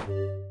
you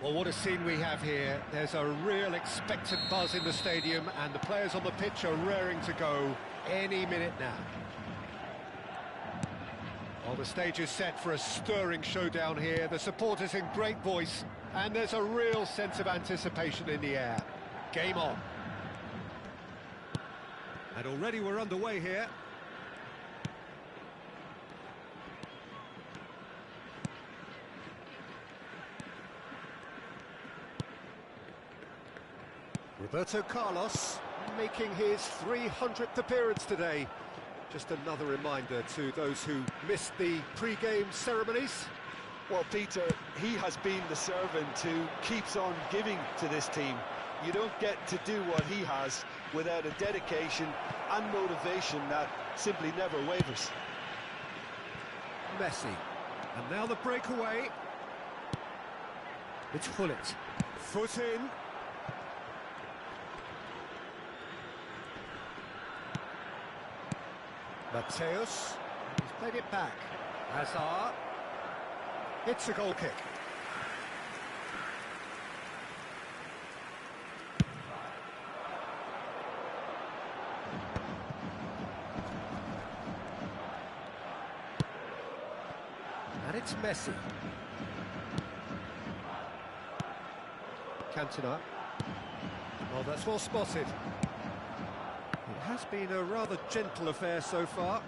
Well, what a scene we have here. There's a real expectant buzz in the stadium, and the players on the pitch are raring to go any minute now. Well, the stage is set for a stirring showdown here. The supporters in great voice, and there's a real sense of anticipation in the air. Game on. And already we're underway here. Roberto Carlos making his 300th appearance today. Just another reminder to those who missed the pre-game ceremonies. Well, Peter, he has been the servant who keeps on giving to this team. You don't get to do what he has without a dedication and motivation that simply never wavers. Messi. And now the breakaway. It's Gullit. Foot in. Mateus, he's played it back. Hazard, it's a goal kick. And it's Messi. Cantona. Oh, that's well spotted. It has been a rather gentle affair so far.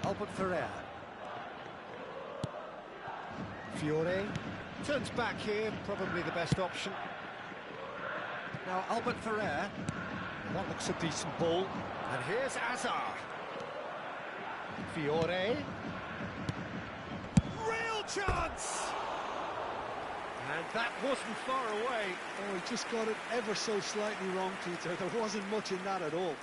Albert Ferrer. Fiore turns back here, probably the best option. Now Albert Ferrer. That looks a decent ball. And here's Hazard. Fiore. Real chance! And that wasn't far away. Oh, he just got it ever so slightly wrong, Peter. There wasn't much in that at all.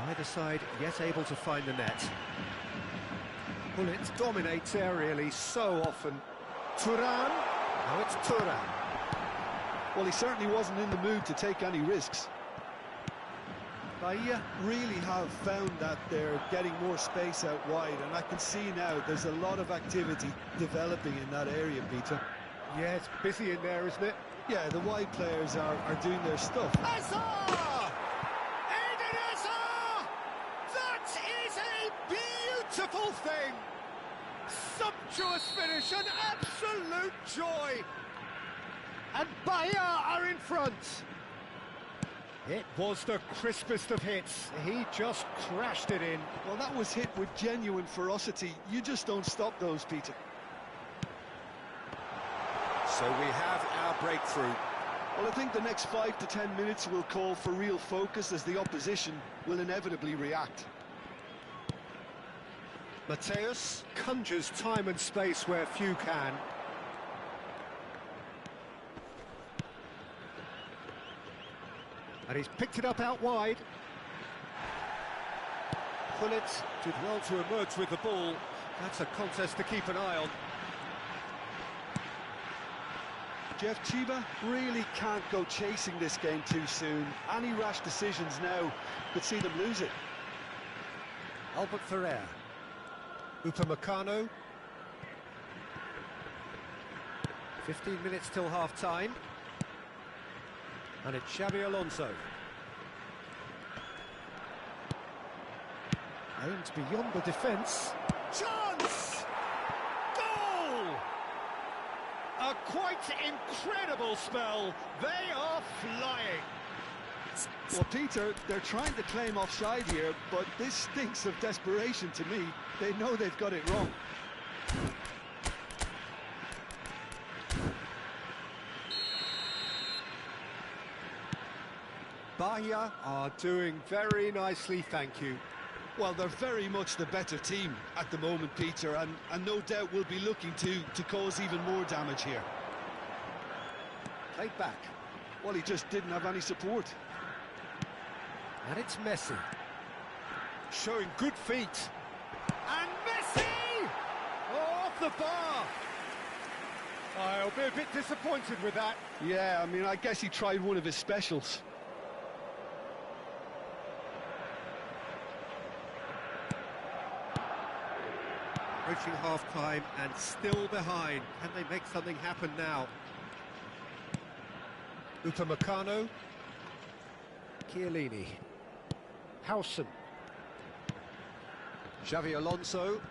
Neither side yet able to find the net. Gullit dominates aerially so often. Turan. Now it's Turan. Well, he certainly wasn't in the mood to take any risks. Bahia really have found that they're getting more space out wide, and I can see now there's a lot of activity developing in that area, Peter. Yeah, it's busy in there, isn't it? Yeah, the wide players are doing their stuff. Hazard! Eden Hazard! That is a beautiful thing! Sumptuous finish, an absolute joy! And Bahia are in front. It was the crispest of hits. He just crashed it in. Well, that was hit with genuine ferocity. You just don't stop those, Peter. So we have our breakthrough. Well, I think the next 5 to 10 minutes will call for real focus as the opposition will inevitably react. Mateus conjures time and space where few can. And he's picked it up out wide. Gullit did well to emerge with the ball. That's a contest to keep an eye on. Jeff, Chiba really can't go chasing this game too soon. Any rash decisions now could see them lose it. Albert Ferrer. Upamecano. 15 minutes till half-time. And it's Xabi Alonso. Aimed beyond the defence. Chance! Goal! A quite incredible spell. They are flying. Well, Peter, they're trying to claim offside here, but this stinks of desperation to me. They know they've got it wrong. Bahia are doing very nicely, thank you. Well, they're very much the better team at the moment, Peter, and no doubt will be looking to cause even more damage here. Played back. Well, he just didn't have any support. And it's Messi. Showing good feet. And Messi! Oh, off the bar! I'll be a bit disappointed with that. Yeah, I mean, I guess he tried one of his specials. Approaching half-time and still behind. Can they make something happen now? Upamecano. Chiellini. Howson. Xavi Alonso.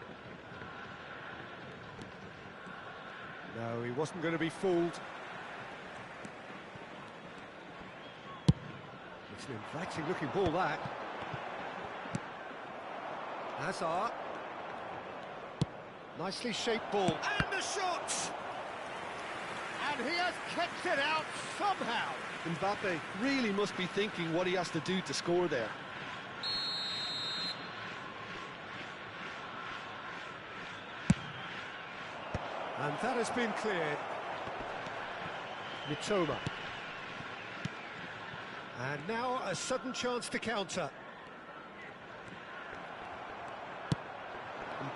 No, he wasn't going to be fooled. It's an inviting-looking ball, that. Hazard. Nicely shaped ball. And the shot! And he has kept it out somehow. Mbappe really must be thinking what he has to do to score there. And that has been cleared. Mitoma. And now a sudden chance to counter.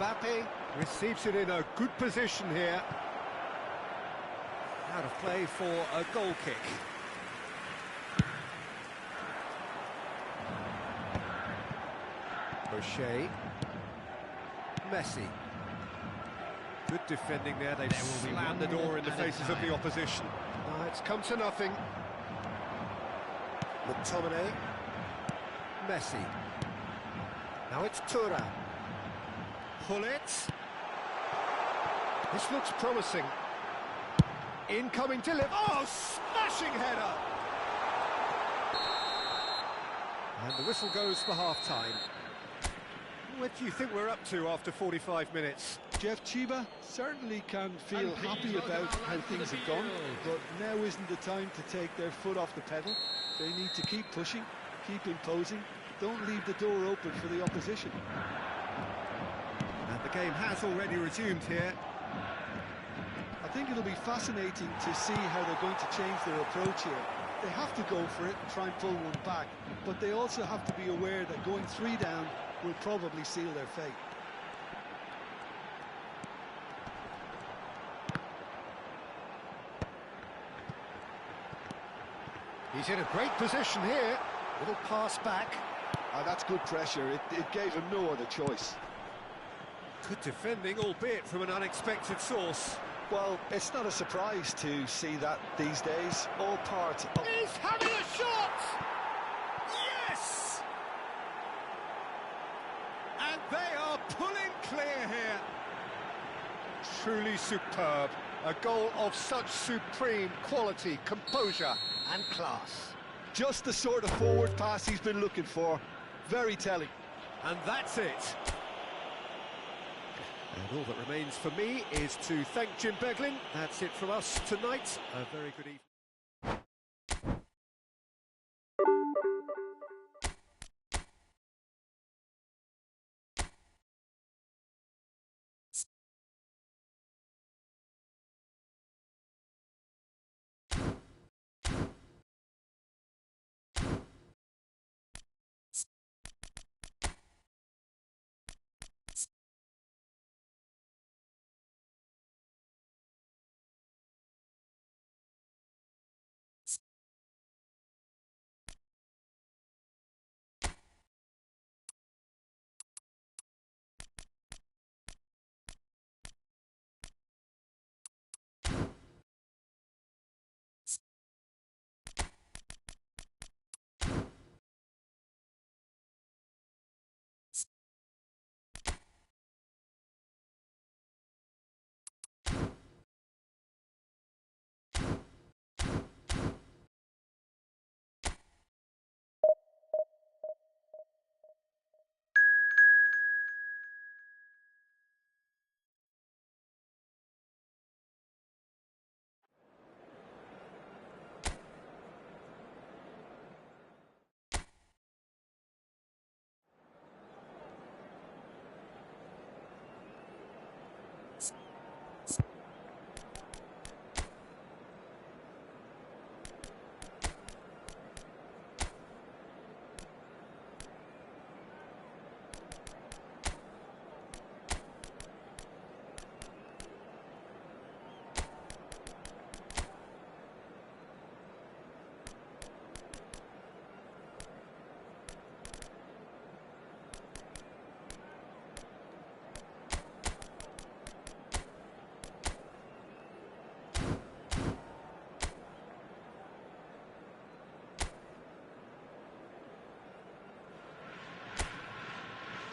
Mbappe receives it in a good position here. Out of play for a goal kick. O'Shea. Messi. Good defending there. They've slammed the door in the faces of the opposition. It's come to nothing. McTominay. Messi. Now it's Thuram. Pullet. This looks promising. Incoming delivery. Oh, smashing header! And the whistle goes for half-time. What do you think we're up to after 45 minutes? Jeff Chiba certainly can feel happy about how things have gone, but now isn't the time to take their foot off the pedal. They need to keep pushing, keep imposing, don't leave the door open for the opposition. And the game has already resumed here. I think it'll be fascinating to see how they're going to change their approach here. They have to go for it and try and pull one back, but they also have to be aware that going 3 down will probably seal their fate. He's in a great position here. Little pass back. That's good pressure. It gave him no other choice. Good defending, albeit from an unexpected source. Well, it's not a surprise to see that these days. All part of... He's having a shot! Yes! And they are pulling clear here. Truly superb. A goal of such supreme quality, composure and class. Just the sort of forward pass he's been looking for. Very telling. And that's it. And all that remains for me is to thank Jim Beglin. That's it from us tonight. A very good evening.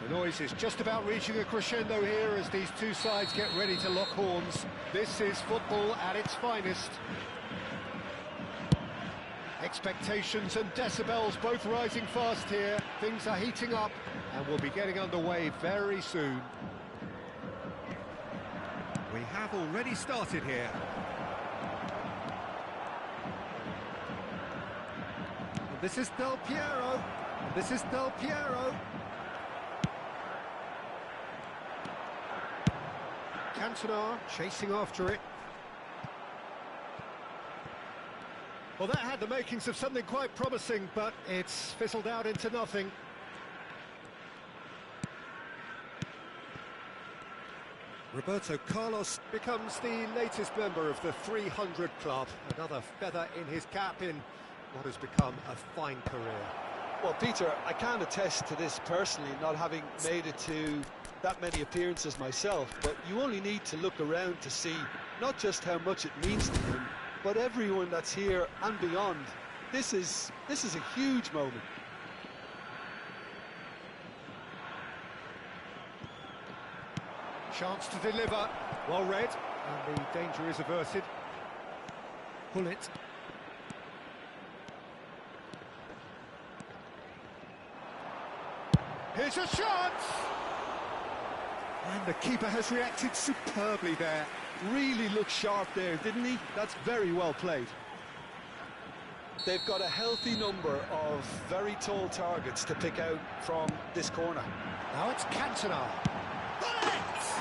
The noise is just about reaching a crescendo here as these two sides get ready to lock horns. This is football at its finest. Expectations and decibels both rising fast here. Things are heating up and we'll be getting underway very soon. We have already started here. And this is Del Piero. And this is Del Piero. Cantona chasing after it. Well, that had the makings of something quite promising, but it's fizzled out into nothing. Roberto Carlos becomes the latest member of the 300 club. Another feather in his cap in what has become a fine career. Well, Peter, I can't attest to this personally, not having made it to that many appearances myself, but you only need to look around to see not just how much it means to him, but everyone that's here and beyond. This is a huge moment. Chance to deliver, well read, and the danger is averted. Pull it. Here's a shot! And the keeper has reacted superbly there. Really looked sharp there, didn't he? That's very well played. They've got a healthy number of very tall targets to pick out from this corner. Now it's Cantona. It's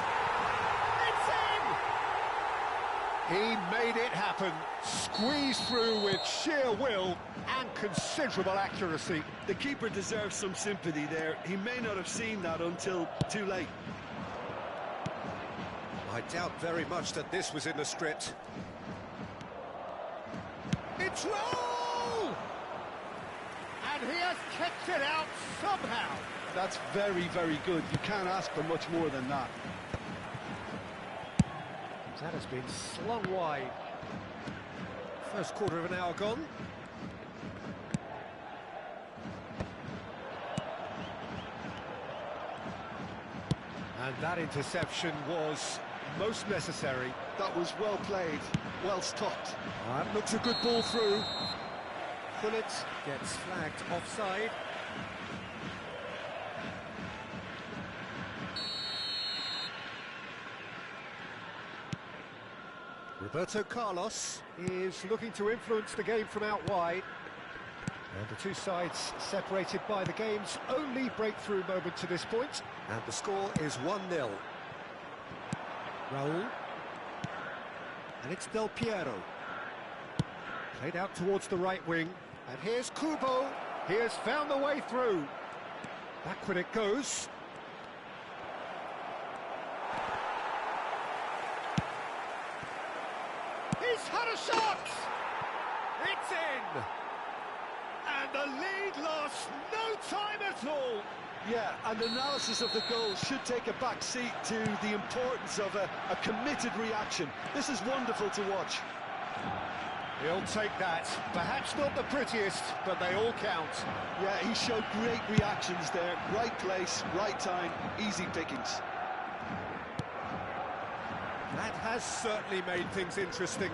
in! He made it happen. Squeezed through with sheer will and considerable accuracy. The keeper deserves some sympathy there. He may not have seen that until too late. I doubt very much that this was in the script. It's roll! And he has kept it out somehow. That's very, very good. You can't ask for much more than that. That has been slung wide. First quarter of an hour gone. And that interception was most necessary. That was well played, well stopped. That looks a good ball through. Bullet gets flagged offside. Roberto Carlos is looking to influence the game from out wide. And the two sides separated by the game's only breakthrough moment to this point. And the score is 1-0. Raul. And it's Del Piero. Played out towards the right wing. And here's Kubo. He has found the way through. Backward it goes. He's had a shot! It's in! And the lead lost no time at all. Yeah, and analysis of the goal should take a back seat to the importance of a committed reaction. This is wonderful to watch. He'll take that. Perhaps not the prettiest, but they all count. Yeah, he showed great reactions there. Right place, right time, easy pickings. That has certainly made things interesting.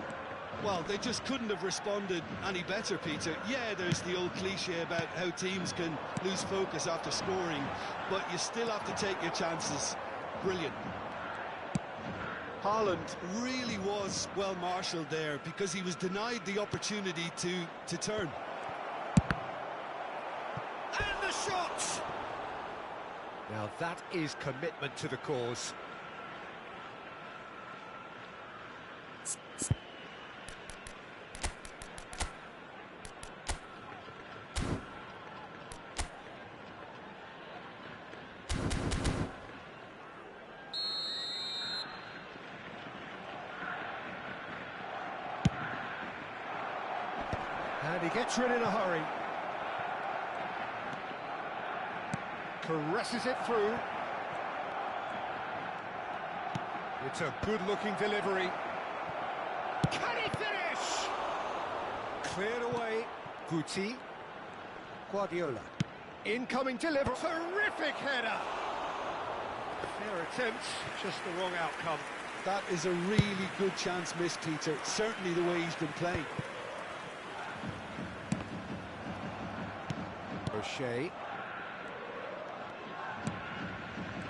Well, they just couldn't have responded any better, Peter. Yeah, there's the old cliche about how teams can lose focus after scoring, but you still have to take your chances. Brilliant. Haaland really was well marshalled there because he was denied the opportunity to turn. And the shot! Now that is commitment to the cause. And he gets rid in a hurry. Caresses it through. It's a good-looking delivery. Can he finish? Cleared away. Guti. Guardiola. Incoming delivery. Terrific header. Fair attempt, just the wrong outcome. That is a really good chance missed, Peter. Certainly the way he's been playing. O'Shea.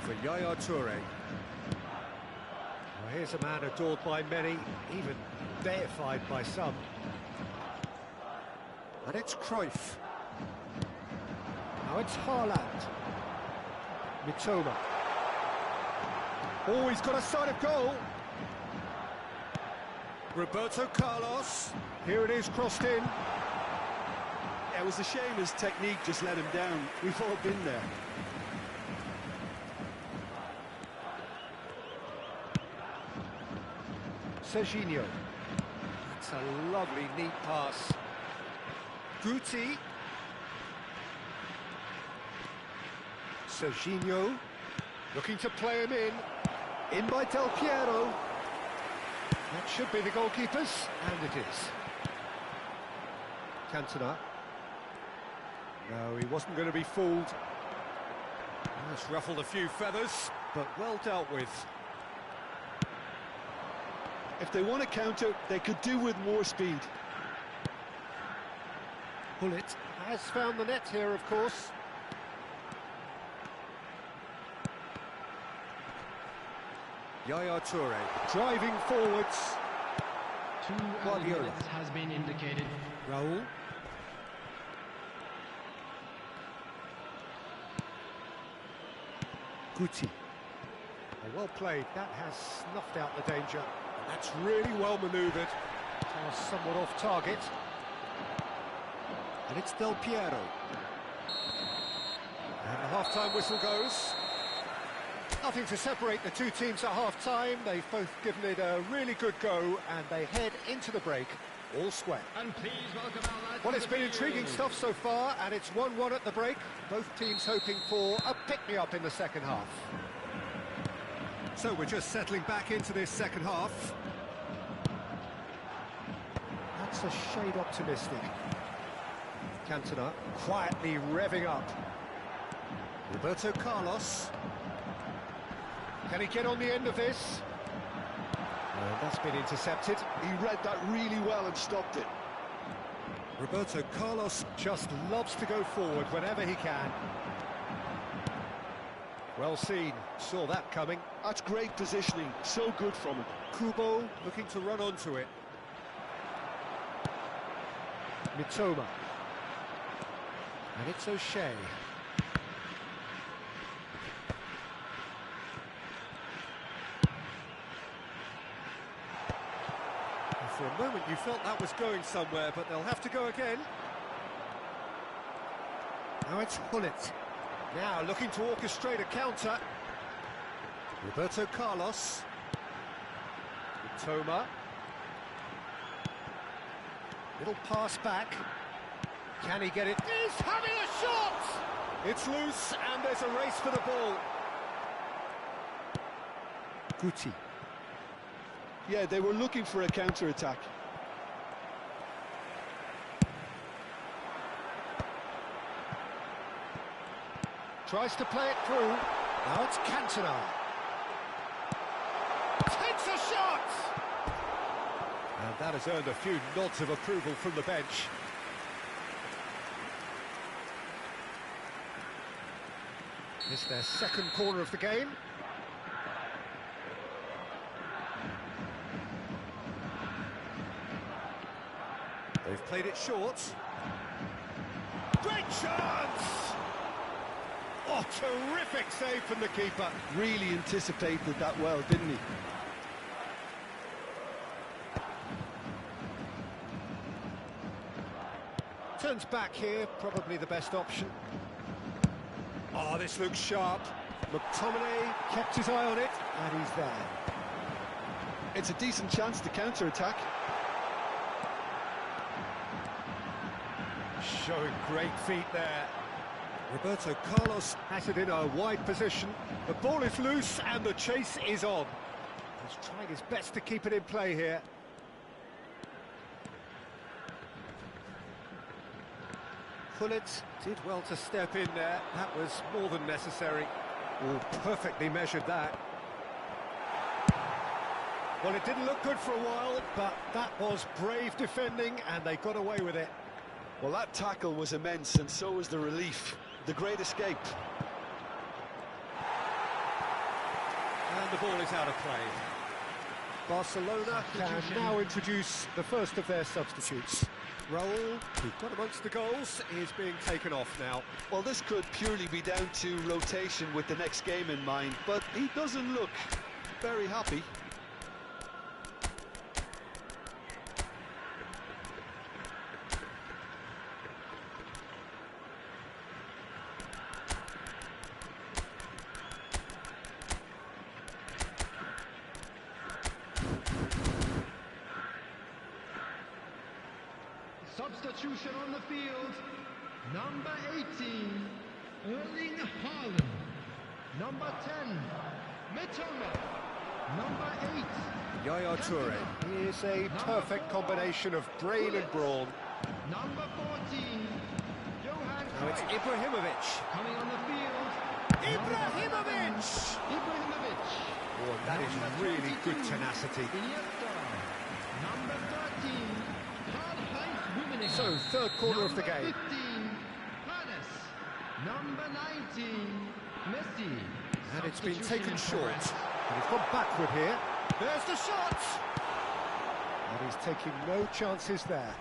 For Yaya Toure. Well, here's a man adored by many, even deified by some. And it's Cruyff. Now it's Haaland. Mitoma. Oh, he's got a sight of goal. Roberto Carlos. Here it is, crossed in. It was a shame his technique just let him down. We've all been there. Serginho. That's a lovely, neat pass. Guti. Serginho. Looking to play him in. In by Del Piero. That should be the goalkeeper's, and it is. Cantona. No, he wasn't going to be fooled. That's ruffled a few feathers, but well dealt with. If they want to counter, they could do with more speed. Bullet has found the net here, of course. Yaya Toure driving forwards. 2 Guardiola has been indicated. Raul. Guti. Well played. That has snuffed out the danger. And that's really well manoeuvred. Somewhat off target. And it's Del Piero. And the half-time whistle goes. Nothing to separate the two teams at half-time. They've both given it a really good go, and they head into the break all square. And please welcome our lads. Well, it's been intriguing stuff so far, and it's 1-1 at the break. Both teams hoping for a pick-me-up in the second half. So we're just settling back into this second half. That's a shade optimistic. Cantona quietly revving up. Roberto Carlos. Can he get on the end of this? That's been intercepted. He read that really well and stopped it. Roberto Carlos just loves to go forward whenever he can. Well seen, saw that coming. That's great positioning, so good from him. Kubo looking to run onto it. Mitoma. And it's O'Shea. For a moment you felt that was going somewhere, but they'll have to go again. Now it's Hullet. Now looking to orchestrate a counter. Roberto Carlos. Mitoma. Little pass back. Can he get it? He's having a shot! It's loose and there's a race for the ball. Guti. Yeah, they were looking for a counter-attack. Tries to play it through. Now it's Cantona. Takes a shot! And that has earned a few nods of approval from the bench. It's their second corner of the game. They've played it short. Great chance! Oh, terrific save from the keeper. Really anticipated that well, didn't he? Turns back here, probably the best option. Oh, this looks sharp. McTominay kept his eye on it, and he's there. It's a decent chance to counter-attack. Showing great feet there. Roberto Carlos has it in a wide position. The ball is loose and the chase is on. He's trying his best to keep it in play here. Hullet did well to step in there. That was more than necessary. Oh, perfectly measured that. Well, it didn't look good for a while, but that was brave defending, and they got away with it. Well, that tackle was immense, and so was the relief. The great escape. And the ball is out of play. Barcelona can now introduce the first of their substitutes. Raul, who got amongst the goals, is being taken off now. Well, this could purely be down to rotation with the next game in mind, but he doesn't look very happy. Substitution on the field. Number 18, Erling Haaland. Number 10, Mitoma. Number 8, Yaya Toure is a perfect combination of brain and brawn. Number 14, Johan Now it's Cruyff. Ibrahimovic. Coming on the field. Ibrahimovic! Ibrahimovic. Oh, that is Number really good 22, tenacity. Iniesta. Number 13, Karl-Heinz Rummenigge. So, third quarter of the Number game. 15, Hannes. Number 19, Messi. And it's been Substitution taken in short. progress. And he's gone backward here. There's the shot! And he's taking no chances there.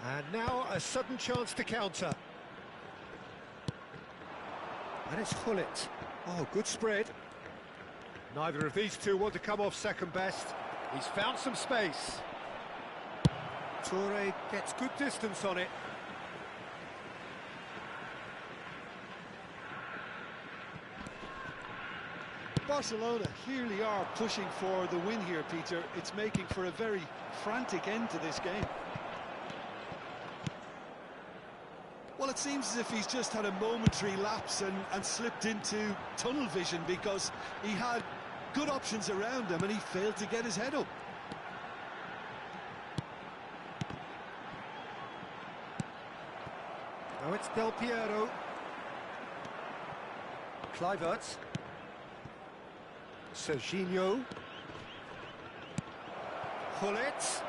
And now a sudden chance to counter. And it's Hullet. Oh, good spread. Neither of these two want to come off second best. He's found some space. Toure gets good distance on it. Barcelona clearly are pushing for the win here, Peter. It's making for a very frantic end to this game. Well, it seems as if he's just had a momentary lapse and slipped into tunnel vision, because he had good options around him and he failed to get his head up. Now it's Del Piero. Kluivert. Serginho. Hullet.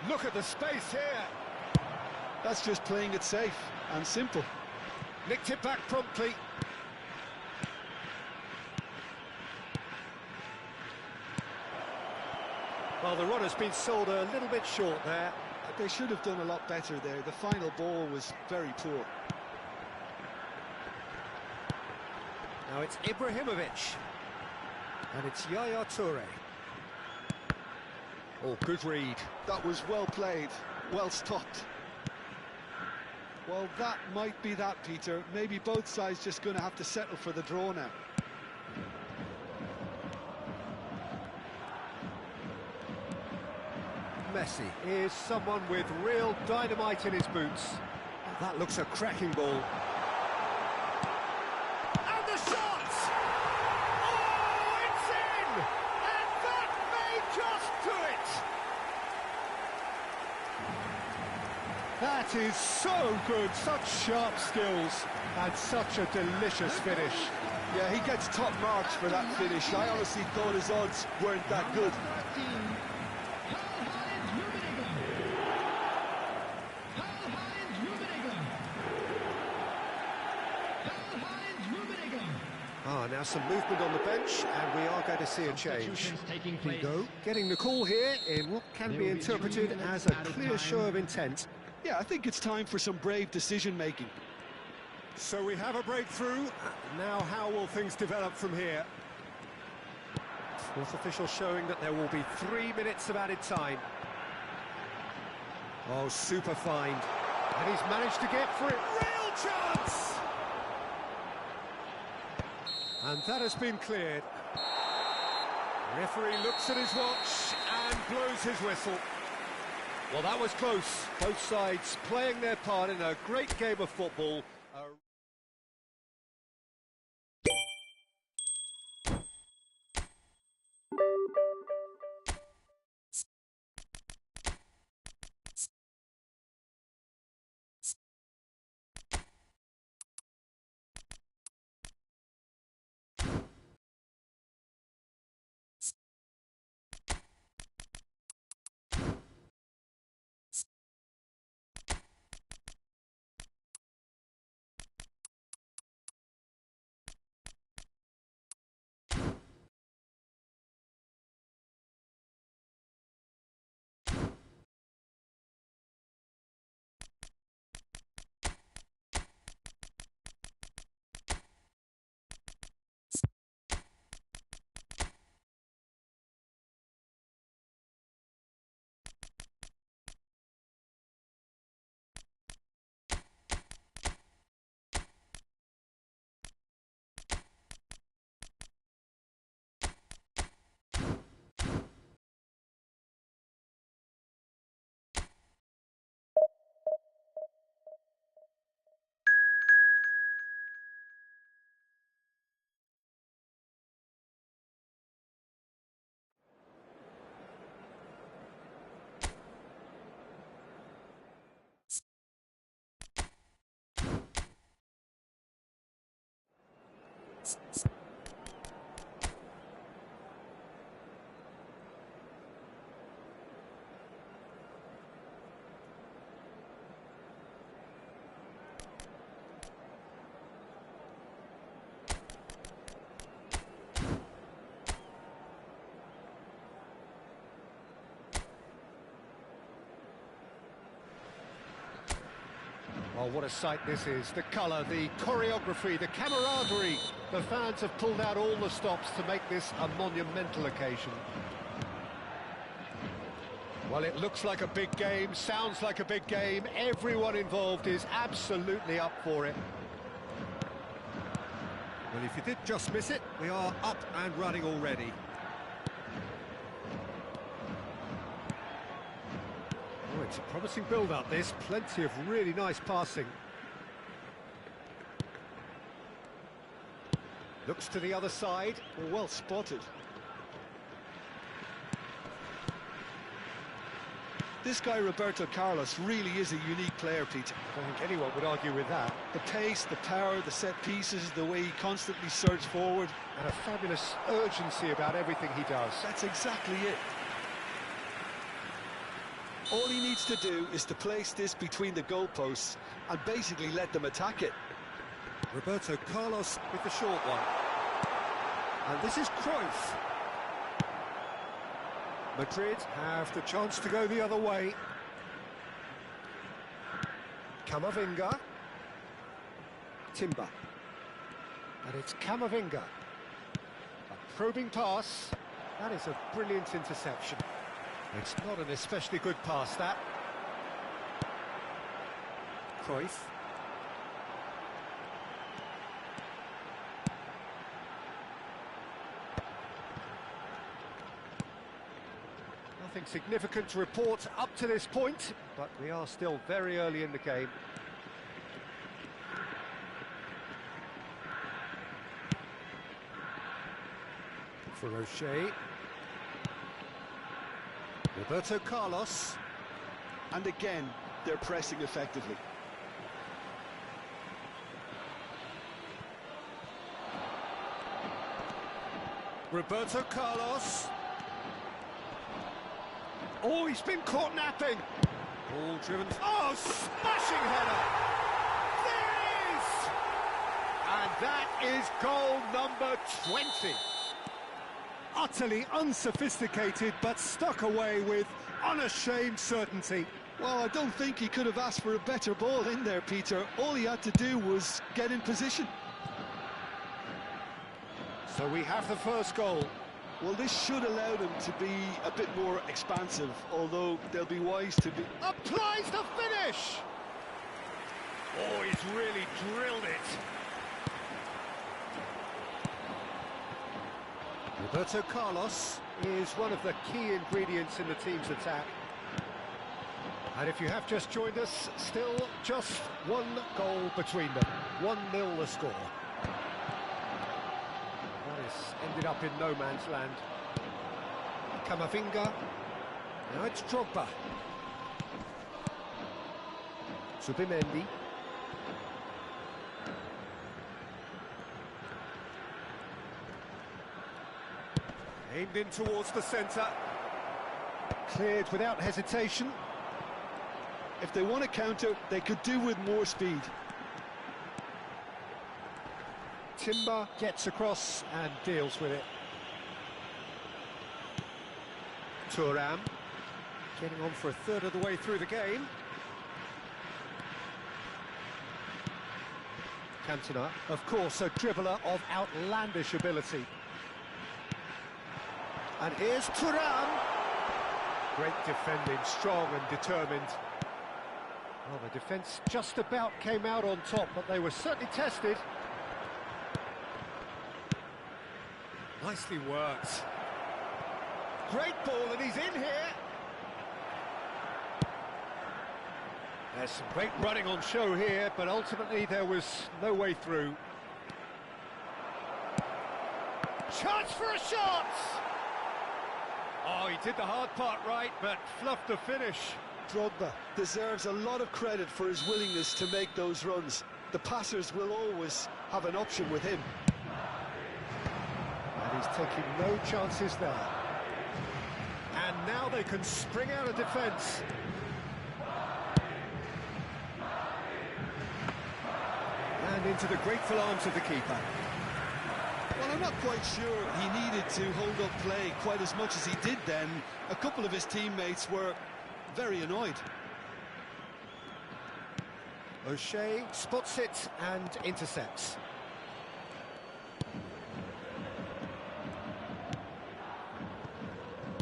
Look at the space here. That's just playing it safe and simple. Nicked it back promptly. Well, the run has been sold a little bit short there. They should have done a lot better there. The final ball was very poor. Now it's Ibrahimovic. And it's Yaya Toure. Oh, good read. That was well played, well stopped. Well, that might be that, Peter. Maybe both sides just going to have to settle for the draw now. Messi is someone with real dynamite in his boots. That looks a cracking ball. And the shot! Oh, it's in! And that may just do it! That is so good, such sharp skills, and such a delicious finish. Yeah, he gets top marks for that finish. I honestly thought his odds weren't that good. Now some movement on the bench, and we are going to see a change. Figo getting the call here in what can be interpreted as a clear show of intent. Yeah, I think it's time for some brave decision-making. So we have a breakthrough. Now how will things develop from here? Fourth official showing that there will be 3 minutes of added time. Oh, super find. And he's managed to get for it. Real chance! And that has been cleared. Referee looks at his watch and blows his whistle. Well, that was close. Both sides playing their part in a great game of football. Oh, what a sight this is. The colour, the choreography, the camaraderie. The fans have pulled out all the stops to make this a monumental occasion. Well, it looks like a big game, sounds like a big game. Everyone involved is absolutely up for it. Well, if you did just miss it, we are up and running already. Oh, it's a promising build-up, this. Plenty of really nice passing. Looks to the other side. Well spotted. This guy, Roberto Carlos, really is a unique player, Peter. I don't think anyone would argue with that. The pace, the power, the set pieces, the way he constantly surges forward. And a fabulous urgency about everything he does. That's exactly it. All he needs to do is to place this between the goalposts and basically let them attack it. Roberto Carlos with the short one. And this is Cruyff. Madrid have the chance to go the other way. Camavinga. Timber. And it's Camavinga. A probing pass. That is a brilliant interception. It's not an especially good pass, that. Cruyff. Nothing significant to report up to this point, but we are still very early in the game. For O'Shea. Roberto Carlos. And again, they're pressing effectively. Roberto Carlos. Oh, he's been caught napping. Ball driven. Oh, smashing header. There it is. And that is goal number 20. Utterly unsophisticated, but stuck away with unashamed certainty. Well, I don't think he could have asked for a better ball in there, Peter. All he had to do was get in position. So we have the first goal. Well, this should allow them to be a bit more expansive, although they'll be wise to be... Applies the finish! Oh, he's really drilled it. Roberto Carlos is one of the key ingredients in the team's attack. And if you have just joined us, still just one goal between them. 1-0 the score. Ended up in no man's land. Camavinga. Now it's Drogba. Zubimendi. Aimed in towards the centre. Cleared without hesitation. If they want to counter, they could do with more speed. Timber gets across and deals with it. Thuram getting on for a third of the way through the game. Cantona, of course, a dribbler of outlandish ability. And here's Thuram. Great defending, strong and determined. Well, the defence just about came out on top, but they were certainly tested. Nicely worked. Great ball, and he's in here. There's some great running on show here, but ultimately there was no way through. Chance for a shot! Oh, he did the hard part right, but fluffed the finish. Drogba deserves a lot of credit for his willingness to make those runs. The passers will always have an option with him. He's taking no chances there. And now they can spring out of defence. And into the grateful arms of the keeper. Well, I'm not quite sure he needed to hold up play quite as much as he did then. A couple of his teammates were very annoyed. O'Shea spots it and intercepts.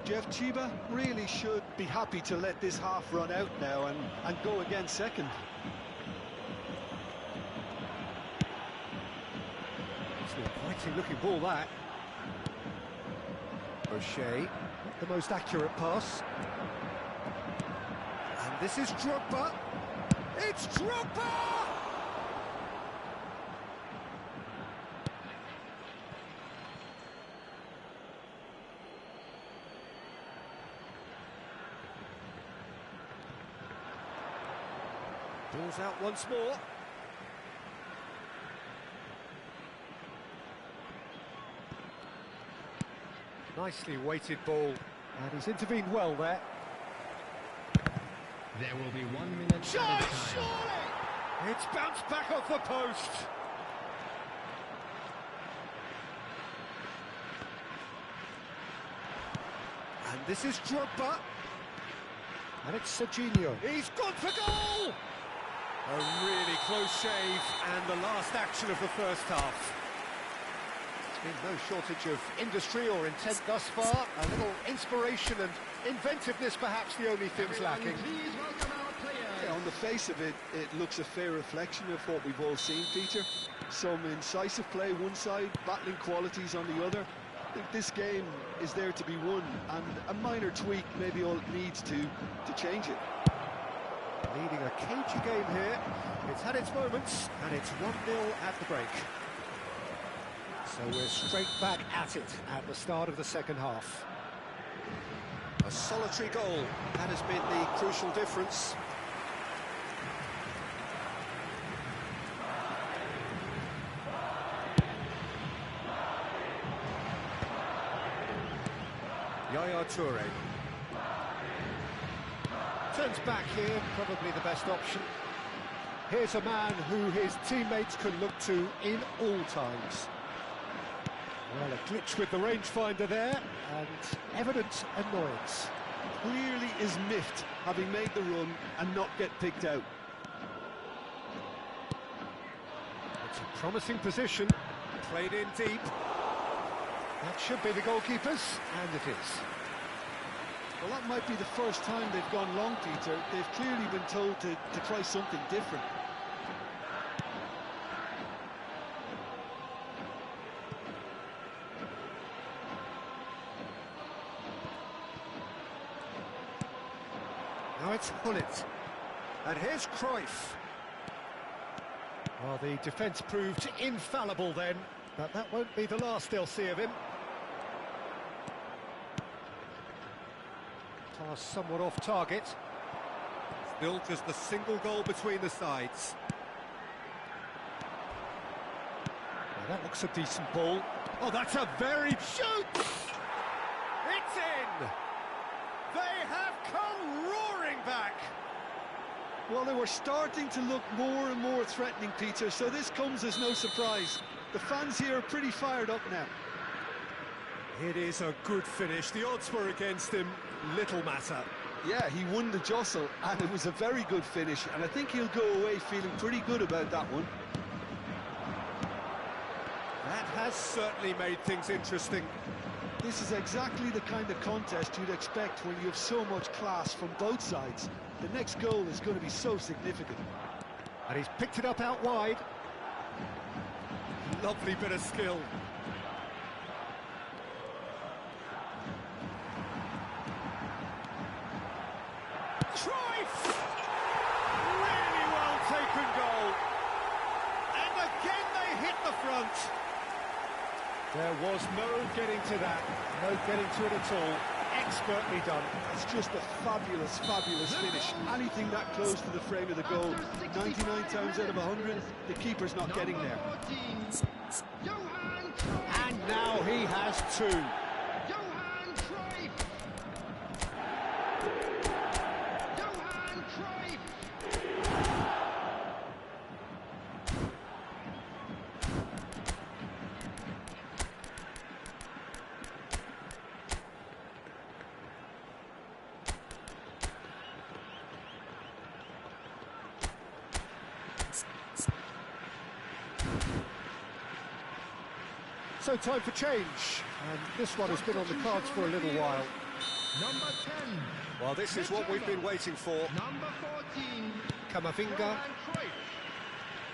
Jeff Chiba really should be happy to let this half run out now and go again second. It's an inviting looking ball, that. O'Shea, not the most accurate pass. And this is Drogba. It's Drogba! Ball's out once more. Nicely weighted ball, and he's intervened well there. There will be 1 minute Shot! added time. Surely! It's bounced back off the post. And this is Drogba. And it's Serginho. He's gone for goal! A really close shave, and the last action of the first half. There's been no shortage of industry or intent thus far. A little inspiration and inventiveness, perhaps the only things lacking. Please welcome our players. Yeah, on the face of it, it looks a fair reflection of what we've all seen, Peter. Some incisive play one side, battling qualities on the other. I think this game is there to be won, and a minor tweak maybe all it needs to change it. Leading a cagey game here. It's had its moments, and it's 1-0 at the break. So we're straight back at it at the start of the second half. A solitary goal, that has been the crucial difference. Yaya Toure. Turns back here, probably the best option. Here's a man who his teammates can look to in all times. Well, a glitch with the rangefinder there, and evident annoyance. Clearly is miffed, having made the run and not get picked out. It's a promising position, played in deep. That should be the goalkeeper's, and it is. Well, that might be the first time they've gone long, Peter. They've clearly been told to try something different. Now it's Hullet. And here's Cruyff. Well, the defence proved infallible then, but that won't be the last they'll see of him. Pass somewhat off target. Still just a single goal between the sides. Well, that looks a decent ball. Oh, that's a very shoot! It's in! They have come roaring back! Well, they were starting to look more and more threatening, Peter, so this comes as no surprise. The fans here are pretty fired up now. It is a good finish. The odds were against him. Little matter. Yeah, he won the jostle, and it was a very good finish, and I think he'll go away feeling pretty good about that one. That has certainly made things interesting. This is exactly the kind of contest you'd expect when you have so much class from both sides. The next goal is going to be so significant. And he's picked it up out wide. Lovely bit of skill. Cruyff! Really well taken goal. And again they hit the front. There was no getting to that. No getting to it at all. Expertly done. It's just a fabulous, fabulous finish. Anything that close to the frame of the goal, 99 times out of 100, the keeper's not getting there. Johan Cruyff. And now he has two. Johan Cruyff! Johan Cruyff! So time for change, and this one has been on the cards for a little while. Number 10. Well, this is what we've been waiting for. Number 14. Camavinga, Johan Cruyff.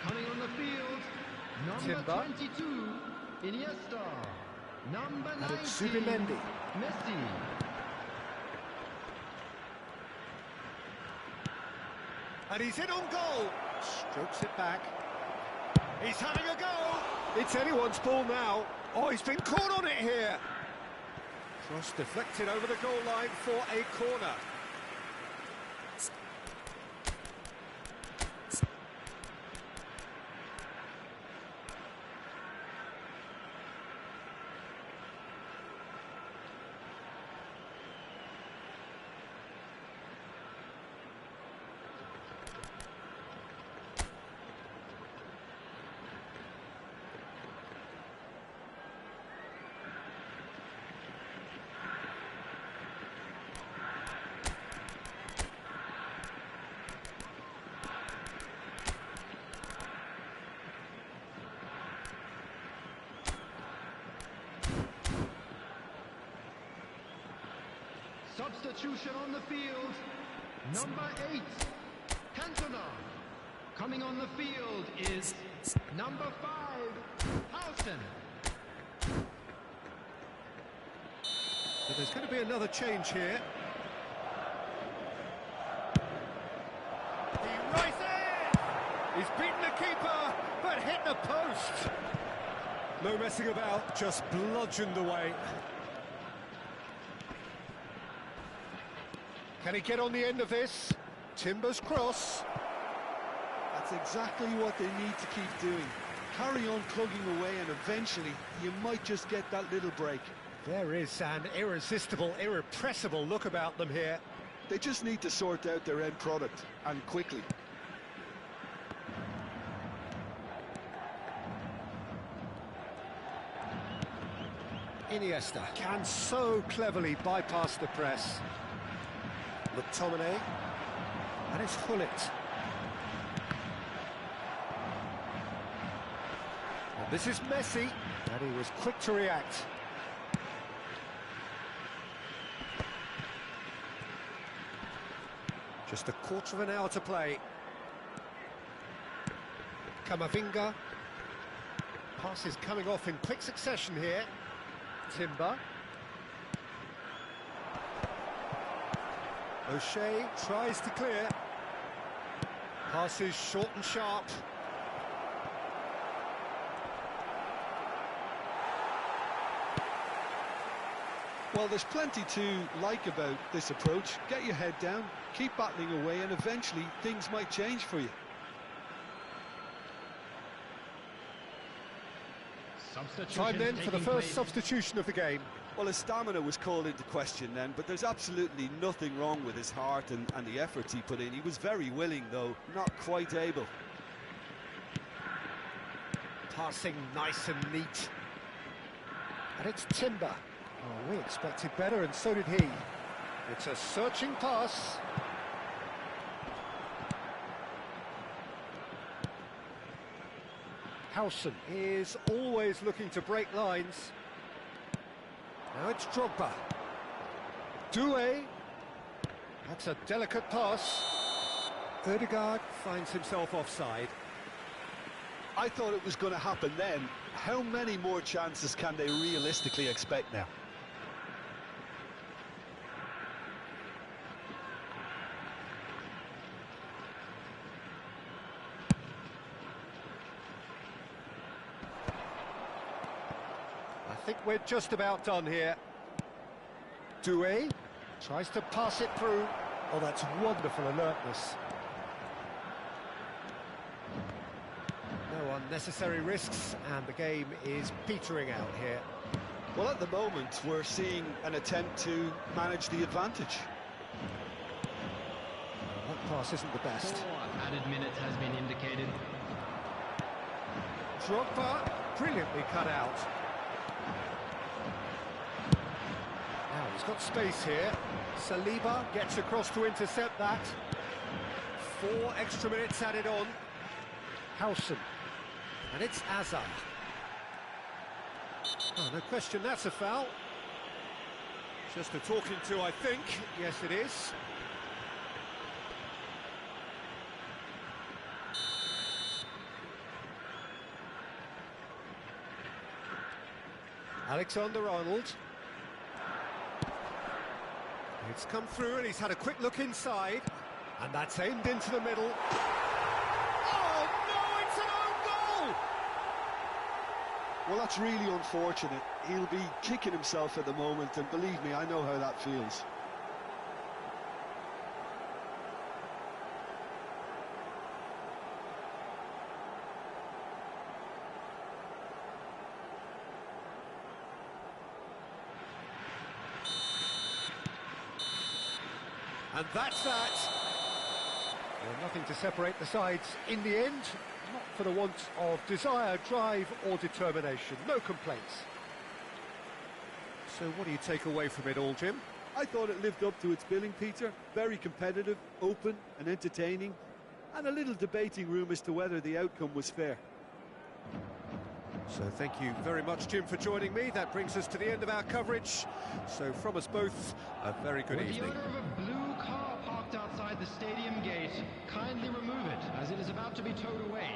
Coming on the field. Number Timber. 22. Iniesta. Number and 19. it's Zubimendi. Messi. And he's in on goal. Strokes it back. He's having a go. It's anyone's ball now. Oh, he's been caught on it here. Cross deflected over the goal line for a corner. Substitution on the field. Number 8, Cantona. Coming on the field is number 5, Housen. So there's going to be another change here. He races! He's beaten the keeper, but hit the post. No messing about, just bludgeoned away. Can he get on the end of this? Timber's cross. That's exactly what they need to keep doing. Carry on plugging away, and eventually you might just get that little break. There is an irresistible, irrepressible look about them here. They just need to sort out their end product, and quickly. Iniesta can so cleverly bypass the press. McTominay, and it's Hullet. And this is Messi, and he was quick to react. Just a quarter of an hour to play. Camavinga. Passes coming off in quick succession here. Timber. O'Shea tries to clear. Passes short and sharp. Well, there's plenty to like about this approach. Get your head down, keep battling away, and eventually things might change for you. Time then for the first substitution of the game. Well, his stamina was called into question then, but there's absolutely nothing wrong with his heart and the efforts he put in. He was very willing, though, not quite able. Passing nice and neat. And it's Timber. Oh, we expected better, and so did he. It's a searching pass. Housen is always looking to break lines. Now it's Drogba. Doué. That's a delicate pass. Ødegaard finds himself offside. I thought it was going to happen then. How many more chances can they realistically expect now? I think we're just about done here. Doué tries to pass it through. Oh, that's wonderful alertness. No unnecessary risks, and the game is petering out here. Well, at the moment, we're seeing an attempt to manage the advantage. That pass isn't the best. 4 added minutes has been indicated. Drogba, brilliantly cut out. Now he's got space here. Saliba gets across to intercept that. 4 extra minutes added on. Howson. And it's Azar. Oh, no question, that's a foul. Just a talking to, I think. Yes, it is. Alexander-Arnold. It's come through and he's had a quick look inside. And that's aimed into the middle. Oh, no, it's an own goal! Well, that's really unfortunate. He'll be kicking himself at the moment, and believe me, I know how that feels. And that's that. Well, nothing to separate the sides in the end, not for the want of desire, drive or determination. No complaints. So what do you take away from it all, Jim? I thought it lived up to its billing, Peter. Very competitive, open and entertaining, and a little debating room as to whether the outcome was fair. So thank you very much, Jim, for joining me. That brings us to the end of our coverage. So from us both, a very good With evening. the owner of a blue car parked outside the stadium gate, kindly remove it as it is about to be towed away.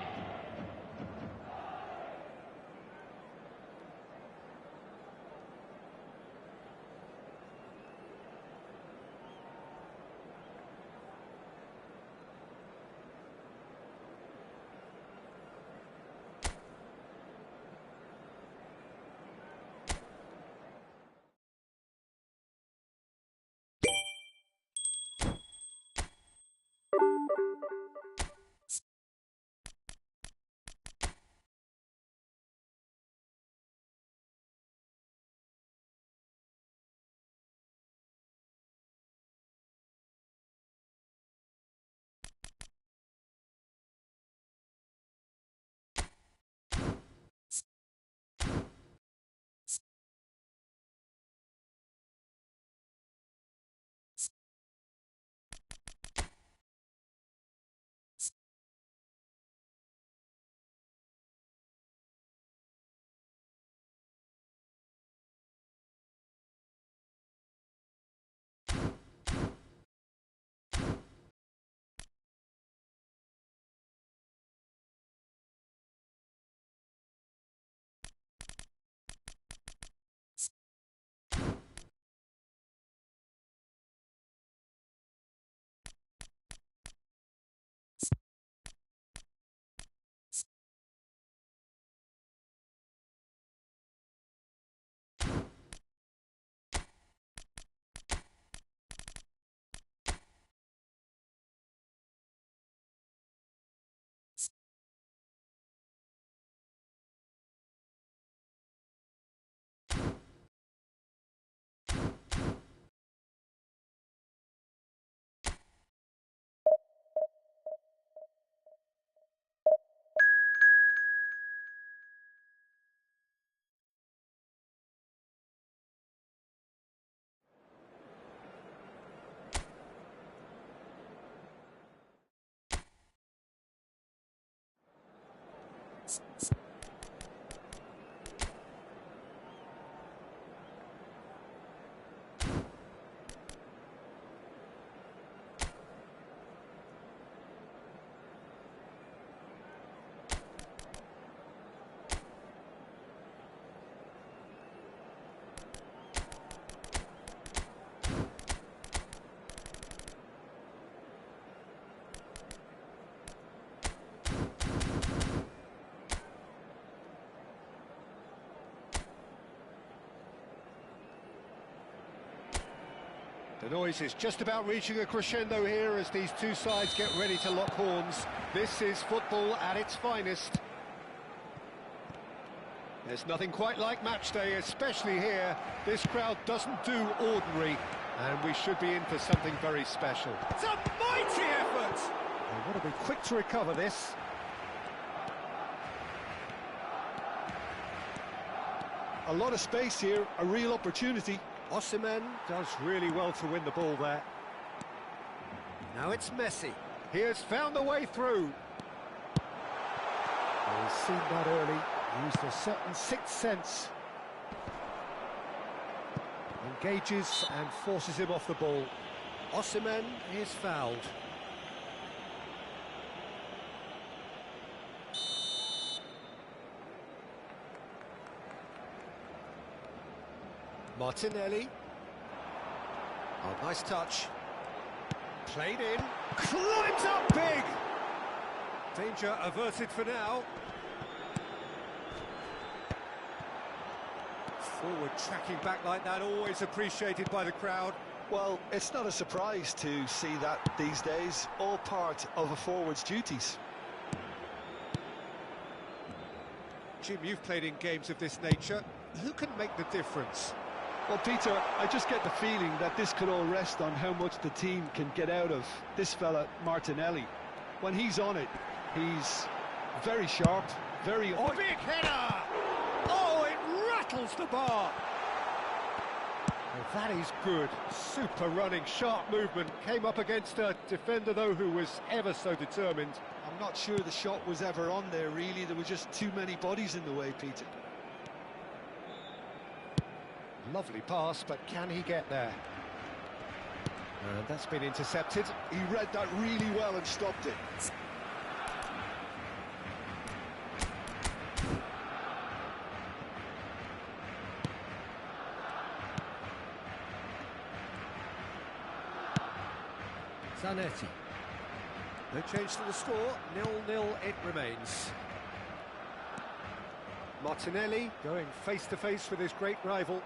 The noise is just about reaching a crescendo here as these two sides get ready to lock horns. This is football at its finest. There's nothing quite like match day, especially here. This crowd doesn't do ordinary, and we should be in for something very special. It's a mighty effort! They want to be quick to recover this. A lot of space here, a real opportunity. Osimhen does really well to win the ball there. Now it's Messi. He has found the way through. Well, he's seen that early, used a certain sixth sense. Engages and forces him off the ball. Osimhen is fouled. Martinelli. Oh, nice touch. Played in. Climbs up big! Danger averted for now. Forward tracking back like that, always appreciated by the crowd. Well, it's not a surprise to see that these days, all part of a forward's duties. Jim, you've played in games of this nature. Who can make the difference? Well, Peter, I just get the feeling that this could all rest on how much the team can get out of this fella, Martinelli. When he's on it, he's very sharp, very... Oh, big header! Oh, it rattles the bar! Well, that is good. Super running, sharp movement. Came up against a defender, though, who was ever so determined. I'm not sure the shot was ever on there, really. There were just too many bodies in the way, Peter. Lovely pass, but can he get there? And that's been intercepted. He read that really well and stopped it. Zanetti. No change to the score, 0-0 it remains. Martinelli going face-to-face with his great rival.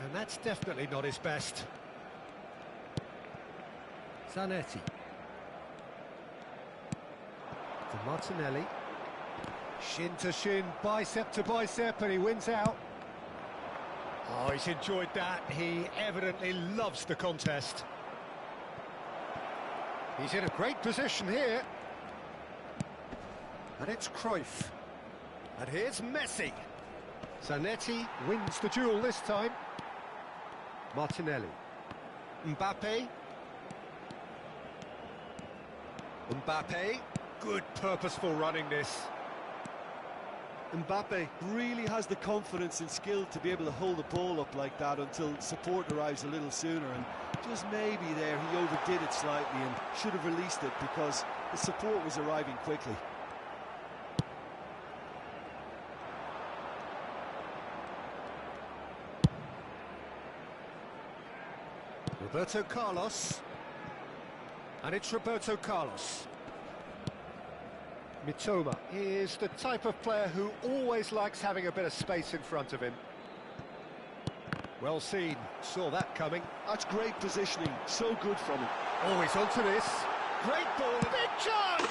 And that's definitely not his best. Zanetti. To Martinelli. Shin to shin, bicep to bicep, and he wins out. Oh, he's enjoyed that. He evidently loves the contest. He's in a great position here. And it's Cruyff. And here's Messi. Zanetti wins the duel this time. Martinelli. Mbappe. Mbappe. Good purposeful running this. Mbappe really has the confidence and skill to be able to hold the ball up like that until support arrives a little sooner, and just maybe there he overdid it slightly and should have released it because the support was arriving quickly. Roberto Carlos. And it's Roberto Carlos. Mitoma is the type of player who always likes having a bit of space in front of him. Well seen, saw that coming. That's great positioning, so good from him. Always onto this. Great ball, big chance!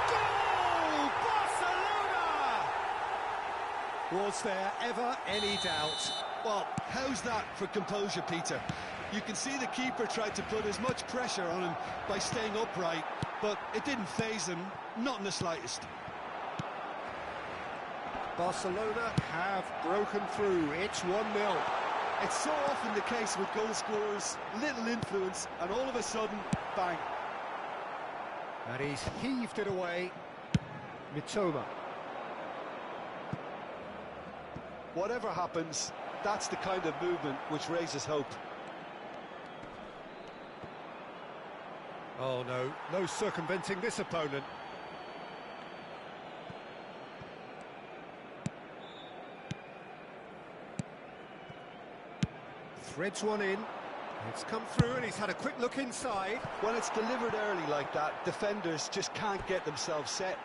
Goal! Barcelona! Was there ever any doubt? Well, how's that for composure, Peter? You can see the keeper tried to put as much pressure on him by staying upright, but it didn't faze him, not in the slightest. Barcelona have broken through. It's 1-0. It's so often the case with goal scorers, little influence, and all of a sudden, bang. And he's heaved it away. Mitoma. Whatever happens, that's the kind of movement which raises hope. Oh no, no circumventing this opponent. Threads one in. It's come through and he's had a quick look inside. When it's delivered early like that, defenders just can't get themselves set.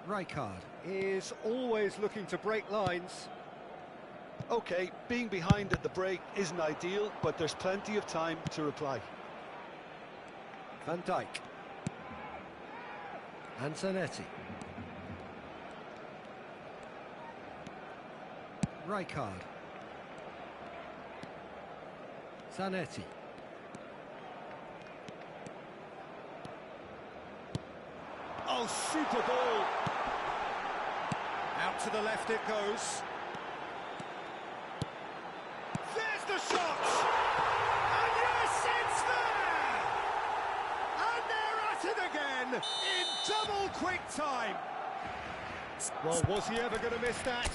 Rijkaard is always looking to break lines. OK, being behind at the break isn't ideal, but there's plenty of time to reply. Van Dijk. And Zanetti. Rijkaard. Zanetti. Oh, super ball! Out to the left it goes. There's the shot! And yes, it's there! And they're at it again in double quick time. Well, was he ever going to miss that?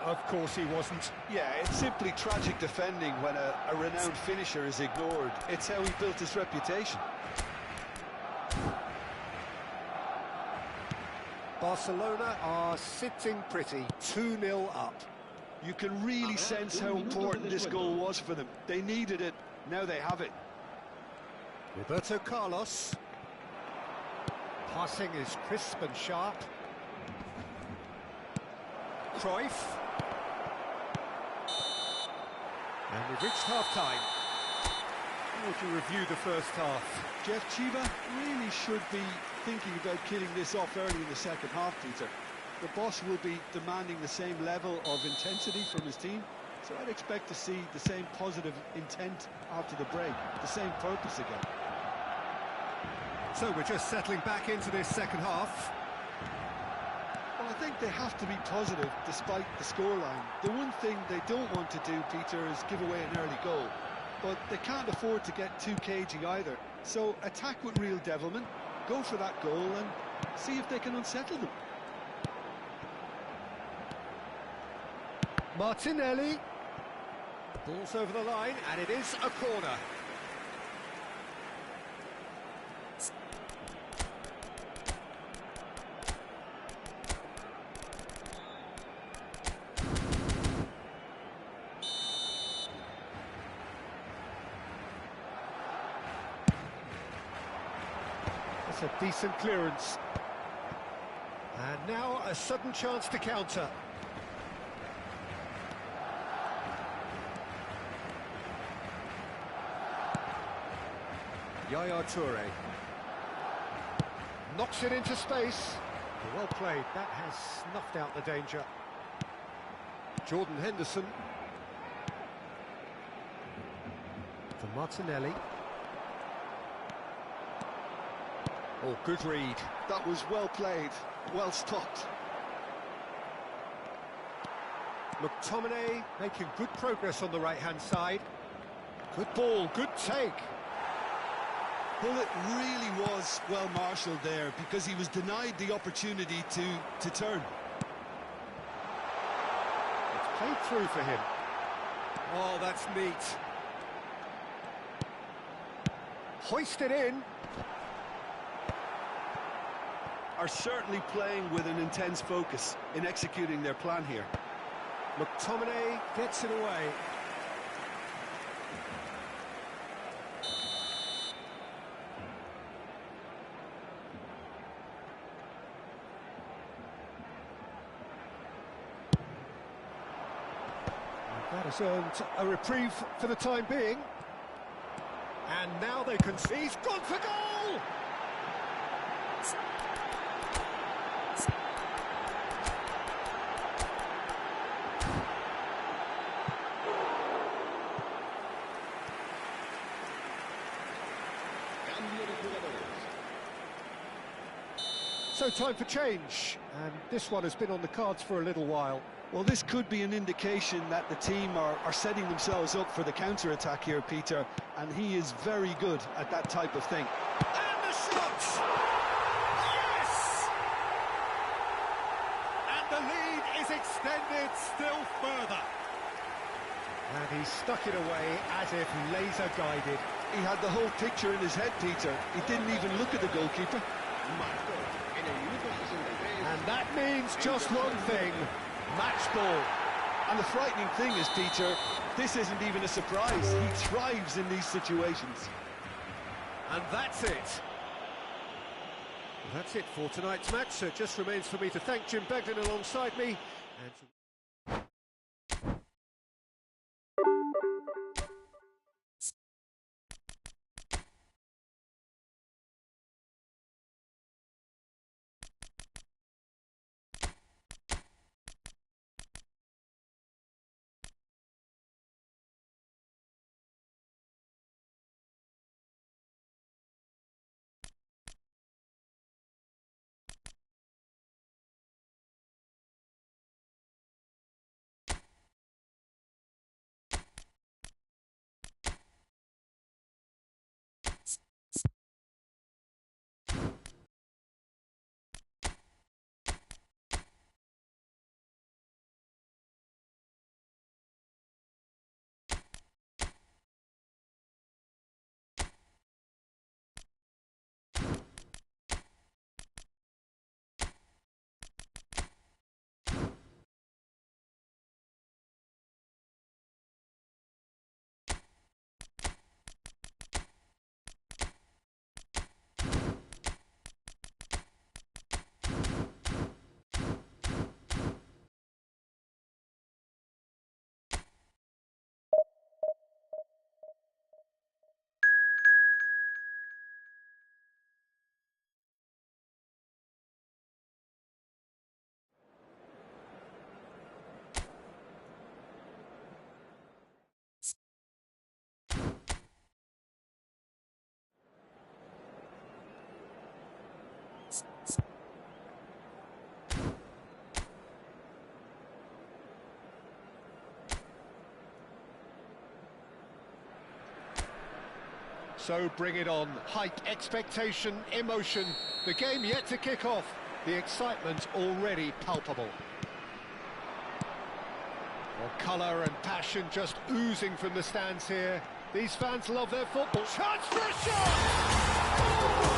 Of course he wasn't. Yeah, it's simply tragic defending when a renowned finisher is ignored. It's how he built his reputation. Barcelona are sitting pretty, 2-0 up. You can really sense how important this goal was for them. They needed it, now they have it. Roberto Carlos. Passing is crisp and sharp. Cruyff. And we've reached half-time. How would you review the first half? Jeff Chiva really should be thinking about killing this off early in the second half, Peter. The boss will be demanding the same level of intensity from his team, so I'd expect to see the same positive intent after the break, the same purpose again. So we're just settling back into this second half. Well, I think they have to be positive despite the scoreline. The one thing they don't want to do, Peter, is give away an early goal. But they can't afford to get too cagey either. So attack with real devilment, go for that goal and see if they can unsettle them. Martinelli. Ball's over the line and it is a corner. That's a decent clearance. And now a sudden chance to counter. Yaya Toure. Knocks it into space. Well played, that has snuffed out the danger. Jordan Henderson. For Martinelli. Oh, good read. That was well played, well stopped. McTominay making good progress on the right-hand side. Good ball, good take. Well, it really was well marshalled there because he was denied the opportunity to turn. It's played through for him. Oh, that's neat. Hoisted in. Are certainly playing with an intense focus in executing their plan here. McTominay gets it away. That has earned a reprieve for the time being. And now they can see he's gone for goal! So time for change, and this one has been on the cards for a little while. Well, this could be an indication that the team are setting themselves up for the counter-attack here, Peter, and he is very good at that type of thing. And the shot! Yes! And the lead is extended still further. And he stuck it away as if laser-guided. He had the whole picture in his head, Peter. He didn't even look at the goalkeeper. And that means just one thing. Match ball. And the frightening thing is, Peter, this isn't even a surprise. He thrives in these situations. And that's it. Well, that's it for tonight's match. So it just remains for me to thank Jim Begden alongside me. And So bring it on. Hike, expectation, emotion. The game yet to kick off. The excitement already palpable. Well, colour and passion just oozing from the stands here. These fans love their football. Chance for a shot!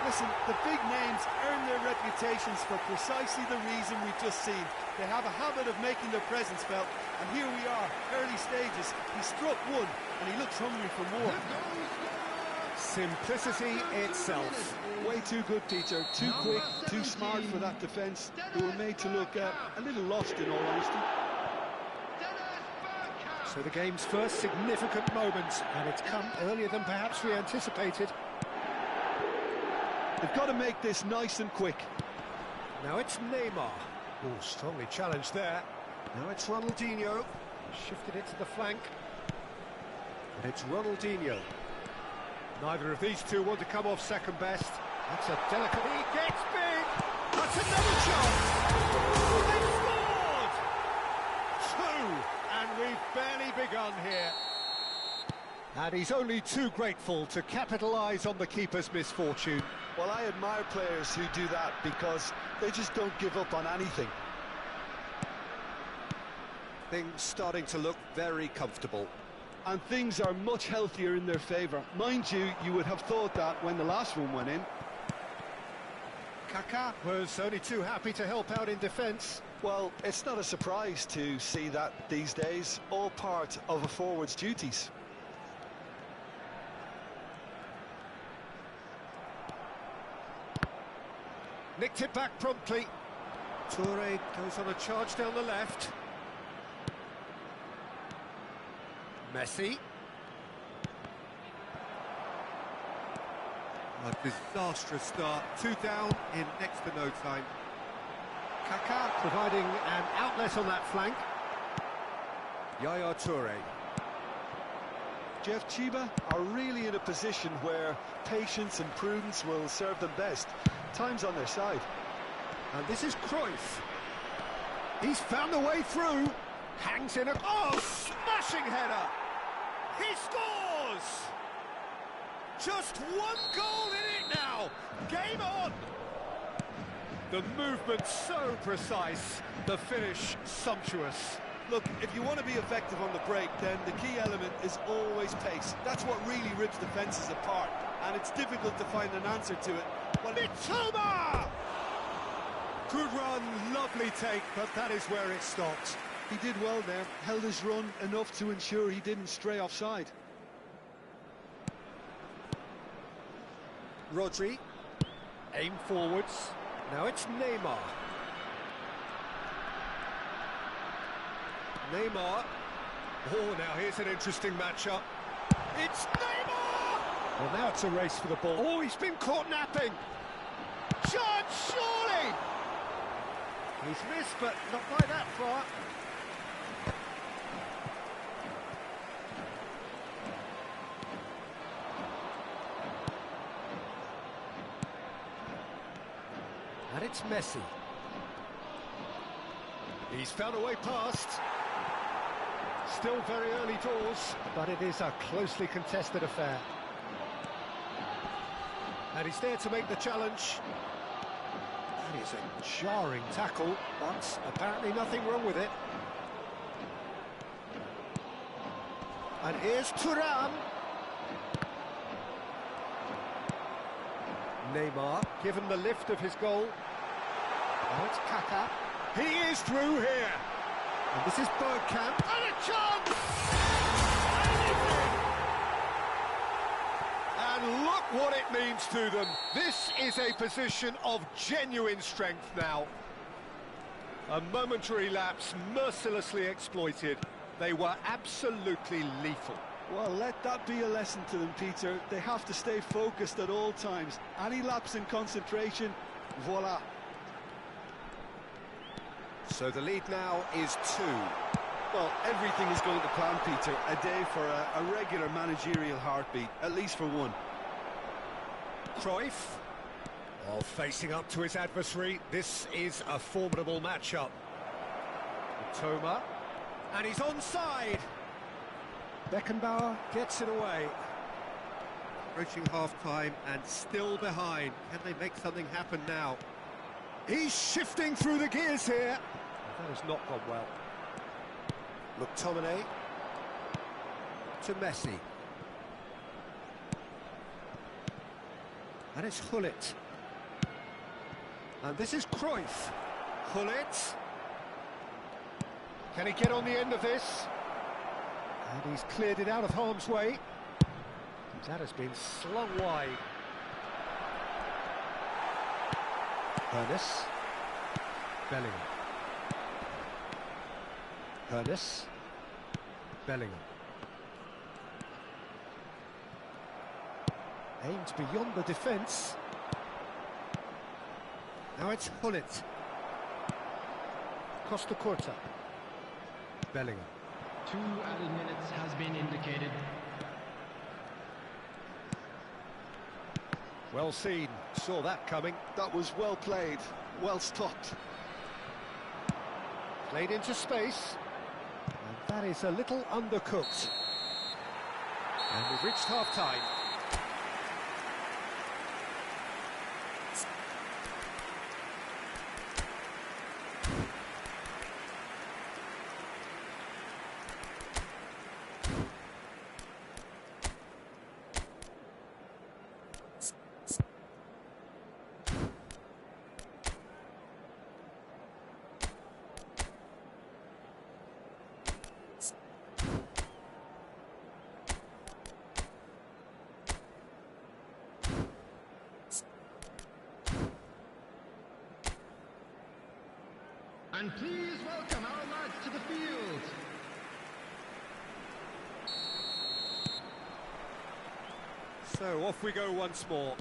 Listen, the big names earn their reputations for precisely the reason we've just seen. They have a habit of making their presence felt, and here we are, early stages. He struck one, and he looks hungry for more. Simplicity itself. Way too good, Peter. Too quick, too smart for that defence. They were made to look a little lost, in all honesty. So the game's first significant moment, and it's come earlier than perhaps we anticipated. They've got to make this nice and quick. Now it's Neymar. Oh, strongly challenged there. Now it's Ronaldinho. Shifted it to the flank. And it's Ronaldinho. Neither of these two want to come off second best. That's a delicate... He gets big! That's another chance! They scored! Two! And we've barely begun here. And he's only too grateful to capitalise on the keeper's misfortune. Well, I admire players who do that because they just don't give up on anything. Things starting to look very comfortable. And things are much healthier in their favour. Mind you, you would have thought that when the last one went in. Kaká was only too happy to help out in defence. Well, it's not a surprise to see that these days, all part of a forward's duties. Nicked it back promptly. Touré goes on a charge down the left. Messi. A disastrous start. 2 down in next to no time. Kaká providing an outlet on that flank. Yaya Touré. Jeff Chiba are really in a position where patience and prudence will serve them best. Time's on their side. And this is Cruyff. He's found a way through. Hangs in a... Oh, smashing header! He scores! Just one goal in it now. Game on! The movement so precise. The finish sumptuous. Look, if you want to be effective on the break, then the key element is always pace. That's what really rips defences apart, and it's difficult to find an answer to it. Well, Mitoma! Good run, lovely take, but that is where it stopped. He did well there, held his run enough to ensure he didn't stray offside. Rodri, aim forwards. Now it's Neymar. Neymar. Oh, now here's an interesting matchup. It's Neymar! Well, now it's a race for the ball. Oh, he's been caught napping. Chance, surely! He's missed, but not by that far. And it's Messi. He's found a way past. Still very early doors, but it is a closely contested affair. And he's there to make the challenge. That is a jarring tackle, but apparently nothing wrong with it. And here's Thuram. Neymar, given the lift of his goal. Now it's Kaká. He is through here. And this is Bergkamp. And a chance! And look what it means to them. This is a position of genuine strength now. A momentary lapse mercilessly exploited. They were absolutely lethal. Well, let that be a lesson to them, Peter. They have to stay focused at all times. Any lapse in concentration, voila. So the lead now is 2. Well, everything is going to plan, Peter. A day for a regular managerial heartbeat, at least for one. Cruyff. Well, facing up to his adversary, this is a formidable matchup. Toma, and he's onside. Beckenbauer gets it away. Approaching half-time and still behind. Can they make something happen now? He's shifting through the gears here. That has not gone well. McTominay to Messi. And it's Hullet. And this is Cruyff. Hullet. Can he get on the end of this? And he's cleared it out of harm's way. That has been slung wide. Ernest. Bellingham. Ernest. Bellingham. Aimed beyond the defence. Now it's Hullet. Costa Curta. Bellingham. 2 added minutes has been indicated. Well seen, saw that coming. That was well played, well stopped. Played into space. And that is a little undercooked. And we've reached half-time. And please welcome our lads to the field. So off we go once more.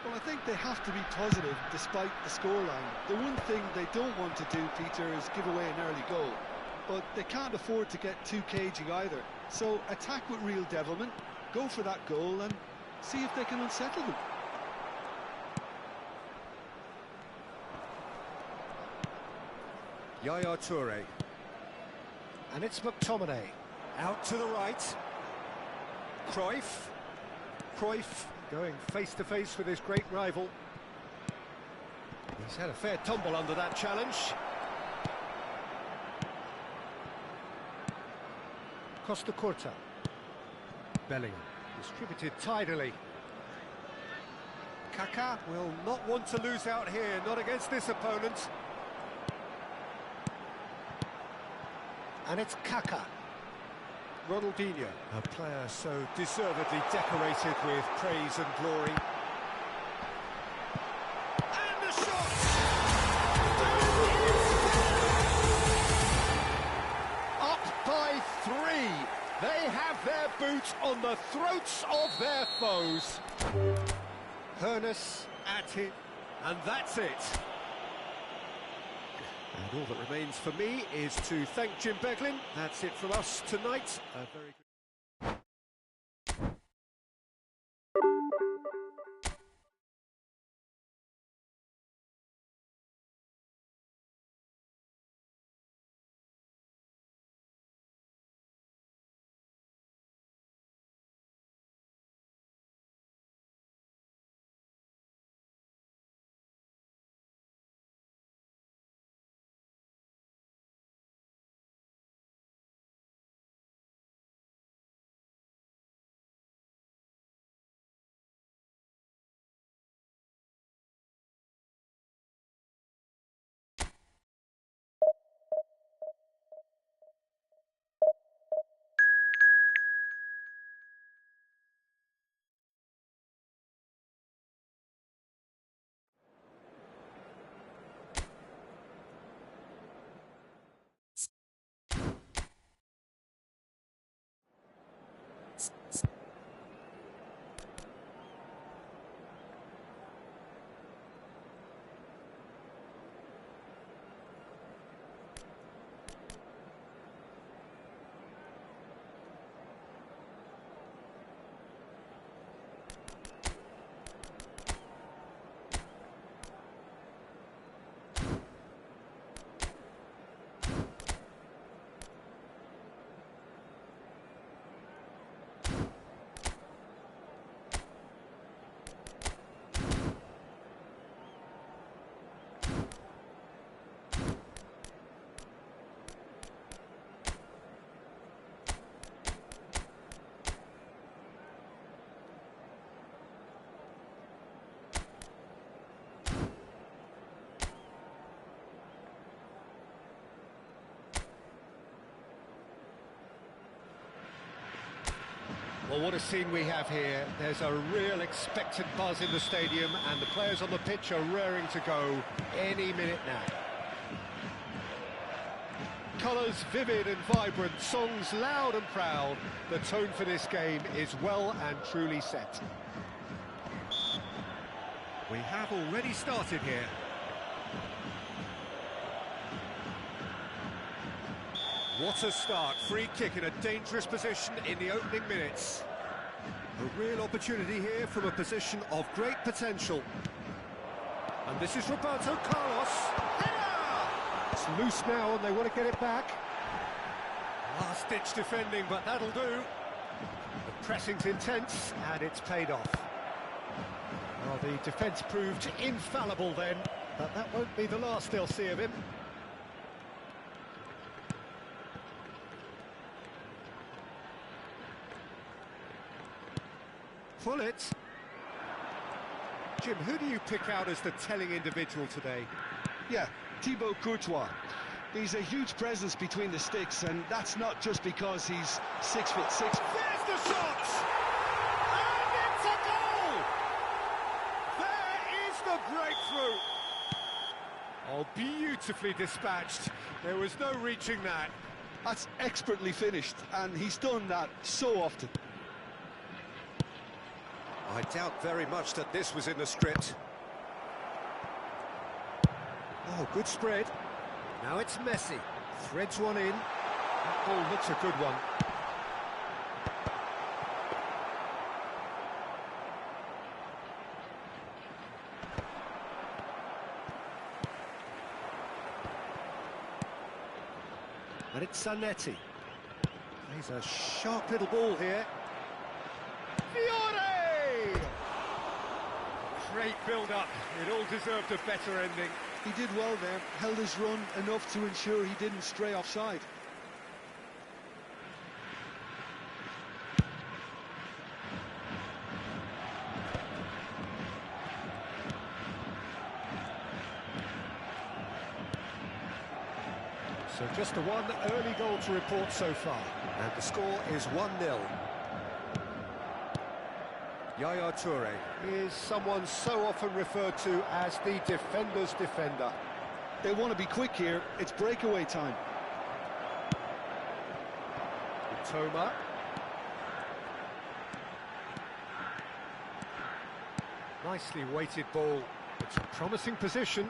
Well, I think they have to be positive despite the scoreline. The one thing they don't want to do, Peter, is give away an early goal. But they can't afford to get too cagey either. So attack with real devilment, go for that goal and see if they can unsettle them. Yaya Toure. And it's McTominay. Out to the right. Cruyff. Cruyff going face-to-face with his great rival. He's had a fair tumble under that challenge. Costa Curta. Bellingham. Distributed tidily. Kaká will not want to lose out here, not against this opponent. And it's Kaká. Ronaldinho, a player so deservedly decorated with praise and glory. And the shot! Up by 3. They have their boot on the throats of their foes. Ernest at him, and that's it. And all that remains for me is to thank Jim Beglin. That's it from us tonight. A very good Well, what a scene we have here. There's a real expectant buzz in the stadium, and the players on the pitch are raring to go any minute now. Colours vivid and vibrant, songs loud and proud. The tone for this game is well and truly set. We have already started here. What a start. Free kick in a dangerous position in the opening minutes. A real opportunity here from a position of great potential. And this is Roberto Carlos. It's loose now and they want to get it back. Last-ditch defending, but that'll do. The pressing's intense and it's paid off. Well, the defence proved infallible then, but that won't be the last they'll see of him. Pull it. Jim, who do you pick out as the telling individual today? Yeah, Thibaut Courtois. He's a huge presence between the sticks, and that's not just because he's 6'6". There's the shot! And it's a goal! There is the breakthrough! Oh, beautifully dispatched. There was no reaching that. That's expertly finished, and he's done that so often. I doubt very much that this was in the script. Oh, good spread. Now it's Messi. Threads one in. That ball looks a good one. And it's Zanetti. He's a sharp little ball here. Fiore! Great build-up. It all deserved a better ending. He did well there, held his run enough to ensure he didn't stray offside. So just the one early goal to report so far. And the score is 1-0. Yaya Toure is someone so often referred to as the defender's defender. They want to be quick here, it's breakaway time. Toma. Nicely weighted ball. It's a promising position.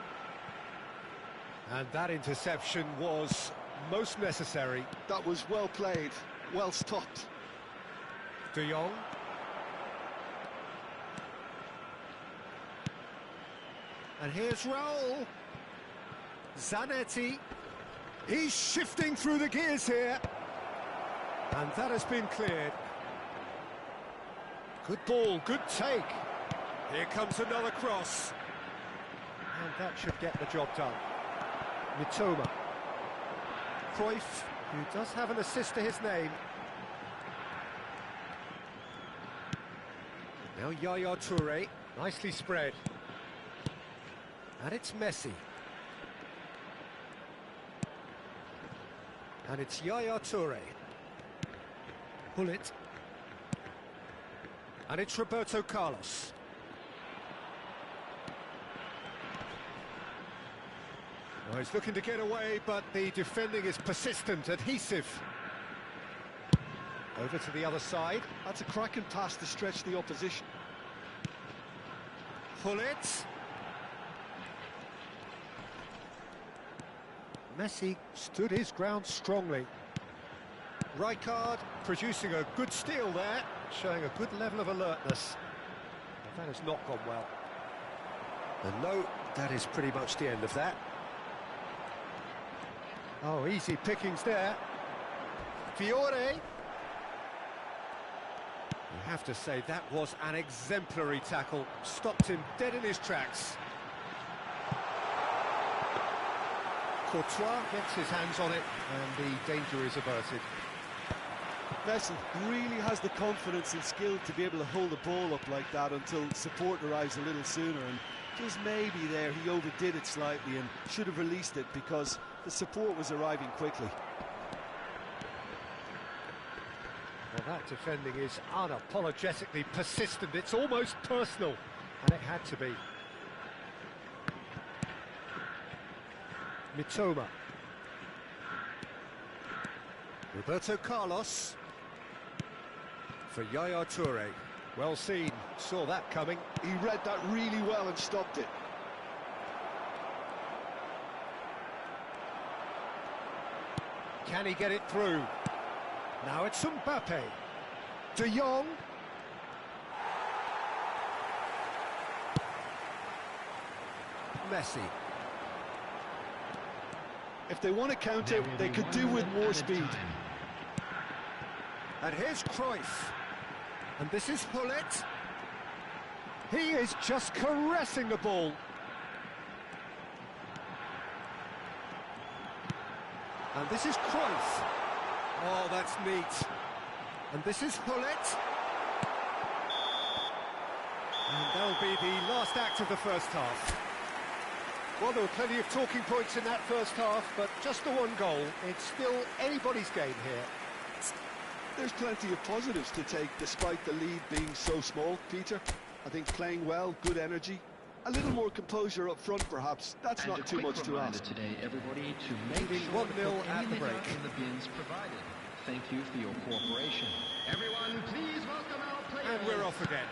And that interception was most necessary. That was well played, well stopped. De Jong. And here's Raul. Zanetti. He's shifting through the gears here. And that has been cleared. Good ball, good take. Here comes another cross. And that should get the job done. Mitoma. Cruyff, who does have an assist to his name. Now Yaya Toure, nicely spread. And it's Messi. And it's Yaya Toure. Pull it. And it's Roberto Carlos. Well, he's looking to get away, but the defending is persistent, adhesive. Over to the other side. That's a cracking pass to stretch the opposition. Pull it. Messi stood his ground strongly. Rijkaard producing a good steal there, showing a good level of alertness. But that has not gone well. And no, that is pretty much the end of that. Oh, easy pickings there. Fiore. You have to say that was an exemplary tackle. Stopped him dead in his tracks. Courtois gets his hands on it, and the danger is averted. Messi really has the confidence and skill to be able to hold the ball up like that until support arrives a little sooner, and just maybe there he overdid it slightly and should have released it because the support was arriving quickly. Well, That defending is unapologetically persistent. It's almost personal, and it had to be. Mitoma. Roberto Carlos. For Yaya Toure. Well seen, saw that coming. He read that really well and stopped it. Can he get it through? Now it's Mbappe. De Jong. Messi. If they want to counter, they could do with more speed. And here's Cruyff. And this is Hullet. He is just caressing the ball. And this is Cruyff. Oh, that's neat. And this is Hullet. And that'll be the last act of the first half. Well, there were plenty of talking points in that first half, but just the one goal. It's still anybody's game here. There's plenty of positives to take despite the lead being so small, Peter. I think playing well, good energy, a little more composure up front perhaps. That's not too much to ask. Today, everybody, to make Leading sure 1-0 at the break. in the bins provided. Thank you for your cooperation. Everyone, please welcome our players. And we're off again.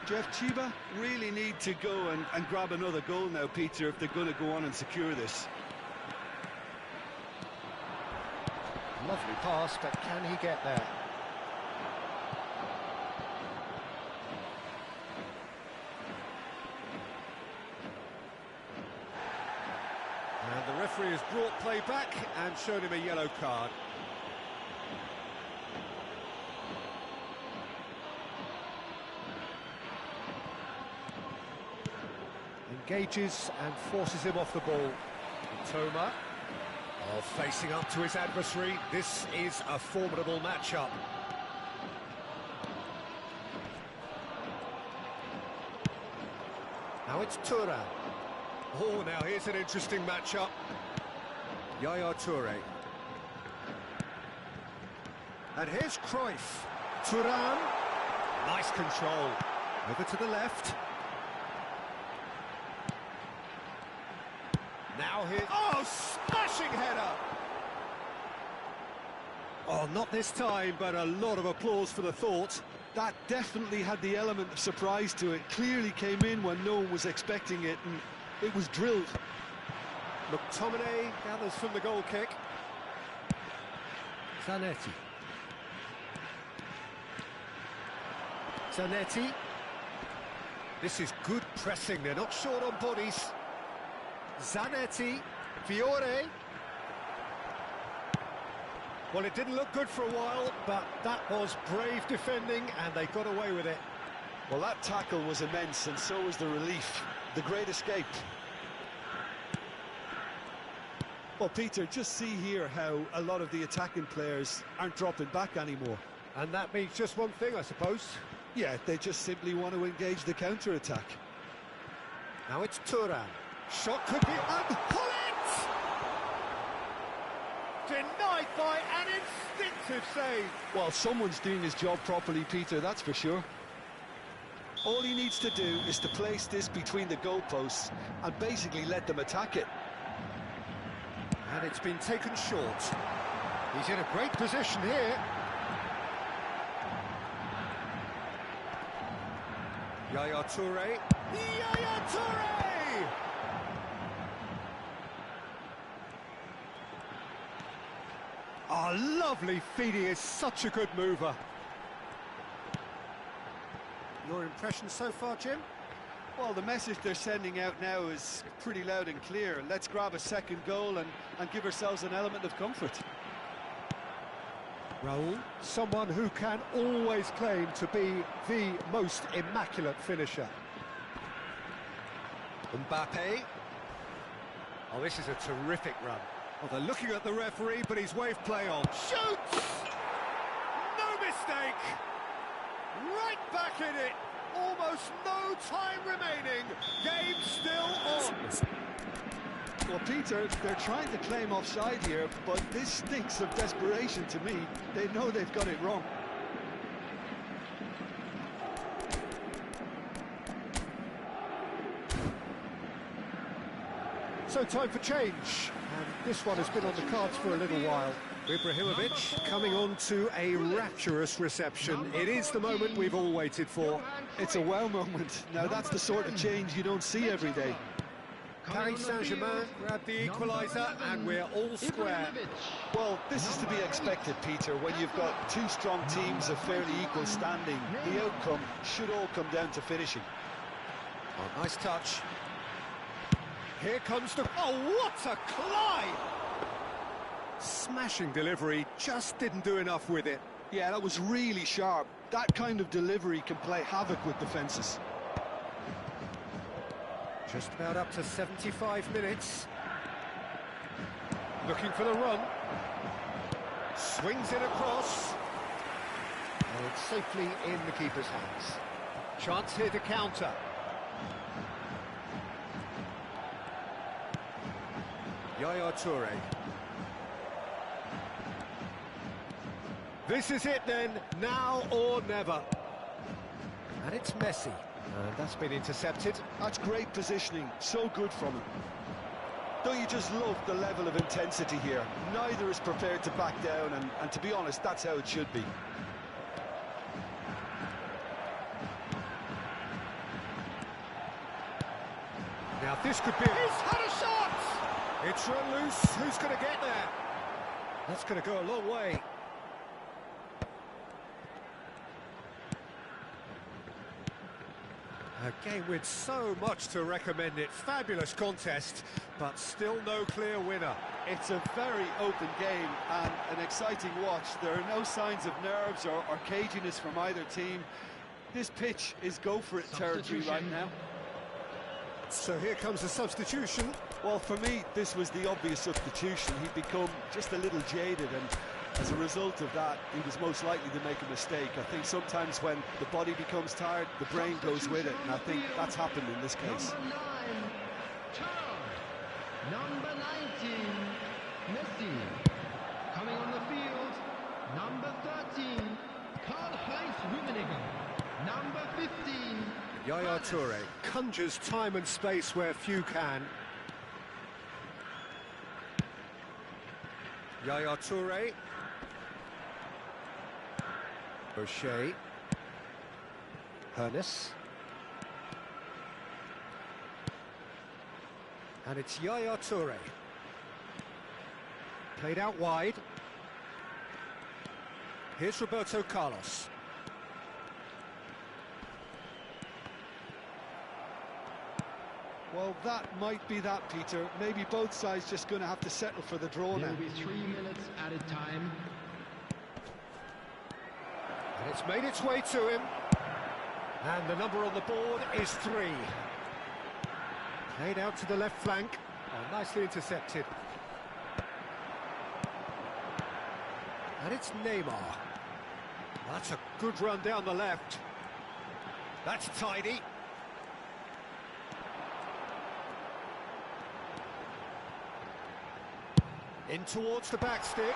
Jeff, Chiba really need to go and grab another goal now, Peter, if they're going to go on and secure this. Lovely pass, but can he get there? And the referee has brought play back and shown him a yellow card. Engages and forces him off the ball. Toma. Oh, facing up to his adversary. This is a formidable matchup. Now it's Toure. Oh, now here's an interesting matchup. Yaya Toure. And here's Cruyff. Thuram. Nice control. Over to the left. Now here... Oh, smashing header! Oh, not this time, but a lot of applause for the thought. That definitely had the element of surprise to it. Clearly came in when no one was expecting it, and it was drilled. McTominay gathers from the goal kick. Zanetti. Zanetti. This is good pressing, they're not short on bodies. Zanetti, Fiore. Well, it didn't look good for a while, but that was brave defending, and they got away with it. Well, that tackle was immense, and so was the relief. The great escape. Well, Peter, just see here how a lot of the attacking players aren't dropping back anymore. And that means just one thing, I suppose. Yeah, they just simply want to engage the counter-attack. Now it's Thuram. Shot could be... And Hullet! Denied by an instinctive save. Well, someone's doing his job properly, Peter, that's for sure. All he needs to do is to place this between the goalposts and basically let them attack it. And it's been taken short. He's in a great position here. Yaya Toure. Yaya Toure! Oh, lovely feed. He is such a good mover. Your impression so far, Jim? Well, the message they're sending out now is pretty loud and clear. Let's grab a second goal and give ourselves an element of comfort. Raul, someone who can always claim to be the most immaculate finisher. Mbappe. Oh, this is a terrific run. Well, they're looking at the referee, but he's waved play on. Shoots! No mistake! Right back in it! Almost no time remaining. Game still on. Well, Peter, they're trying to claim offside here, but this stinks of desperation to me. They know they've got it wrong. So time for change, and this one has been on the cards for a little while. Ibrahimovic coming on to a rapturous reception. It is the moment we've all waited for. It's a wow moment. Now that's the sort of change you don't see every day. Paris Saint-Germain grab the equaliser, and we're all square. Well, this is to be expected, Peter. When you've got two strong teams of fairly equal standing, the outcome should all come down to finishing. Oh, nice touch. Here comes the... Oh, what a climb! Smashing delivery, just didn't do enough with it. Yeah, that was really sharp. That kind of delivery can play havoc with defences. Just about up to 75 minutes. Looking for the run. Swings it across. Oh, it's safely in the keeper's hands. Chance here to counter. Yaya Toure. This is it then, now or never. And it's Messi. And that's been intercepted. That's great positioning, so good from him. Don't you just love the level of intensity here? Neither is prepared to back down, and to be honest, that's how it should be. Now this could be... He's had a shot! It's run loose. Who's going to get there? That's going to go a long way. A game with so much to recommend it. Fabulous contest, but still no clear winner. It's a very open game and an exciting watch. There are no signs of nerves or caginess from either team. This pitch is go-for-it territory right now. So here comes a substitution. Well, for me, this was the obvious substitution. He'd become just a little jaded, and as a result of that, he was most likely to make a mistake. I think sometimes when the body becomes tired, the brain goes with it, and I think that's happened in this case. Number 9, Charles. Number 19, Messi. Coming on the field, number 13, Karl-Heinz Rummenigge. Number 15, Yaya Toure conjures time and space where few can. Yaya Toure. O'Shea. Hernes. And it's Yaya Toure. Played out wide. Here's Roberto Carlos. Well, that might be that, Peter. Maybe both sides just going to have to settle for the draw now. There will be 3 minutes added time. And it's made its way to him. And the number on the board is 3. Played out to the left flank. Oh, nicely intercepted. And it's Neymar. That's a good run down the left. That's tidy. In towards the back stick.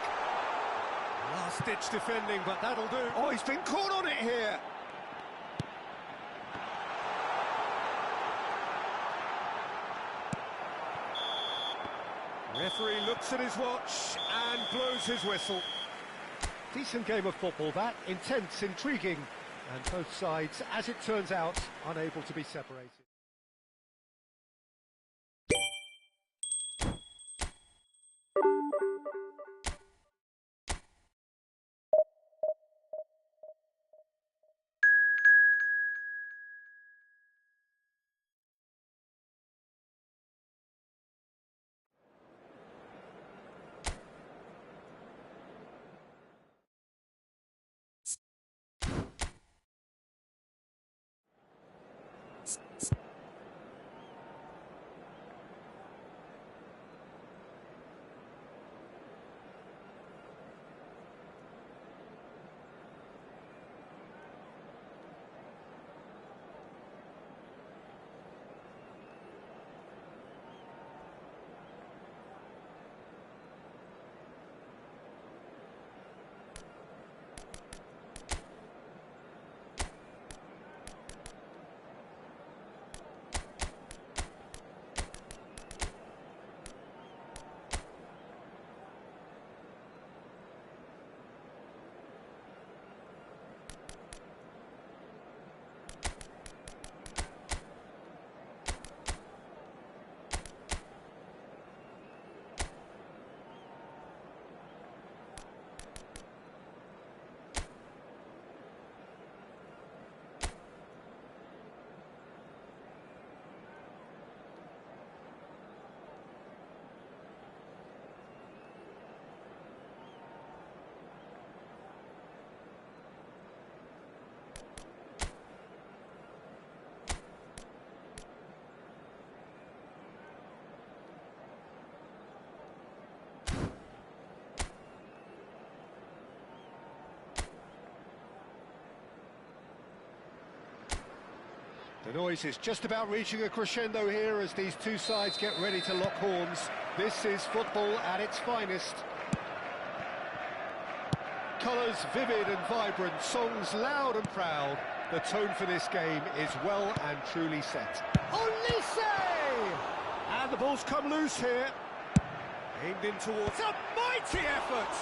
Last-ditch defending, but that'll do. Oh, he's been caught on it here. Referee looks at his watch and blows his whistle. Decent game of football, that. Intense, intriguing, and both sides, as it turns out, unable to be separated. The noise is just about reaching a crescendo here as these two sides get ready to lock horns. This is football at its finest. Colours vivid and vibrant, songs loud and proud. The tone for this game is well and truly set. Olise! And the ball's come loose here. Aimed in towards a mighty effort!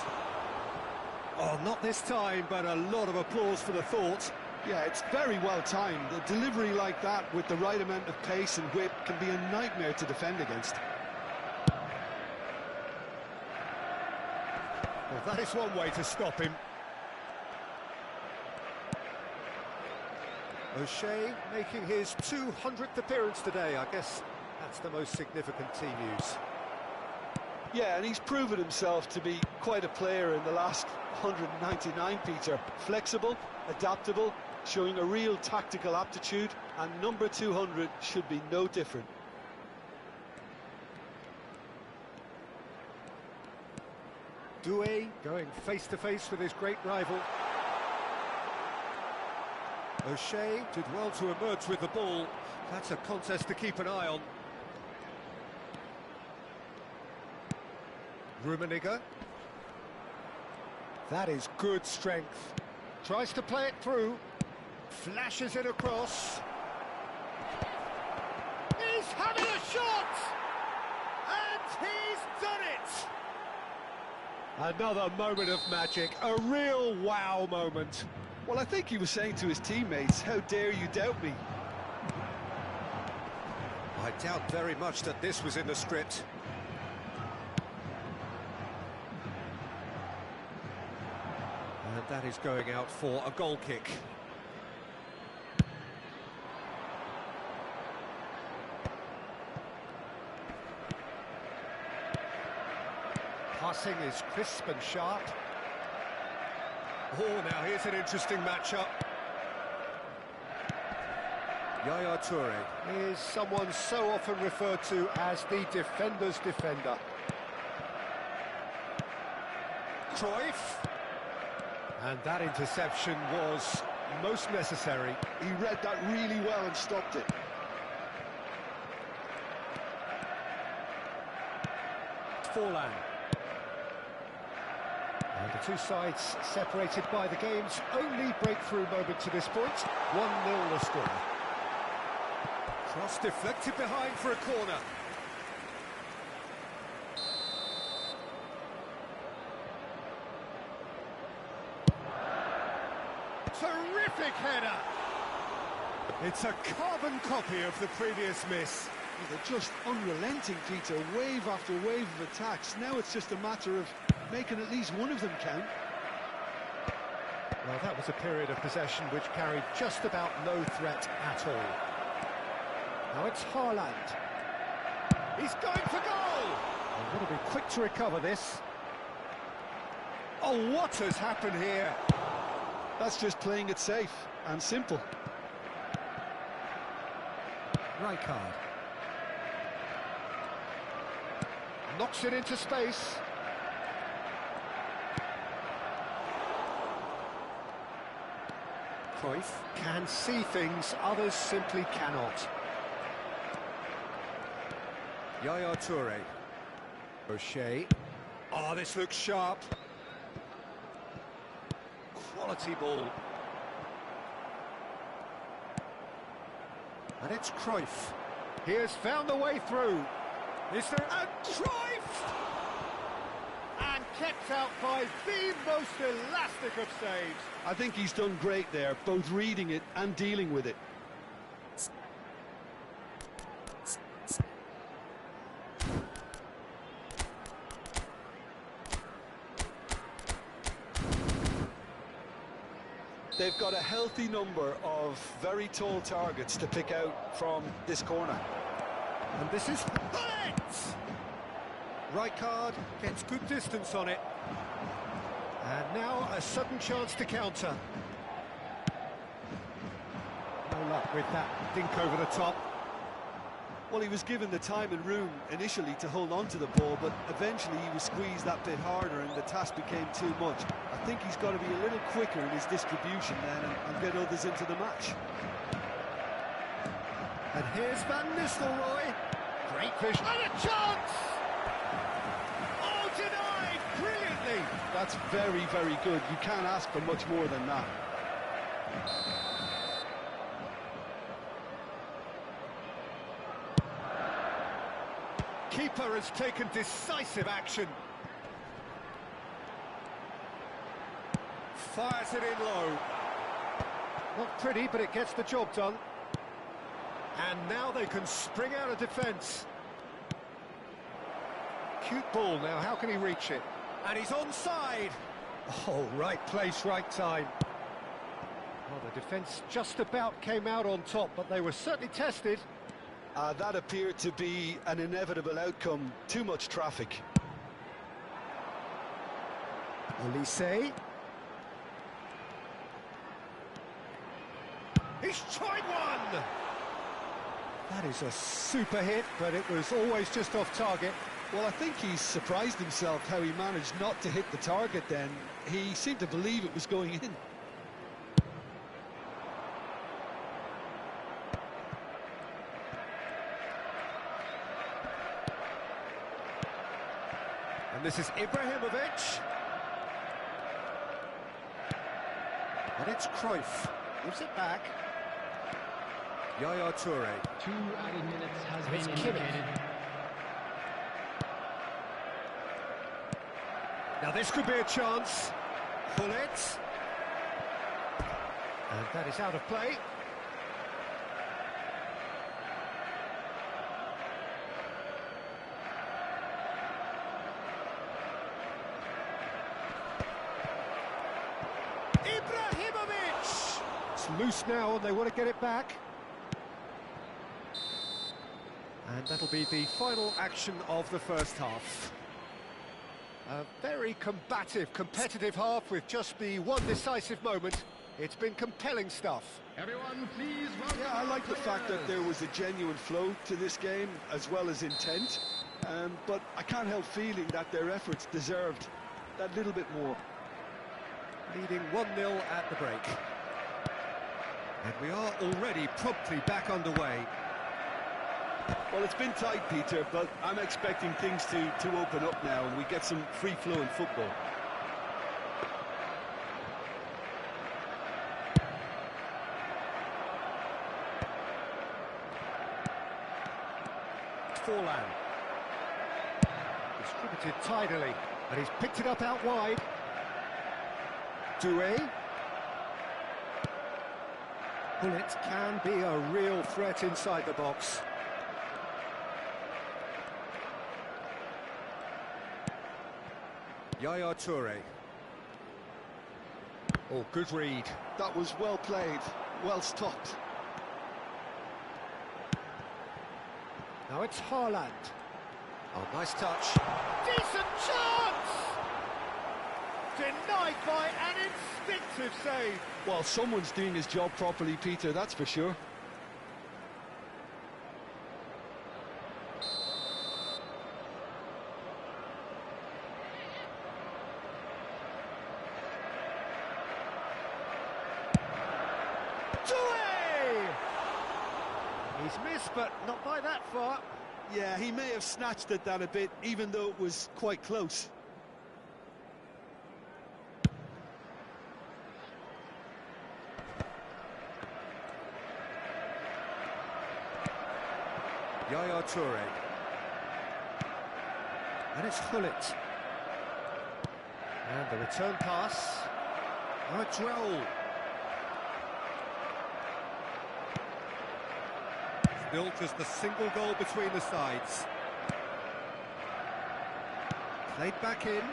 Oh, not this time, but a lot of applause for the thought. Yeah, it's very well timed. A delivery like that with the right amount of pace and whip can be a nightmare to defend against. Well, that is one way to stop him. O'Shea making his 200th appearance today. I guess that's the most significant team news. Yeah, and he's proven himself to be quite a player in the last 199, Peter. Flexible, adaptable, showing a real tactical aptitude, and number 200 should be no different. Doué going face-to-face with his great rival. O'Shea did well to emerge with the ball. That's a contest to keep an eye on. Rummenigge. That is good strength. Tries to play it through. Flashes it across. He's having a shot! And he's done it! Another moment of magic, a real wow moment. Well, I think he was saying to his teammates, how dare you doubt me? I doubt very much that this was in the script. And that is going out for a goal kick. Passing is crisp and sharp. Oh, now here's an interesting matchup. Yaya Toure is someone so often referred to as the defender's defender. Cruyff. And that interception was most necessary. He read that really well and stopped it. Forlan. And the two sides separated by the game's only breakthrough moment to this point. 1-0 the score. Cross deflected behind for a corner. Terrific header! It's a carbon copy of the previous miss. They're just unrelenting, Peter, wave after wave of attacks. Now it's just a matter of making at least one of them count. Well, that was a period of possession which carried just about no threat at all. Now it's Haaland. He's going for goal! I've got to be quick to recover this. Oh, what has happened here? That's just playing it safe and simple. Rijkaard. Knocks it into space. Cruyff can see things others simply cannot. Yaya Toure. O'Shea. Oh, this looks sharp. Quality ball. And it's Cruyff. He has found a way through. Is there a Cruyff? And kept out by the most elastic of saves. I think he's done great there, both reading it and dealing with it. They've got a healthy number of very tall targets to pick out from this corner. And this is it! Rijkaard gets good distance on it. And now a sudden chance to counter. No luck with that dink over the top. Well, he was given the time and room initially to hold on to the ball, but eventually he was squeezed that bit harder and the task became too much. I think he's got to be a little quicker in his distribution then and get others into the match. And here's Van Nistelrooy. Great vision. And a chance! Oh, denied brilliantly. That's very, very good. You can't ask for much more than that. Keeper has taken decisive action. Fires it in low. Not pretty, but it gets the job done. And now they can spring out of defence. Cute ball now, how can he reach it? And he's onside. Oh, right place, right time. Well, the defence just about came out on top, but they were certainly tested. That appeared to be an inevitable outcome. Too much traffic. Olise. He's tried one! That is a super hit, but it was always just off target. Well, I think he's surprised himself how he managed not to hit the target then. He seemed to believe it was going in. And this is Ibrahimovic. And it's Cruyff. Gives it back. Yaya Toure. 2 added minutes has It's been Kimmich. indicated. Now this could be a chance. Bullet. And that is out of play. Ibrahimovic! It's loose now and they want to get it back. And that'll be the final action of the first half. A very combative, competitive half with just the one decisive moment. It's been compelling stuff. Everyone, please welcome Yeah, I like the our fact that players. there was a genuine flow to this game, as well as intent. But I can't help feeling that their efforts deserved that little bit more. Leading 1-0 at the break. And we are already promptly back underway. Well, it's been tight, Peter, but I'm expecting things to open up now and we get some free-flowing football. Forlan. Distributed tidily, and he's picked it up out wide. Doué. Bullet can be a real threat inside the box. Yaya Toure. Oh, good read. That was well played, well stopped. Now it's Haaland. Oh, nice touch. Decent chance! Denied by an instinctive save. Well, someone's doing his job properly, Peter, that's for sure. Doué! He's missed, but not by that far. Yeah, he may have snatched at that a bit, even though it was quite close. Yaya Toure. And it's Hullet. And the return pass. Joel. Still just a single goal between the sides. Played back in.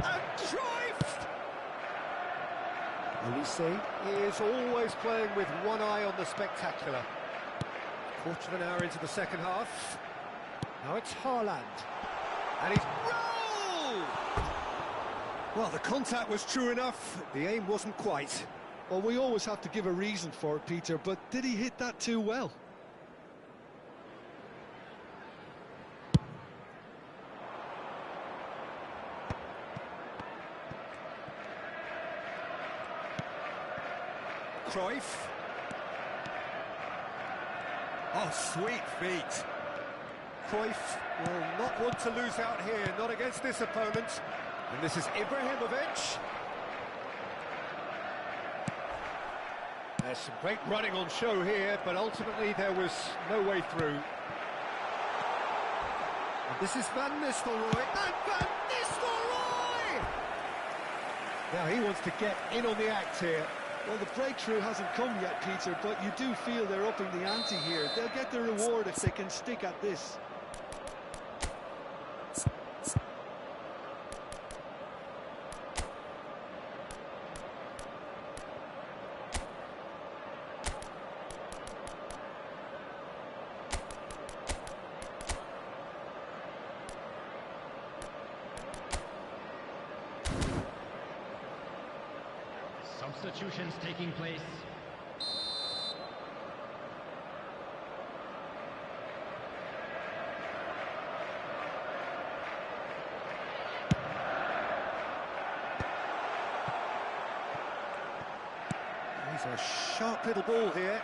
And Cruyff! Olise is always playing with one eye on the spectacular. Quarter of an hour into the second half. Now it's Haaland. And he's... Roll! Well, the contact was true enough. The aim wasn't quite. Well, we always have to give a reason for it, Peter, but did he hit that too well? Cruyff. Oh, sweet feet. Cruyff will not want to lose out here, not against this opponent. And this is Ibrahimovic. There's some great running on show here, but ultimately there was no way through. And this is Van Nistelrooy, and Van Nistelrooy! Now he wants to get in on the act here. Well, the breakthrough hasn't come yet, Peter, but you do feel they're upping the ante here. They'll get the reward if they can stick at this. Substitutions taking place. He's a sharp little ball here.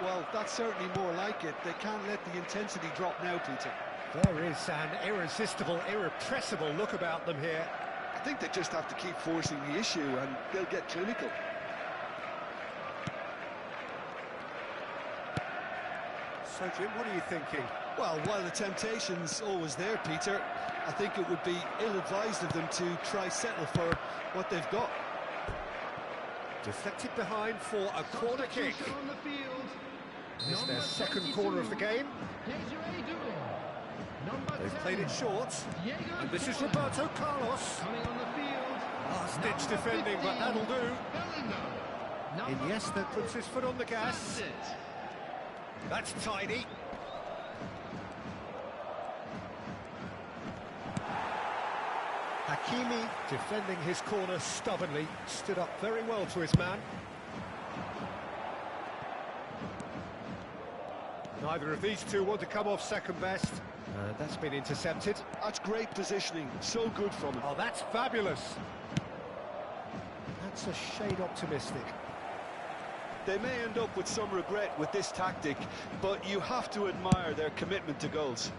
Well, that's certainly more like it. They can't let the intensity drop now, Peter. There is an irresistible, irrepressible look about them here. I think they just have to keep forcing the issue and they'll get clinical. So, Jim, what are you thinking? Well, while the temptation's always there, Peter, I think it would be ill-advised of them to try settle for what they've got. Deflected behind for a corner kick. Substitution on the field. This is their Number second 22, corner of the game. Desiree Number They've 10, played it short. Diego And this is Forlan. Roberto Carlos. Coming on the field. Last-ditch Number defending, but 15, that'll do. Bellingham. Number Iniesta puts his foot on the gas. Bassett. That's tidy. Hakimi defending his corner stubbornly, stood up very well to his man. Neither of these two want to come off second best. That's been intercepted. That's great positioning, so good from him. Oh, that's fabulous. That's a shade optimistic. They may end up with some regret with this tactic, but you have to admire their commitment to goals.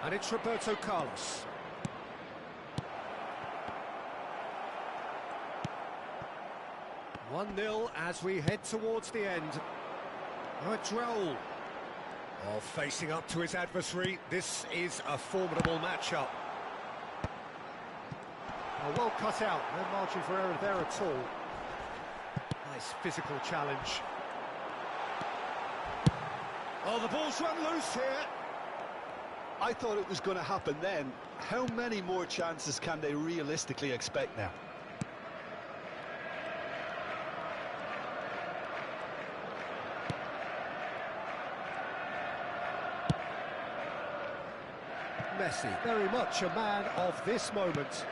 And it's Roberto Carlos. One 0 as we head towards the end. Oh, it's Raul. Oh, facing up to his adversary. This is a formidable matchup. Oh, well cut out. No margin for error there at all. Nice physical challenge. Oh, the ball's run loose here. I thought it was going to happen then. How many more chances can they realistically expect now? Messi, very much a man of this moment.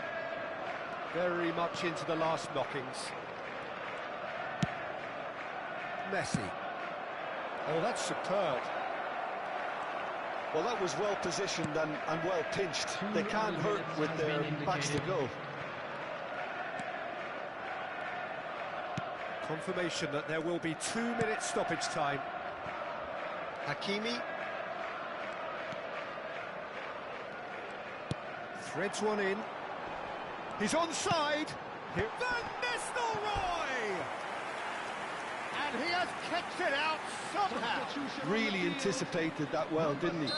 Very much into the last knockings. Messi. Oh, that's superb. Well, that was well positioned and well pinched. They can't hurt with their backs to goal. Confirmation that there will be 2 minutes stoppage time. Hakimi. Threads one in. He's onside. Here, Van Nistelrooy! And he has kicked it out somehow. Really anticipated that well, didn't he?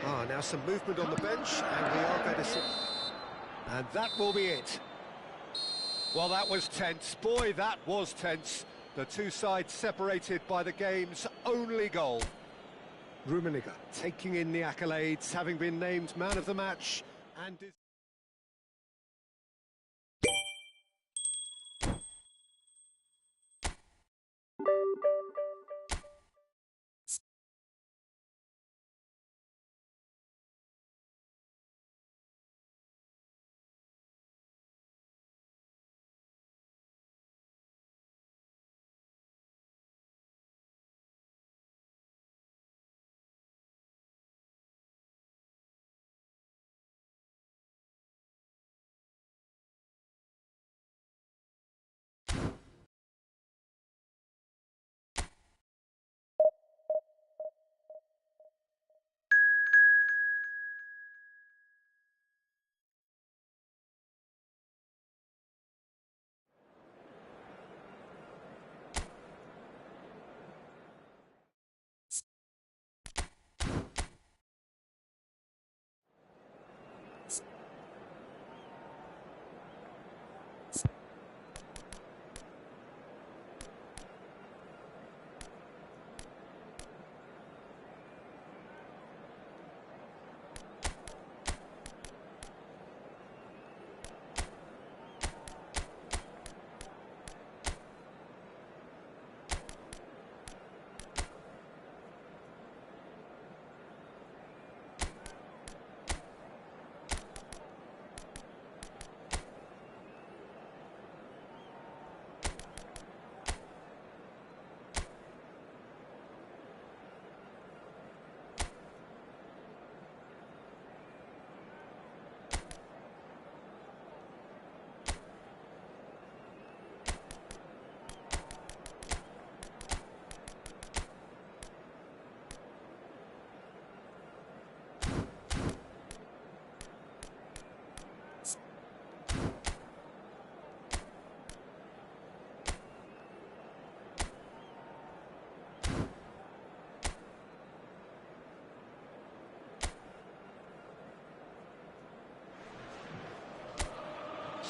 Ah, now some movement on the bench, and we are going to see... And that will be it. Well, that was tense. Boy, that was tense. The two sides separated by the game's only goal. Rummenigge taking in the accolades, having been named man of the match, and...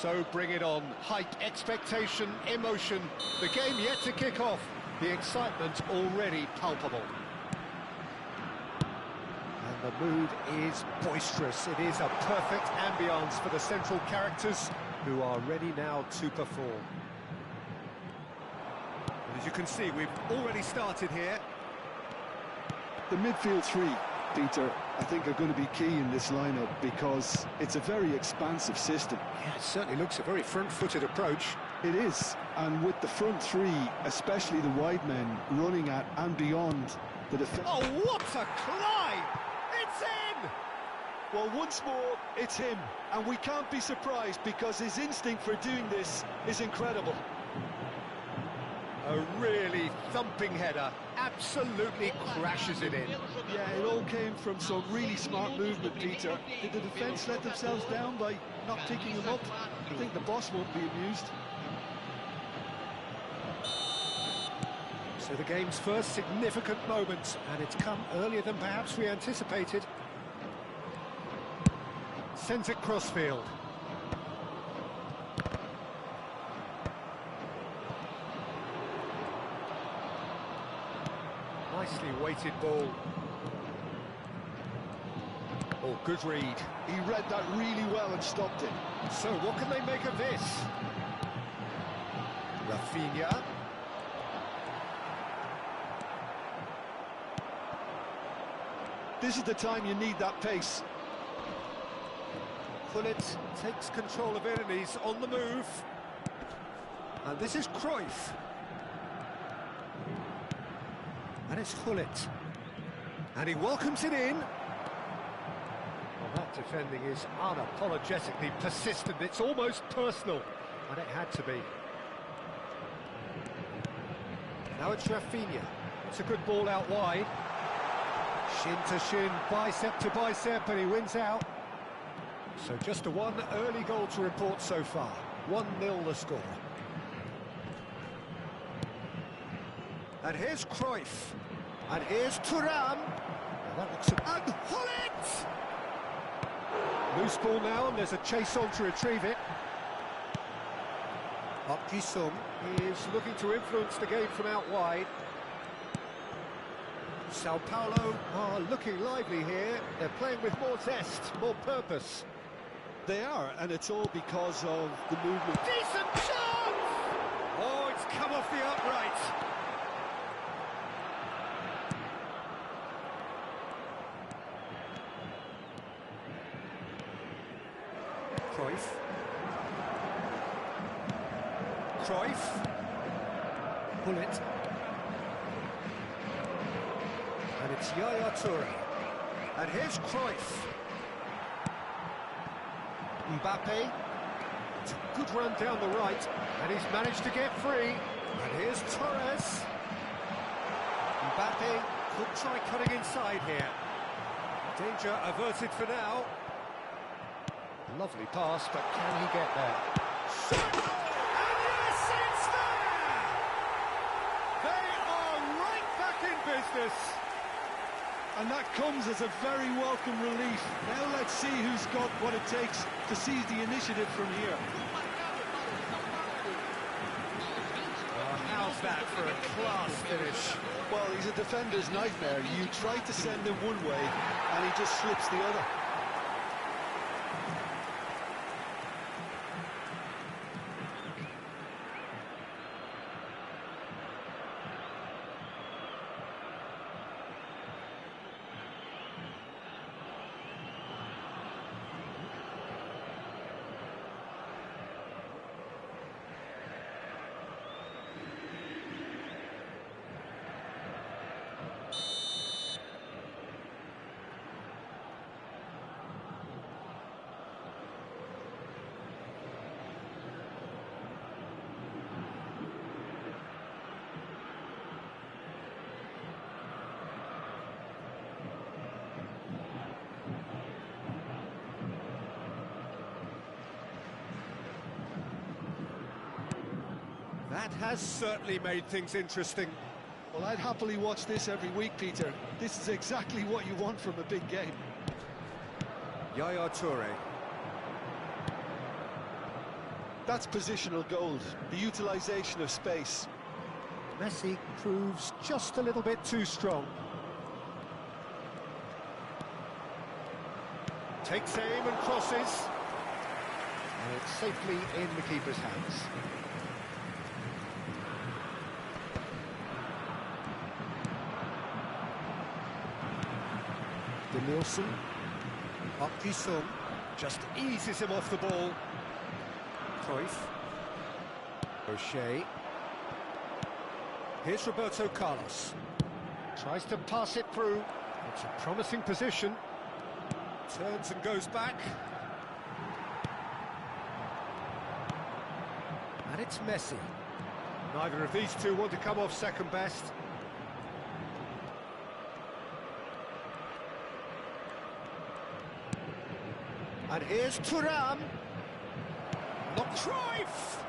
So bring it on. Height, expectation, emotion. The game yet to kick off. The excitement already palpable. And the mood is boisterous. It is a perfect ambience for the central characters who are ready now to perform. And as you can see, we've already started here. The midfield three, Peter, I think are going to be key in this lineup because it's a very expansive system. Yeah, it certainly looks a very front-footed approach. It is, and with the front three, especially the wide men, running at and beyond the defence. Oh, what a climb! It's in! Well, once more, it's him, and we can't be surprised because his instinct for doing this is incredible. A really thumping header, absolutely crashes it in. Yeah, it all came from some really smart movement, Peter. Did the defence let themselves down by not picking him up? I think the boss won't be amused. So the game's first significant moment, and it's come earlier than perhaps we anticipated. Sends it crossfield. Nicely weighted ball. Oh, good read. He read that really well and stopped it. So what can they make of this? Rafinha. This is the time you need that pace. Gullit takes control of it and he's on the move. And this is Cruyff. And it's Gullit. And he welcomes it in. Well, that defending is unapologetically persistent. It's almost personal. And it had to be. Now it's Rafinha. It's a good ball out wide. Shin to shin, bicep to bicep, and he wins out. So just a one early goal to report so far. 1-0 the score. And here's Cruyff. And here's Thuram. Now that looks... And Gullit! Loose ball now, and there's a chase on to retrieve it. Sum is looking to influence the game from out wide. Sao Paulo are looking lively here. They're playing with more zest, more purpose. They are, and it's all because of the movement. Decent chance! Oh, it's come off the upright. Cruyff. Gullit. And it's Yaya Toure. And here's Cruyff. Mbappe. It's a good run down the right. And he's managed to get free. And here's Torres. Mbappe could try cutting inside here. Danger averted for now. Lovely pass, but can he get there? And yes, it's there! They are right back in business. And that comes as a very welcome relief. Now let's see who's got what it takes to seize the initiative from here. How's that for a class finish? Well, he's a defender's nightmare. You try to send him one way, and he just slips the other. That has certainly made things interesting. Well, I'd happily watch this every week, Peter. This is exactly what you want from a big game. Yaya Toure. That's positional gold, the utilisation of space. Messi proves just a little bit too strong. Takes aim and crosses. And it's safely in the keeper's hands. Danielson. Sung just eases him off the ball. Cruyff. O'Shea. Here's Roberto Carlos. Tries to pass it through. It's a promising position. Turns and goes back. And it's Messi. Neither of these two want to come off second best. And here's Thuram. Not Cruyff!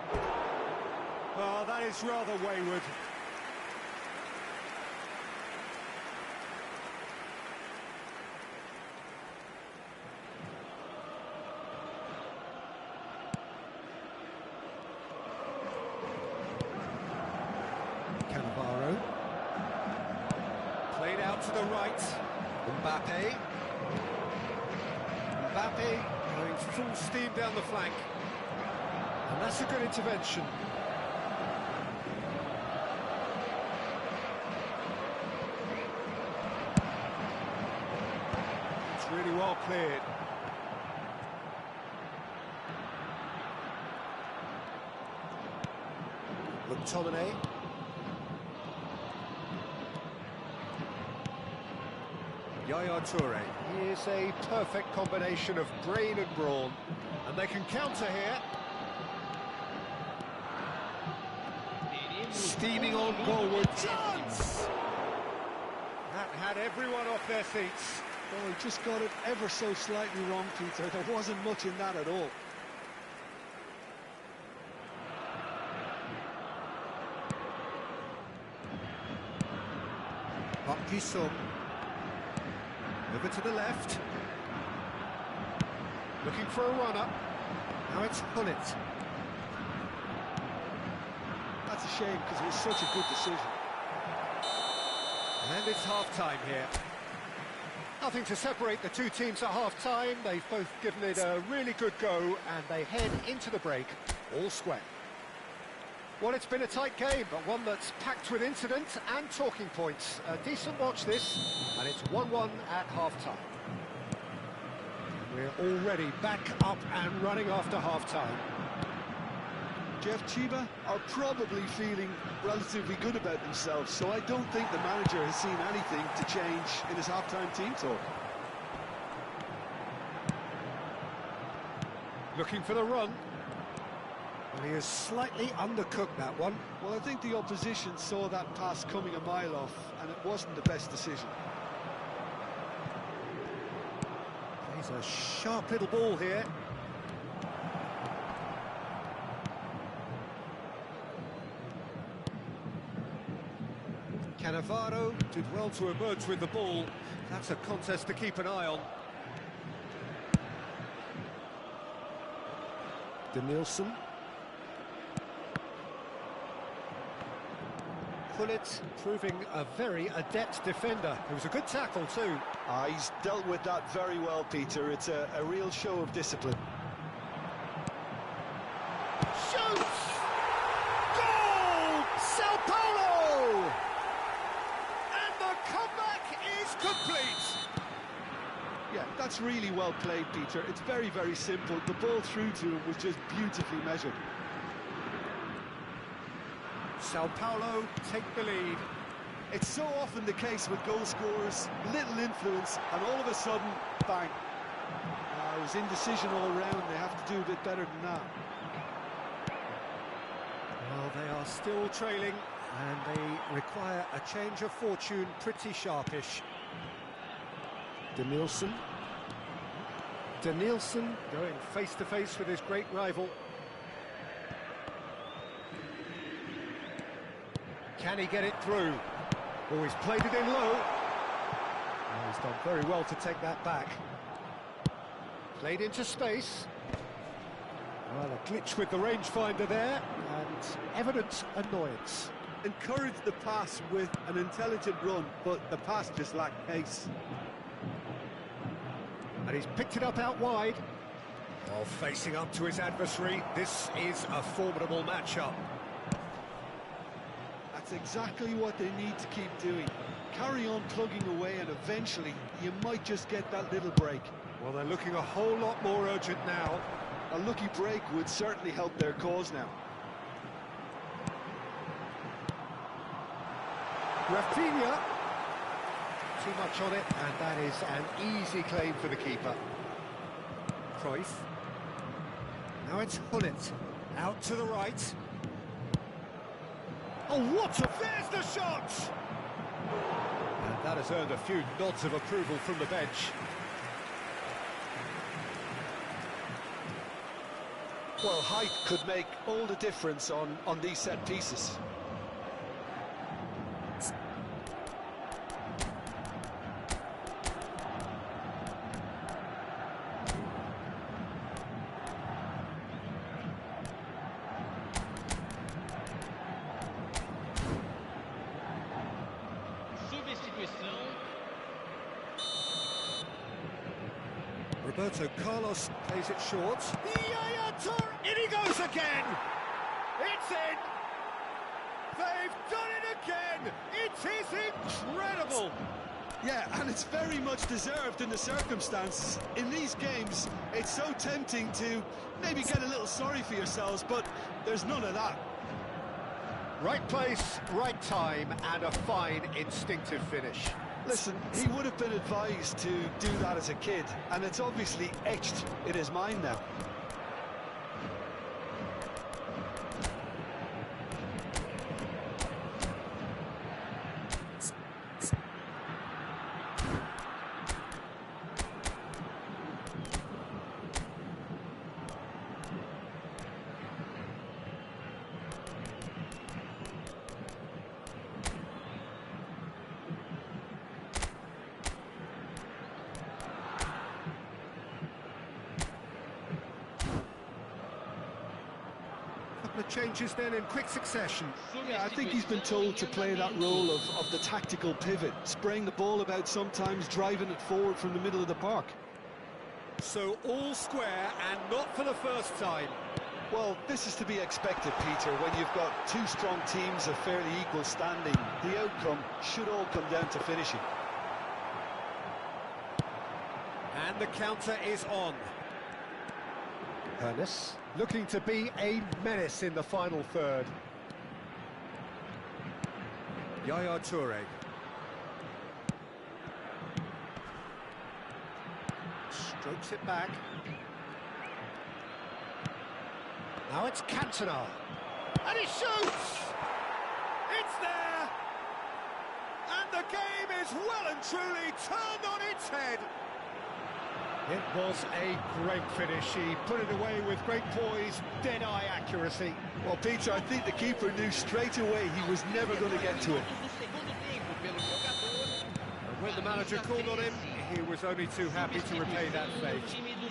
Oh, that is rather wayward. Cannavaro. Played out to the right. Mbappe. Mbappe going full steam down the flank. And that's a good intervention. It's really well cleared. McTominay. Yaya Toure. He is a perfect combination of brain and brawn. And they can counter here. Steaming on goalward. Chance! That had everyone off their seats. Oh, he just got it ever so slightly wrong, Peter. There wasn't much in that at all. Sung. Over to the left. Looking for a runner. Now it's Gullit. That's a shame because it was such a good decision. And it's half-time here. Nothing to separate the two teams at half-time. They've both given it a really good go, and they head into the break all square. Well, it's been a tight game, but one that's packed with incident and talking points. A decent watch this, and it's 1-1 at half-time. We're already back up and running after half-time. Jeff, Chiba are probably feeling relatively good about themselves, so I don't think the manager has seen anything to change in his half-time team talk. Looking for the run. Well, he has slightly undercooked that one. Well, I think the opposition saw that pass coming a mile off, and it wasn't the best decision. He's a sharp little ball here. Cannavaro did well to emerge with the ball. That's a contest to keep an eye on. Danielson. Gullit proving a very adept defender. It was a good tackle too. He's dealt with that very well, Peter. It's a real show of discipline. Shoots! Goal! Sao Paulo! And the comeback is complete. Yeah, that's really well played, Peter. It's very, very simple. The ball through to him was just beautifully measured. Sao Paulo take the lead. It's so often the case with goal scorers, little influence, and all of a sudden, bang. It was indecision all round. They have to do a bit better than that. Well, they are still trailing, and they require a change of fortune pretty sharpish. Danielson. Danielson going face-to-face with his great rival. Can he get it through? Oh, he's played it in low. Oh, he's done very well to take that back. Played into space. Well, A glitch with the rangefinder there, and evident annoyance. Encourage the pass with an intelligent run, but the pass just lacked pace. And he's picked it up out wide. While facing up to his adversary, this is a formidable matchup. That's exactly what they need to keep doing. Carry on plugging away, and eventually you might just get that little break. Well, they're looking a whole lot more urgent now. A lucky break would certainly help their cause now. Rafinha. Too much on it, and that is an easy claim for the keeper. Cruyff. Now it's Hullet. Out to the right. Oh, what a... There's the shot! And that has earned a few nods of approval from the bench. Well, height could make all the difference on these set pieces. Roberto Carlos plays it short. In he goes again! It's in! They've done it again! It is incredible! Yeah, and it's very much deserved in the circumstances. In these games, it's so tempting to maybe get a little sorry for yourselves, but there's none of that. Right place, right time, and a fine instinctive finish. Listen, he would have been advised to do that as a kid, and it's obviously etched in his mind now. The changes then in quick succession. Yeah, I think he's been told to play that role of the tactical pivot, spraying the ball about sometimes, driving it forward from the middle of the park. So all square, and not for the first time. Well, this is to be expected, Peter. When you've got two strong teams of fairly equal standing, the outcome should all come down to finishing. And the counter is on. Ernest looking to be a menace in the final third. Yaya Toure. Strokes it back. Now it's Cantona. And he shoots! It's there! And the game is well and truly turned on its head. It was a great finish. He put it away with great poise, dead-eye accuracy. Well, Peter, I think the keeper knew straight away he was never going to get to it. And when the manager called on him, he was only too happy to repay that fate.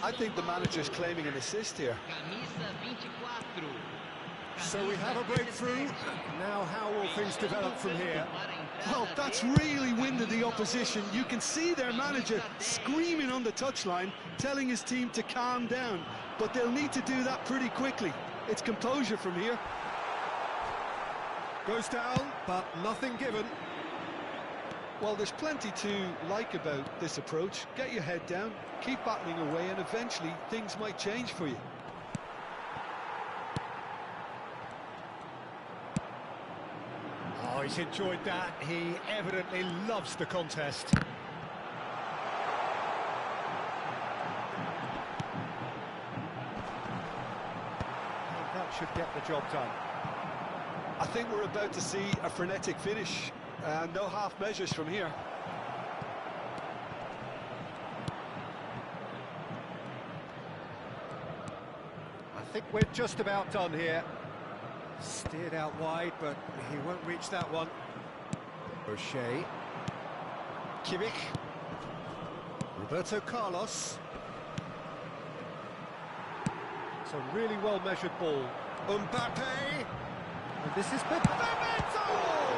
I think the manager's claiming an assist here. So we have a breakthrough. Now how will things develop from here? Well, that's really winded the opposition. You can see their manager screaming on the touchline, telling his team to calm down. But they'll need to do that pretty quickly. It's composure from here. Goes down, but nothing given. Well, there's plenty to like about this approach. Get your head down, keep battling away, and eventually things might change for you. Oh, he's enjoyed that. He evidently loves the contest. That should get the job done. I think we're about to see a frenetic finish. No half measures from here. I think we're just about done here. Steered out wide, but he won't reach that one. O'Shea. Kimmich. Roberto Carlos. It's a really well-measured ball. Mbappe! And this is Memento!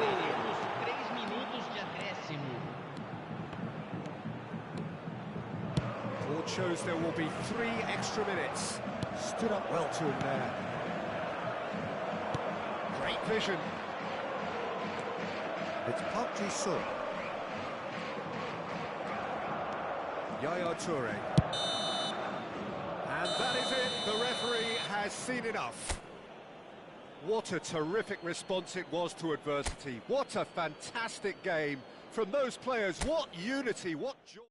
Teremos 3 minutos de acréscimo. Board shows there will be 3 extra minutes. Stood up well to him there. Great vision. It's Park Ji-sung. Yaya Toure. And that is it. The referee has seen enough. What a terrific response it was to adversity. What a fantastic game from those players. What unity, what joy.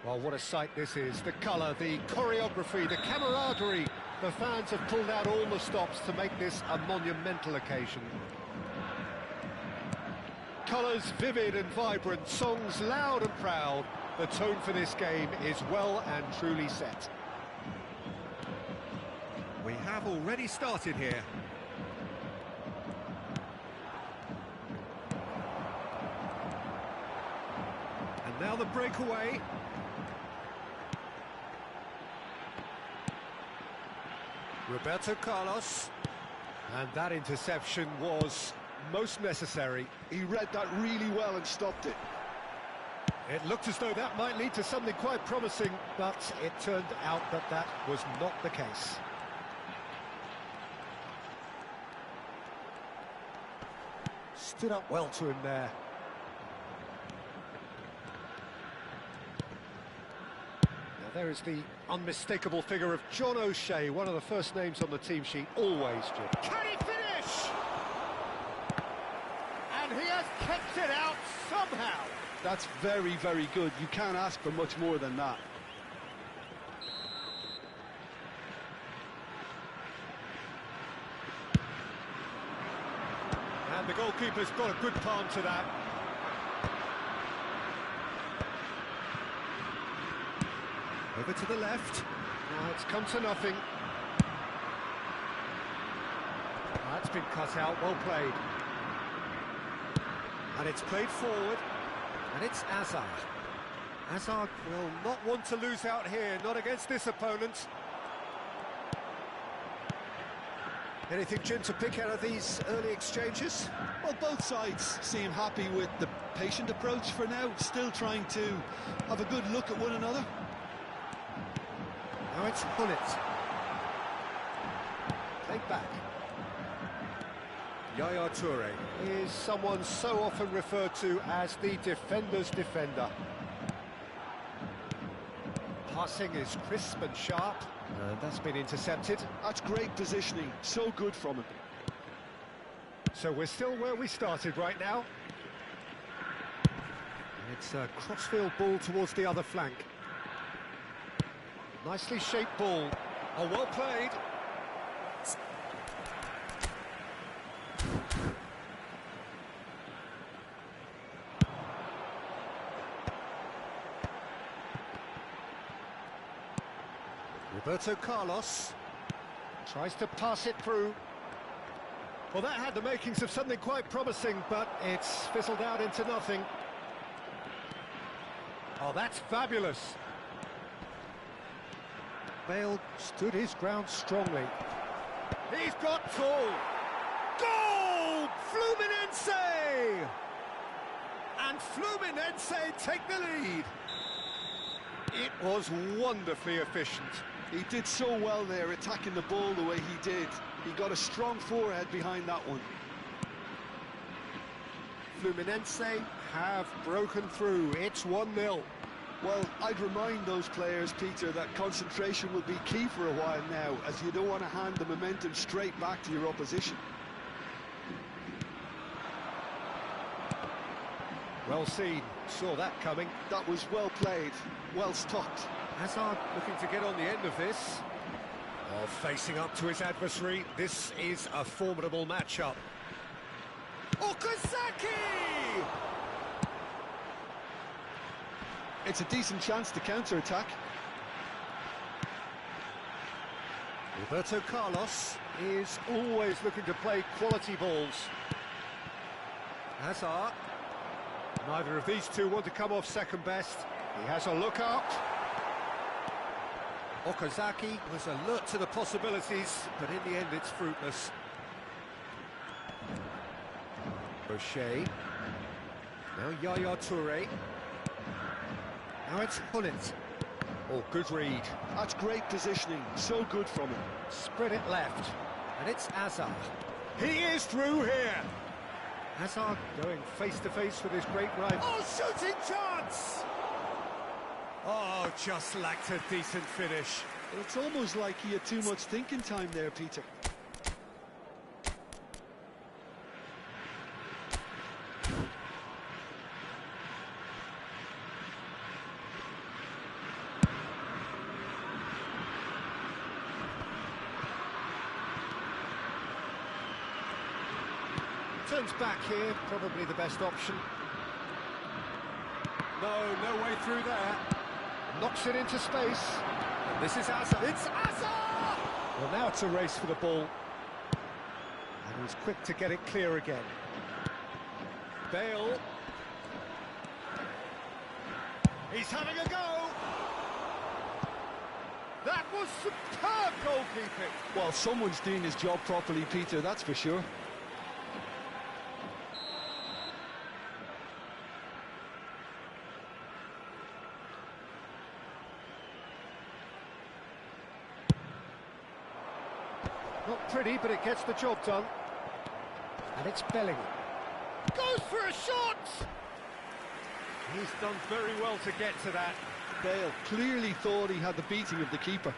Well, what a sight this is. The colour, the choreography, the camaraderie. The fans have pulled out all the stops to make this a monumental occasion. Colours vivid and vibrant, songs loud and proud. The tone for this game is well and truly set. We have already started here. And now the breakaway. Roberto Carlos, and that interception was most necessary. He read that really well and stopped it. It looked as though that might lead to something quite promising, but it turned out that that was not the case. Stood up well to him there. There is the unmistakable figure of John O'Shea, one of the first names on the team sheet, always, Jim. Can he finish? And he has kept it out somehow. That's very, very good. You can't ask for much more than that. And the goalkeeper's got a good palm to that. Over to the left. Now it's come to nothing. That's been cut out, well played. And it's played forward. And it's Azar. Azar will not want to lose out here, not against this opponent. Anything, Jim, to pick out of these early exchanges? Well, both sides seem happy with the patient approach for now, still trying to have a good look at one another. Now it's Hullet. Played back. Yaya Toure is someone so often referred to as the defender's defender. Passing is crisp and sharp, and that's been intercepted. That's great positioning, so good from him. So we're still where we started right now. It's a crossfield ball towards the other flank. Nicely shaped ball. Oh, well played. Roberto Carlos tries to pass it through. Well, that had the makings of something quite promising, but it's fizzled out into nothing. Oh, that's fabulous. Bale stood his ground strongly. He's got tall. Goal! Fluminense! And Fluminense take the lead. It was wonderfully efficient. He did so well there, attacking the ball the way he did. He got a strong forehead behind that one. Fluminense have broken through. It's 1-0. Well, I'd remind those players, Peter, that concentration will be key for a while now, as you don't want to hand the momentum straight back to your opposition. Well seen, saw that coming. That was well played, well stopped. Hazard looking to get on the end of this. Oh, facing up to his adversary, this is a formidable matchup. Okazaki! It's a decent chance to counter-attack. Roberto Carlos is always looking to play quality balls. Hazard. Neither of these two want to come off second best. He has a look up. Okazaki was alert to the possibilities, but in the end it's fruitless. O'Shea. Now Yaya Toure. Now it's Hullet. Oh, good read. That's great positioning, so good from him. Spread it left, and it's Hazard. He is through here. Hazard going face-to-face with his great rival. Oh, shooting chance! Oh, just lacked a decent finish. It's almost like he had too much thinking time there, Peter. Turns back here, probably the best option. No way through there. Knocks it into space. And this is Hazard. It's Hazard! Well, now it's a race for the ball. And he's quick to get it clear again. Bale. He's having a go. That was superb goalkeeping. Well, someone's doing his job properly, Peter, that's for sure. Not pretty, but it gets the job done. And it's Bellingham. Goes for a shot! He's done very well to get to that. Bale clearly thought he had the beating of the keeper.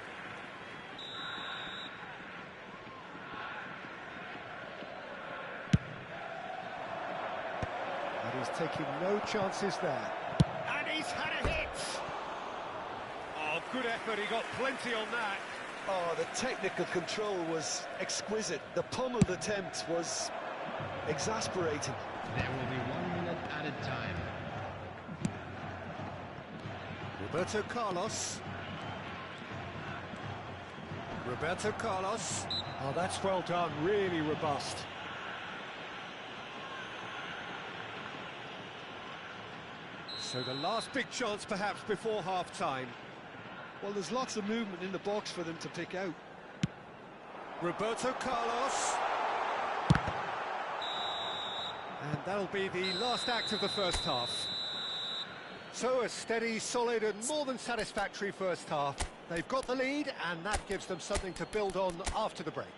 And he's taking no chances there. And he's had a hit! Oh, good effort, he got plenty on that. Oh, the technical control was exquisite. The pummeled attempt was exasperating. There will be 1 minute added time. Roberto Carlos. Roberto Carlos. Oh, that's well done, really robust. So the last big chance perhaps before half-time. Well, there's lots of movement in the box for them to pick out. Roberto Carlos. And that'll be the last act of the first half. So a steady, solid and more than satisfactory first half. They've got the lead and that gives them something to build on after the break.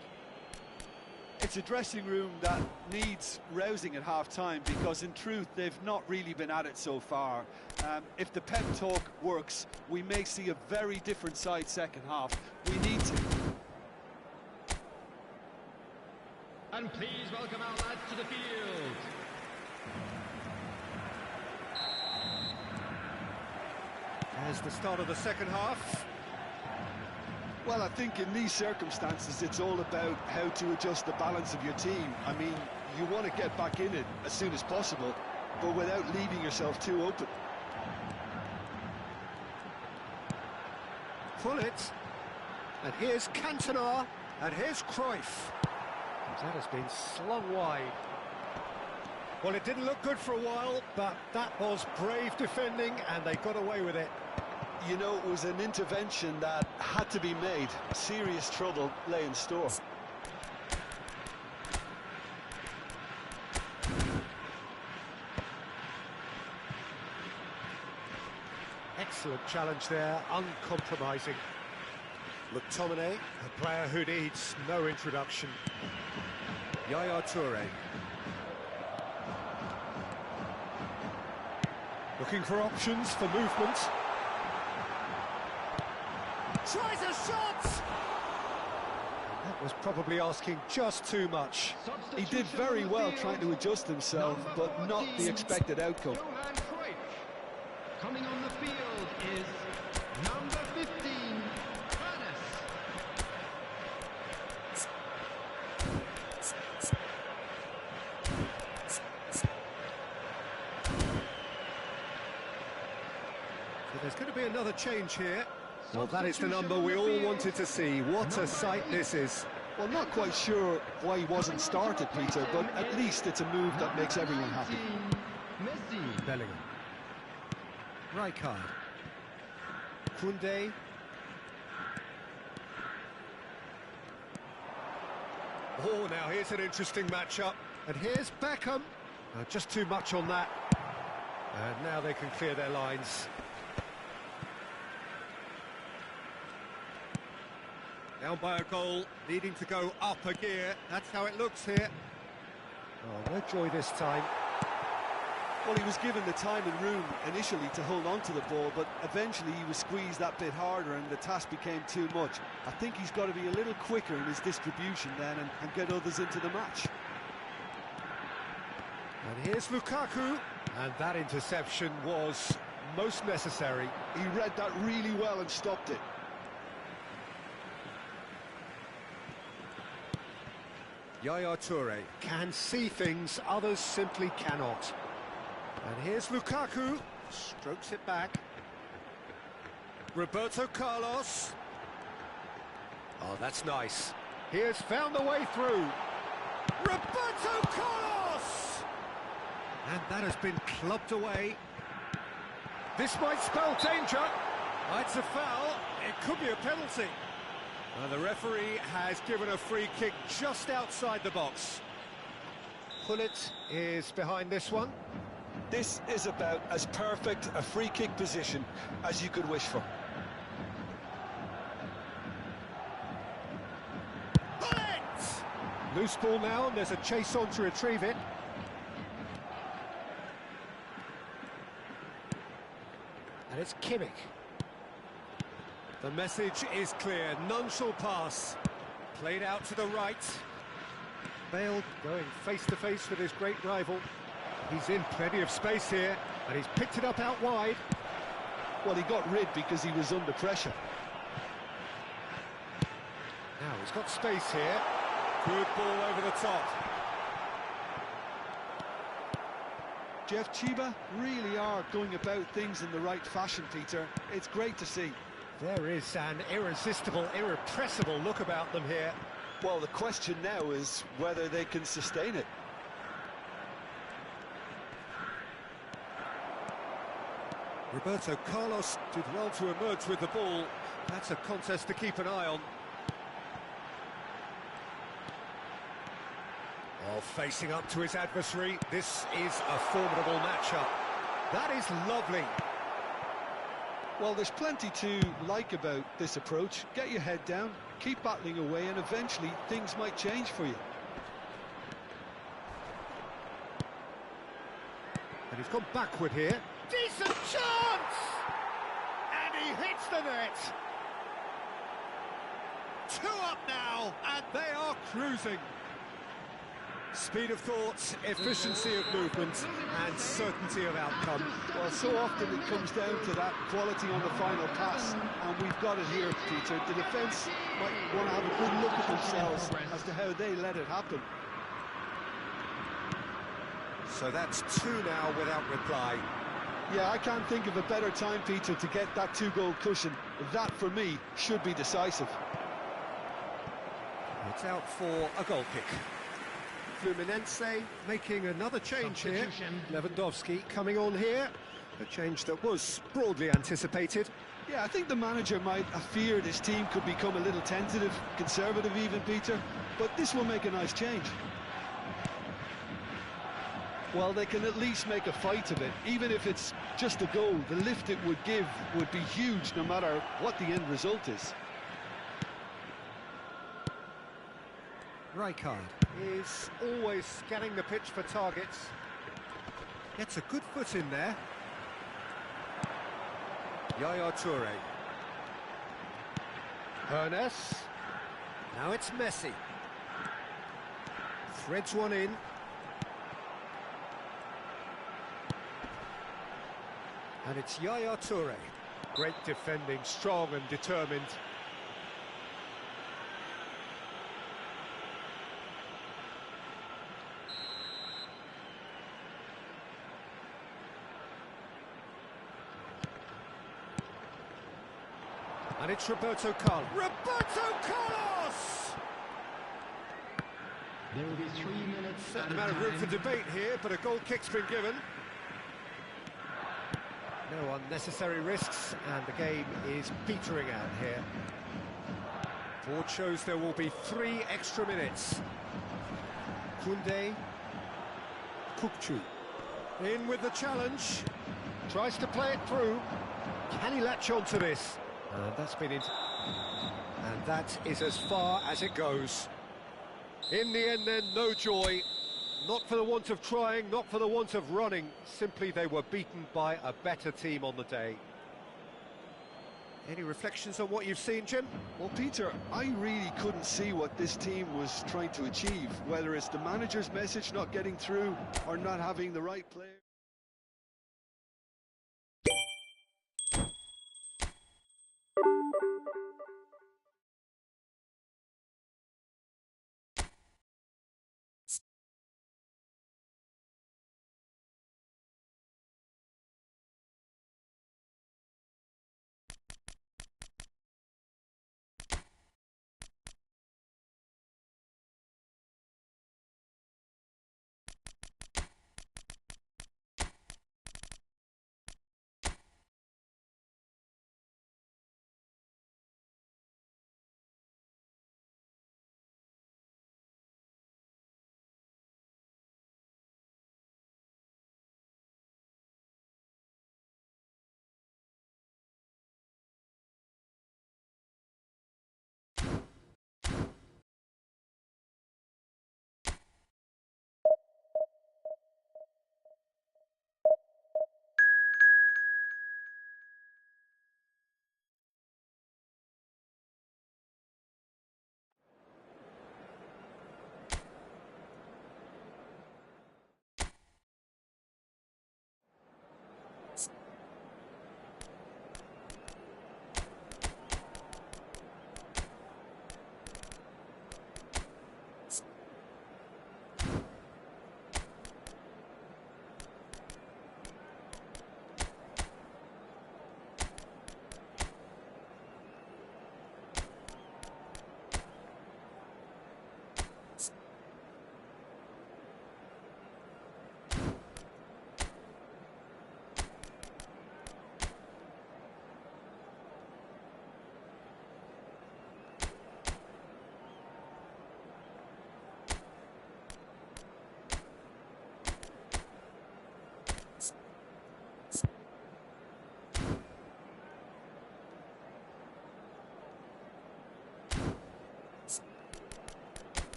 It's a dressing room that needs rousing at half-time because, in truth, they've not really been at it so far. If the pep talk works, we may see a very different side second half. We need to. And please welcome our lads to the field. There's the start of the second half. Well, I think in these circumstances, it's all about how to adjust the balance of your team. I mean, you want to get back in it as soon as possible, but without leaving yourself too open. Pull it. And here's Cantona, and here's Cruyff. That has been slung wide. Well, it didn't look good for a while, but that was brave defending, and they got away with it. You know, it was an intervention that had to be made. Serious trouble lay in store. Excellent challenge there, uncompromising. McTominay, a player who needs no introduction. Yaya Toure. Looking for options for movement. Tries a shot! That was probably asking just too much. He did very well trying to adjust himself, but not the expected outcome. Coming on the field is number 15, So there's going to be another change here. Well, that is the number we all wanted to see. What a sight this is. Well, not quite sure why he wasn't started, Peter, but at least it's a move that makes everyone happy. Messi. Bellingham. Rijkaard. Koundé. Oh, now here's an interesting matchup. And here's Beckham. Just too much on that. And now they can clear their lines. Down by a goal, needing to go up a gear. That's how it looks here. Oh, no joy this time. Well, he was given the time and room initially to hold on to the ball, but eventually he was squeezed that bit harder and the task became too much. I think he's got to be a little quicker in his distribution then and get others into the match. And here's Lukaku. And that interception was most necessary. He read that really well and stopped it. Yaya Toure can see things others simply cannot. And here's Lukaku, strokes it back. Roberto Carlos. Oh, that's nice. He has found the way through. Roberto Carlos! And that has been clubbed away. This might spell danger. It's a foul. It could be a penalty. The referee has given a free kick just outside the box. Pullet is behind this one. This is about as perfect a free kick position as you could wish for. Pullet! Loose ball now, and there's a chase on to retrieve it. And it's Kimmich. The message is clear, none shall pass. Played out to the right. Bale going face-to-face with his great rival. He's in plenty of space here, and he's picked it up out wide. Well, he got rid because he was under pressure. Now he's got space here. Good ball over the top. Jeff, Chiba really are going about things in the right fashion, Peter. It's great to see. There is an irresistible, irrepressible look about them here. Well, the question now is whether they can sustain it. Roberto Carlos did well to emerge with the ball. That's a contest to keep an eye on. Oh, facing up to his adversary. This is a formidable matchup. That is lovely. Well, there's plenty to like about this approach. Get your head down, keep battling away, and eventually things might change for you. And he's gone backward here. Decent chance! And he hits the net. 2 up now, and they are cruising. Speed of thought, efficiency of movement, and certainty of outcome. Well, so often it comes down to that quality on the final pass, and we've got it here, Peter. The defence might want to have a good look at themselves as to how they let it happen. So that's 2 now without reply. Yeah, I can't think of a better time, Peter, to get that 2-goal cushion. That, for me, should be decisive. It's out for a goal kick. Fluminense making another change here. Lewandowski coming on here. A change that was broadly anticipated. Yeah, I think the manager might have feared his team could become a little tentative, conservative even, Peter, but this will make a nice change. Well, they can at least make a fight of it, even if it's just a goal. The lift it would give would be huge no matter what the end result is. Rijkaard is always scanning the pitch for targets. Gets a good foot in there. Yaya Toure. Ernest. Now it's Messi. Threads one in. And it's Yaya Toure. Great defending, strong and determined. And it's Roberto Carlos. Roberto Carlos! There will be 3 minutes. Certain amount of room for debate here, but a goal kick's been given. No unnecessary risks, and the game is petering out here. Board shows there will be 3 extra minutes. Koundé, Kukçu. In with the challenge. Tries to play it through. Can he latch on to this? That's been it. And that is as far as it goes. In the end then, no joy. Not for the want of trying, not for the want of running. Simply they were beaten by a better team on the day. Any reflections on what you've seen, Jim? Well, Peter, I really couldn't see what this team was trying to achieve, whether it's the manager's message not getting through or not having the right player.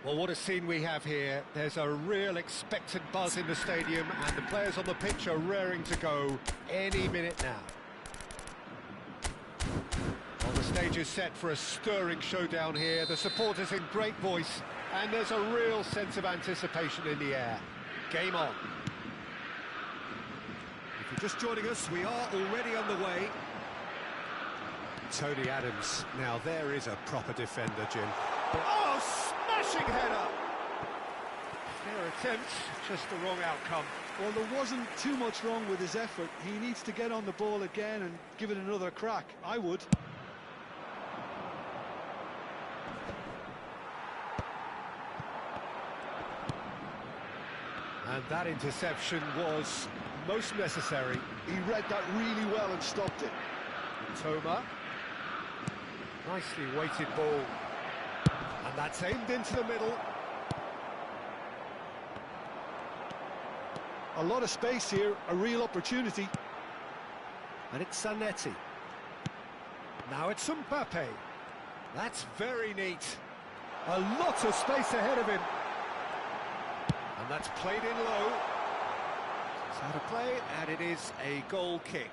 Well, what a scene we have here. There's a real expectant buzz in the stadium, and the players on the pitch are raring to go any minute now. Well, the stage is set for a stirring showdown here. The supporters in great voice, and there's a real sense of anticipation in the air. Game on. If you're just joining us, we are already underway. Tony Adams. Now there is a proper defender, Jim. Oh, smashing header! Fair attempt, just the wrong outcome. Well, there wasn't too much wrong with his effort. He needs to get on the ball again and give it another crack. I would. And that interception was most necessary. He read that really well and stopped it. Toma. Nicely weighted ball. And that's aimed into the middle. A lot of space here, a real opportunity. And it's Zanetti. Now it's Mbappe. That's very neat. A lot of space ahead of him. And that's played in low. It's out of play, and it is a goal kick.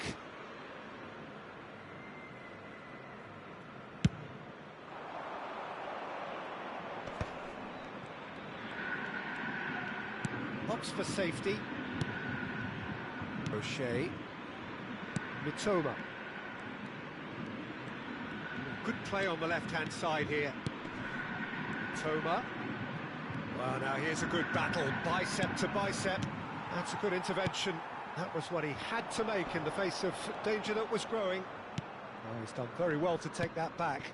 Box for safety. O'Shea. Mitoma. Good play on the left-hand side here. Mitoma. Well, now here's a good battle, bicep to bicep. That's a good intervention. That was what he had to make in the face of danger that was growing. Oh, he's done very well to take that back.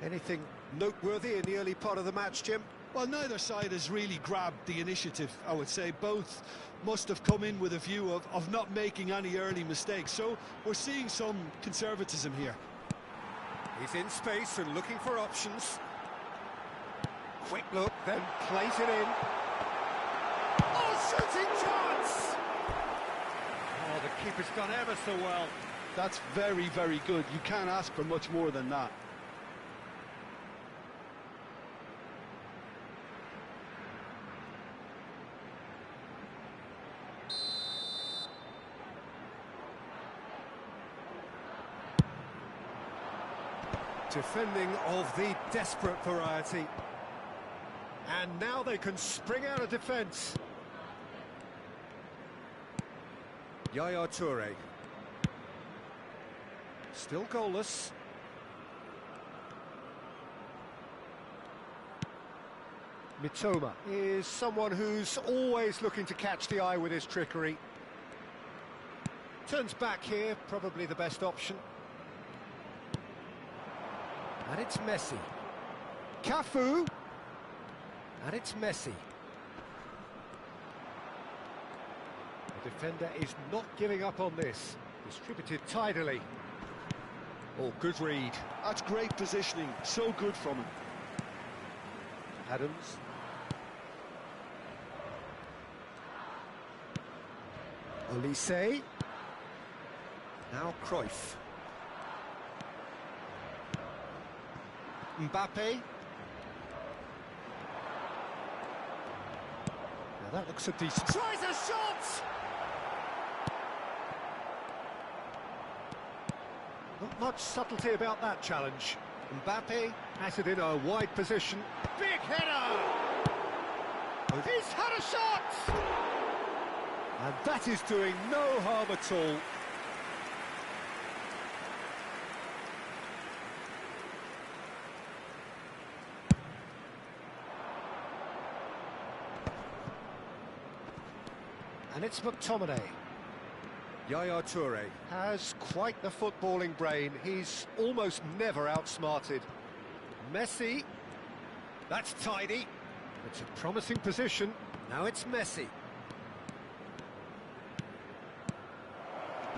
Anything noteworthy in the early part of the match, Jim? Well, neither side has really grabbed the initiative, I would say. Both must have come in with a view of not making any early mistakes. So we're seeing some conservatism here. He's in space and looking for options. Quick look, then plays it in. Oh, shooting chance! Oh, the keeper's done ever so well. That's very, very good. You can't ask for much more than that. Defending of the desperate variety. And now they can spring out of defence. Yaya Toure. Still goalless. Mitoma is someone who's always looking to catch the eye with his trickery. Turns back here, probably the best option. And it's Messi. Cafu. And it's Messi. The defender is not giving up on this. Distributed tidily. Oh, good read. That's great positioning. So good from him. Adams. Olise. Now Cruyff. Mbappe. Now that looks a decent... Tries a shot! Not much subtlety about that challenge. Mbappe has it in a wide position. Big header! He's had a shot! And that is doing no harm at all. And it's McTominay. Yaya Toure has quite the footballing brain. He's almost never outsmarted. Messi. That's tidy. It's a promising position. Now it's Messi.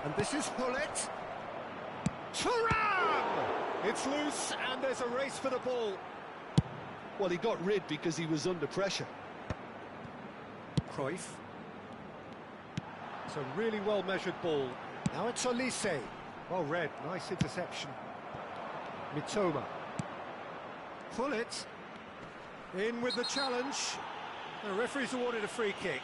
And this is Hullet. Thuram! It's loose and there's a race for the ball. Well, he got rid because he was under pressure. Cruyff. It's a really well-measured ball. Now it's Olise. Well read, nice interception. Mitoma. Hullet. In with the challenge. The referee's awarded a free kick.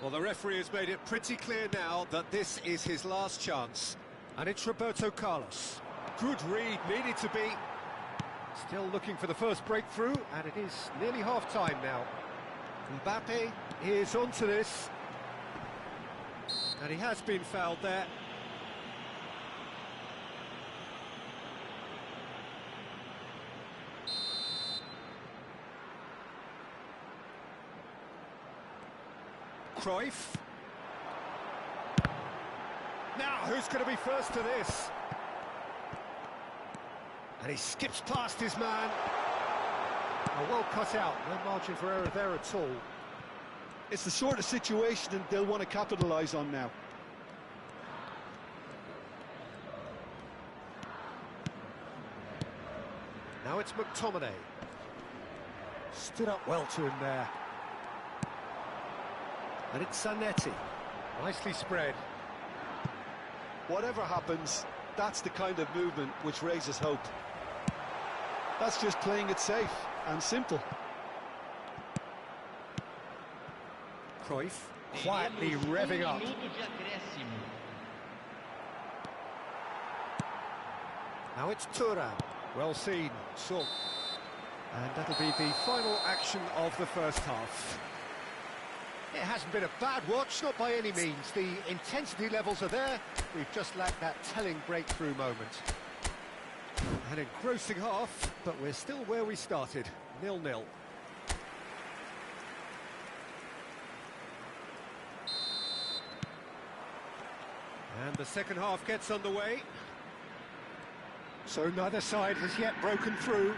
Well, the referee has made it pretty clear now that this is his last chance. And it's Roberto Carlos. Good read, needed to be. Still looking for the first breakthrough, and it is nearly half-time now. Mbappe is onto this. And he has been fouled there. Cruyff. Now, who's going to be first to this? And he skips past his man. Well cut out, no margin for error there at all. It's the sort of situation that they'll want to capitalise on now. Now it's McTominay. Stood up well to him there. And it's Zanetti. Nicely spread. Whatever happens, that's the kind of movement which raises hope. That's just playing it safe and simple. Cruyff quietly revving up. Now it's Thuram. Well seen, so. And that'll be the final action of the first half. It hasn't been a bad watch, not by any means. The intensity levels are there. We've just lacked that telling breakthrough moment. An engrossing half, but we're still where we started, 0-0. And the second half gets underway. So neither side has yet broken through.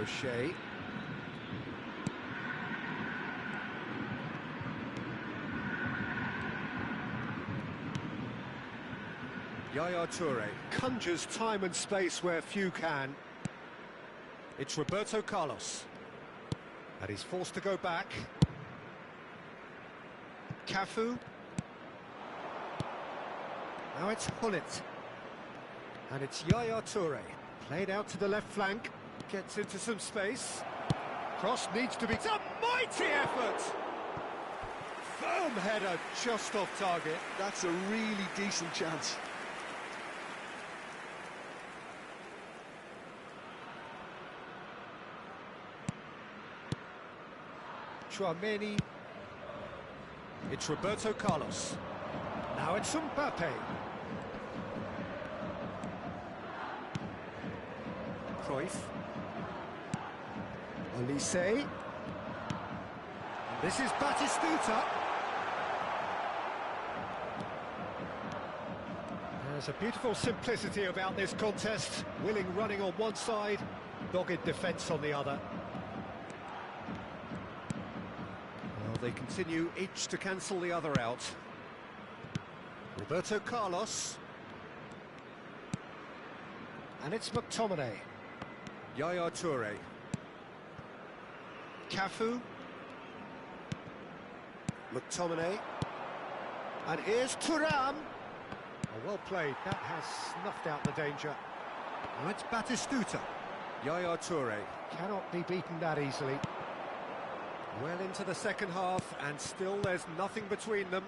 O'Shea. Yaya Toure conjures time and space where few can. It's Roberto Carlos. And he's forced to go back. Cafu. Now it's Hullet. And it's Yaya Toure. Played out to the left flank. Gets into some space. Cross needs to be... It's a mighty effort! Firm header just off target. That's a really decent chance. Chouameni. It's Roberto Carlos. Now it's Mbappe. Cruyff. Olise. This is Batistuta. There's a beautiful simplicity about this contest. Willing running on one side, dogged defence on the other. Well, they continue each to cancel the other out. Roberto Carlos. And it's McTominay. Yaya Toure. Cafu. McTominay. And here's Thuram. Oh, well played. That has snuffed out the danger. Now it's Batistuta. Yaya Toure. Cannot be beaten that easily. Well into the second half, and still there's nothing between them.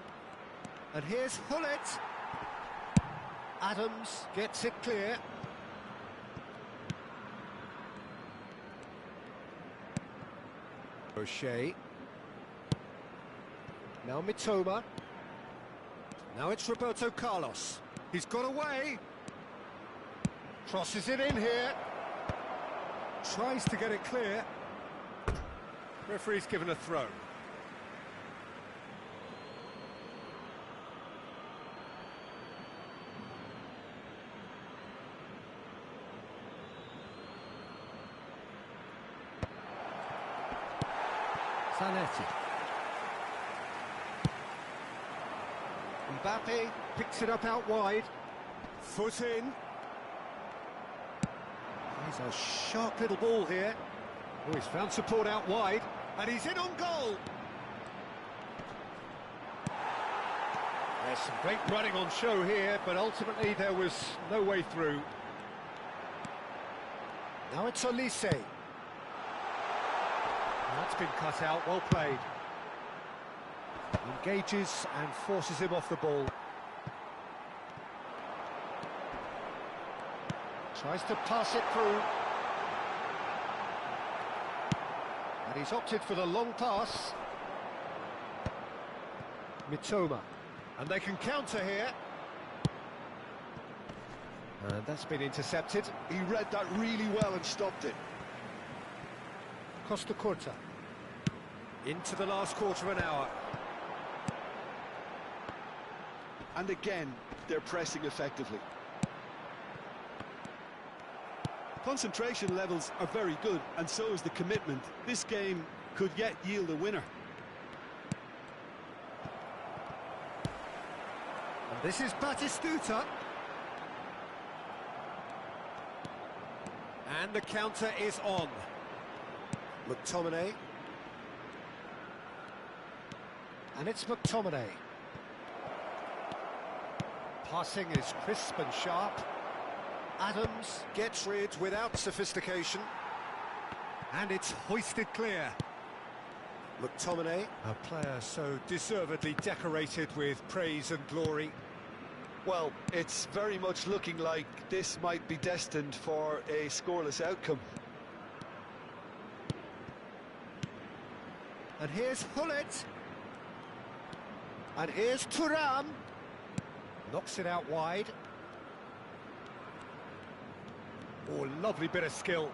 And here's Hullet. Adams gets it clear. O'Shea. Now Mitoma. Now it's Roberto Carlos. He's got away. Crosses it in here. Tries to get it clear. Referee's given a throw. Zanetti. Mbappe picks it up out wide. Foot in. He's a sharp little ball here. Oh, he's found support out wide, and he's in on goal. There's some great running on show here, but ultimately there was no way through. Now it's Olise. That's been cut out, well played. Engages and forces him off the ball. Tries to pass it through. And he's opted for the long pass. Mitoma. And they can counter here. And that's been intercepted. He read that really well and stopped it. Costa Curta. Into the last quarter of an hour. And again, they're pressing effectively. Concentration levels are very good, and so is the commitment. This game could yet yield a winner. And this is Batistuta. And the counter is on. McTominay. And it's McTominay. Passing is crisp and sharp. Adams gets rid without sophistication. And it's hoisted clear. McTominay, a player so deservedly decorated with praise and glory. Well, it's very much looking like this might be destined for a scoreless outcome. And here's Hullet. And here's Thuram. Knocks it out wide. Oh, lovely bit of skill.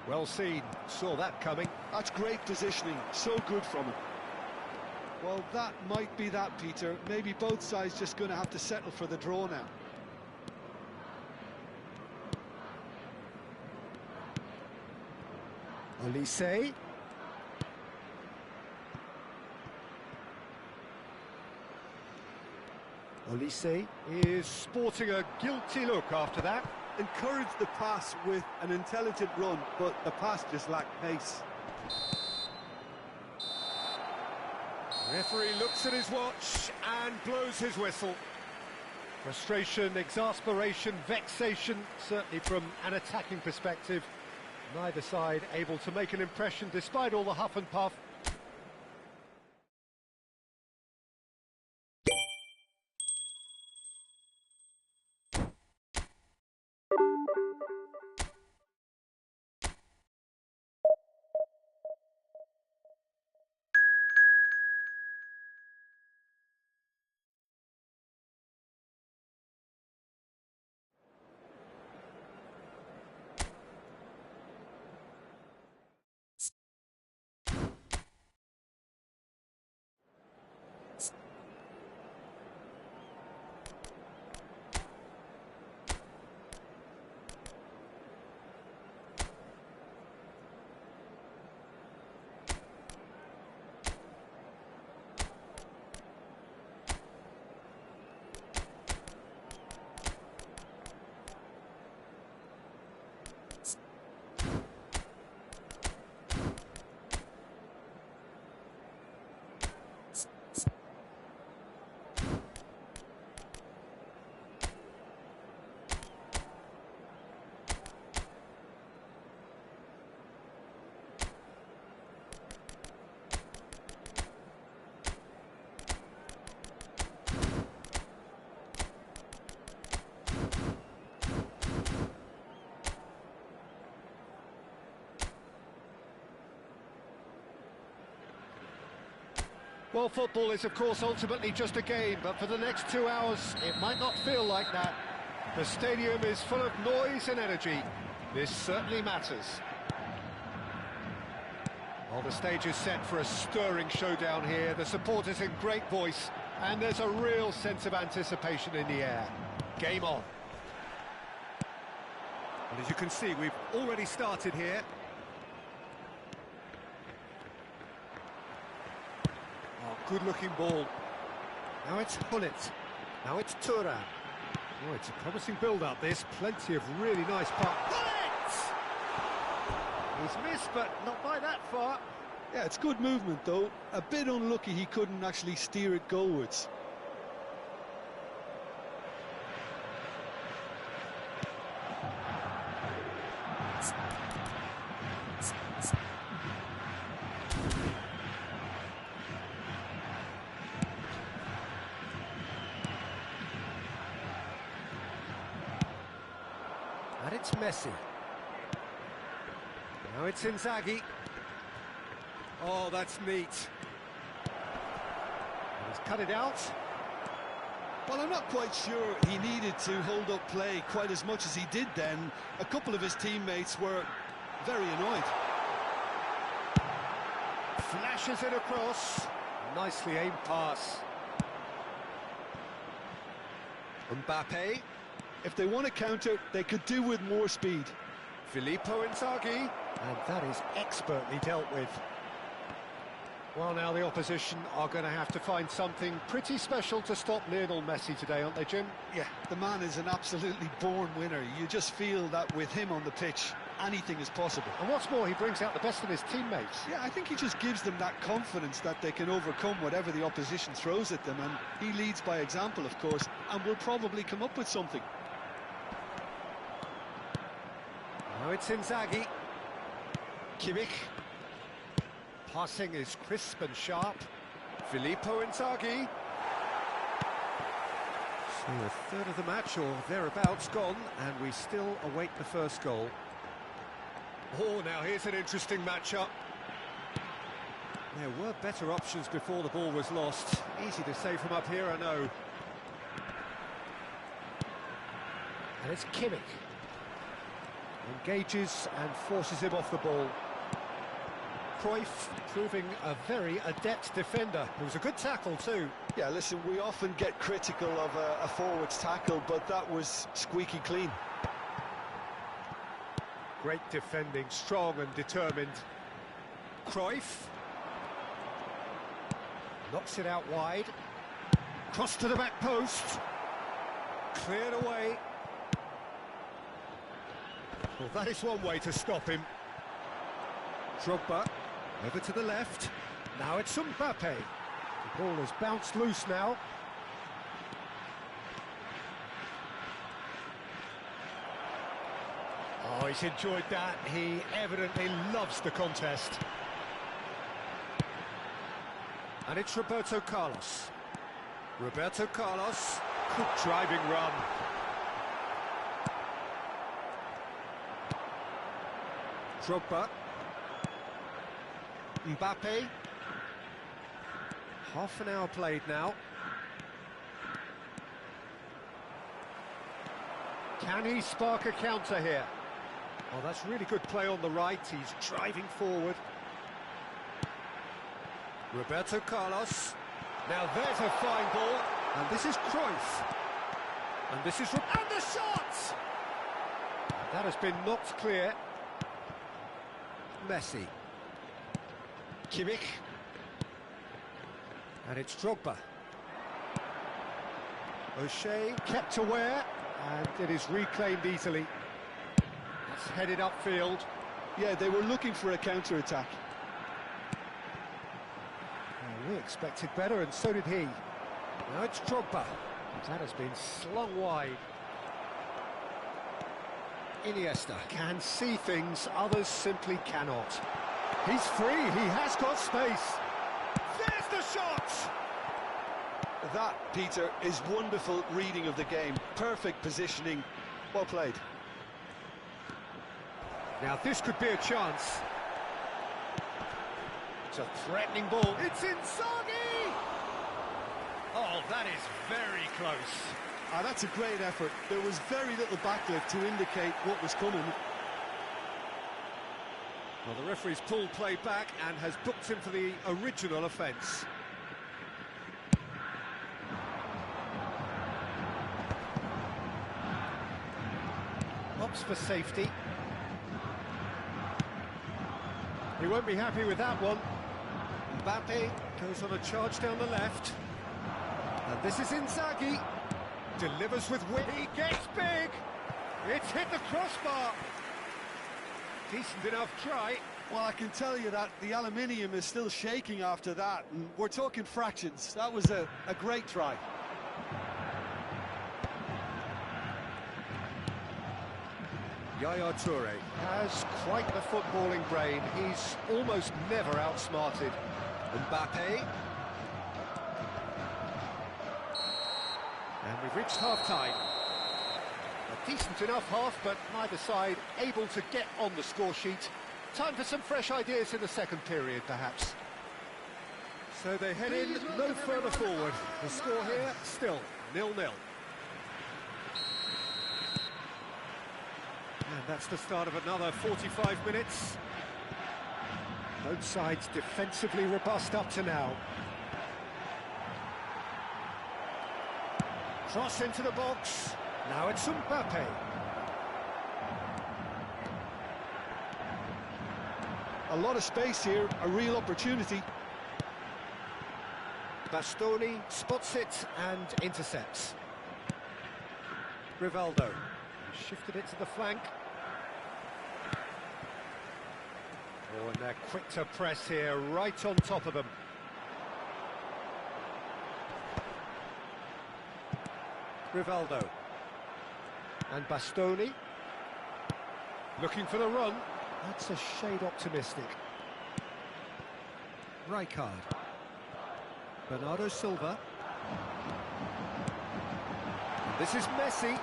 Well seen. Saw that coming. That's great positioning. So good from him. Well, that might be that, Peter. Maybe both sides just going to have to settle for the draw now. Olise. Olise is sporting a guilty look after that. Encouraged the pass with an intelligent run, but the pass just lacked pace. Referee looks at his watch and blows his whistle. Frustration, exasperation, vexation, certainly from an attacking perspective. Neither side able to make an impression despite all the huff and puff. Well, football is, of course, ultimately just a game, but for the next 2 hours, it might not feel like that. The stadium is full of noise and energy. This certainly matters. Well, the stage is set for a stirring showdown here. The supporters in great voice, and there's a real sense of anticipation in the air. Game on. And as you can see, we've already started here. Good-looking ball. Now it's Hullet. Now it's Thuram. Oh, it's a promising build-up, this. Plenty of really nice pass. Hullet! He's missed, but not by that far. Yeah, it's good movement, though. A bit unlucky he couldn't actually steer it goalwards. And it's Messi. Now it's Inzaghi. Oh, that's neat. And he's cut it out. Well, I'm not quite sure he needed to hold up play quite as much as he did then. A couple of his teammates were very annoyed. Flashes it across. Nicely aimed pass. Mbappe. If they want to counter, they could do with more speed. Filippo Inzaghi. And that is expertly dealt with. Well, now the opposition are going to have to find something pretty special to stop Lionel Messi today, aren't they, Jim? Yeah, the man is an absolutely born winner. You just feel that with him on the pitch, anything is possible. And what's more, he brings out the best in his teammates. Yeah, I think he just gives them that confidence that they can overcome whatever the opposition throws at them, and he leads by example, of course, and will probably come up with something. Now it's Inzaghi. Kimmich. Passing is crisp and sharp. Filippo Inzaghi. So a third of the match or thereabouts gone, and we still await the first goal. Oh, now here's an interesting matchup. There were better options before the ball was lost. Easy to say from up here, I know. And it's Kimmich. Engages and forces him off the ball. Cruyff proving a very adept defender. It was a good tackle too. Yeah, listen, we often get critical of a forward's tackle, but that was squeaky clean. Great defending, strong and determined. Cruyff. Knocks it out wide. Cross to the back post. Cleared away. Well, that is one way to stop him. Drogba. Over to the left. Now it's Mbappe. The ball has bounced loose now. Oh, he's enjoyed that. He evidently loves the contest. And it's Roberto Carlos. Roberto Carlos. Good driving run. Drogba. Mbappe. Half an hour played now. Can he spark a counter here? Oh, that's really good play on the right. He's driving forward. Roberto Carlos. Now there's a fine ball. And this is Cruyff. And this is... And the shot! That has been knocked clear. Messi. Kimmich. And it's Drogba. O'Shea kept aware, and it is reclaimed easily. It's headed upfield. Yeah, they were looking for a counter-attack. We expected better, and so did he. Now it's Drogba. That has been slung wide. Iniesta can see things others simply cannot. He's free, he has got space. There's the shot! That, Peter, is wonderful reading of the game. Perfect positioning. Well played. Now this could be a chance. It's a threatening ball. It's Inzaghi! Oh, that is very close. Ah, that's a great effort. There was very little backlift to indicate what was coming. Well, the referee's pulled play back and has booked him for the original offence. Opts for safety. He won't be happy with that one. Mbappe goes on a charge down the left. And this is Inzaghi. Delivers with wit. He gets big. It's hit the crossbar. Decent enough try. Well, I can tell you that the aluminium is still shaking after that, and we're talking fractions. That was a great try. Yaya Toure has quite the footballing brain. He's almost never outsmarted. Mbappe. And we've reached half-time. A decent enough half, but neither side able to get on the score sheet. Time for some fresh ideas in the second period, perhaps. So they head in no further forward. The score here, still 0-0. And that's the start of another 45 minutes. Both sides defensively robust up to now. Cross into the box. Now it's Mbappe. A lot of space here, a real opportunity. Bastoni spots it and intercepts. Rivaldo shifted it to the flank. Oh, and they're quick to press here, right on top of them. Rivaldo. And Bastoni. Looking for the run. That's a shade optimistic. Rijkaard. Bernardo Silva. And this is Messi.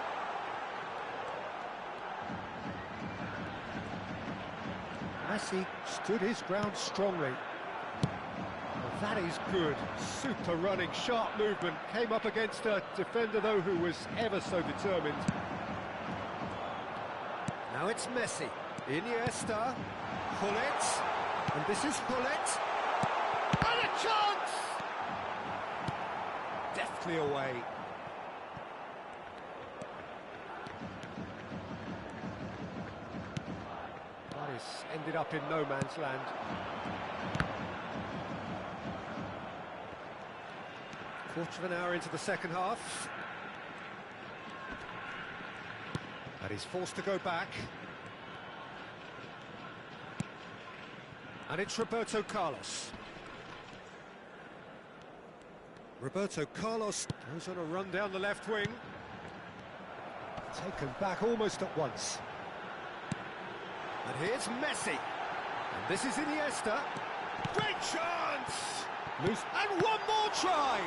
Messi stood his ground strongly. Well, that is good. Super running, sharp movement. Came up against a defender, though, who was ever so determined. Now it's Messi. Iniesta. Hullet. And this is Hullet. And a chance! Deftly away. That is ended up in no man's land. Quarter of an hour into the second half. And he's forced to go back. And it's Roberto Carlos. Roberto Carlos goes on a run down the left wing. Taken back almost at once. And here's Messi. And this is Iniesta. Great chance! Loose. And one more try!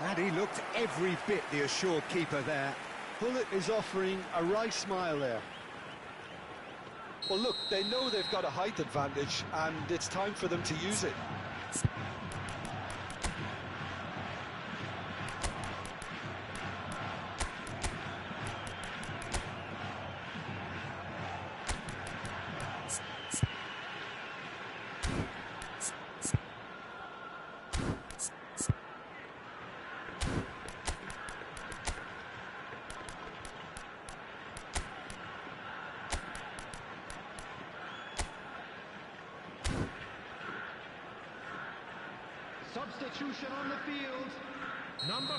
And he looked every bit the assured keeper there. Hullet is offering a wry smile there. Well, look, they know they've got a height advantage, and it's time for them to use it. Substitution on the field. Number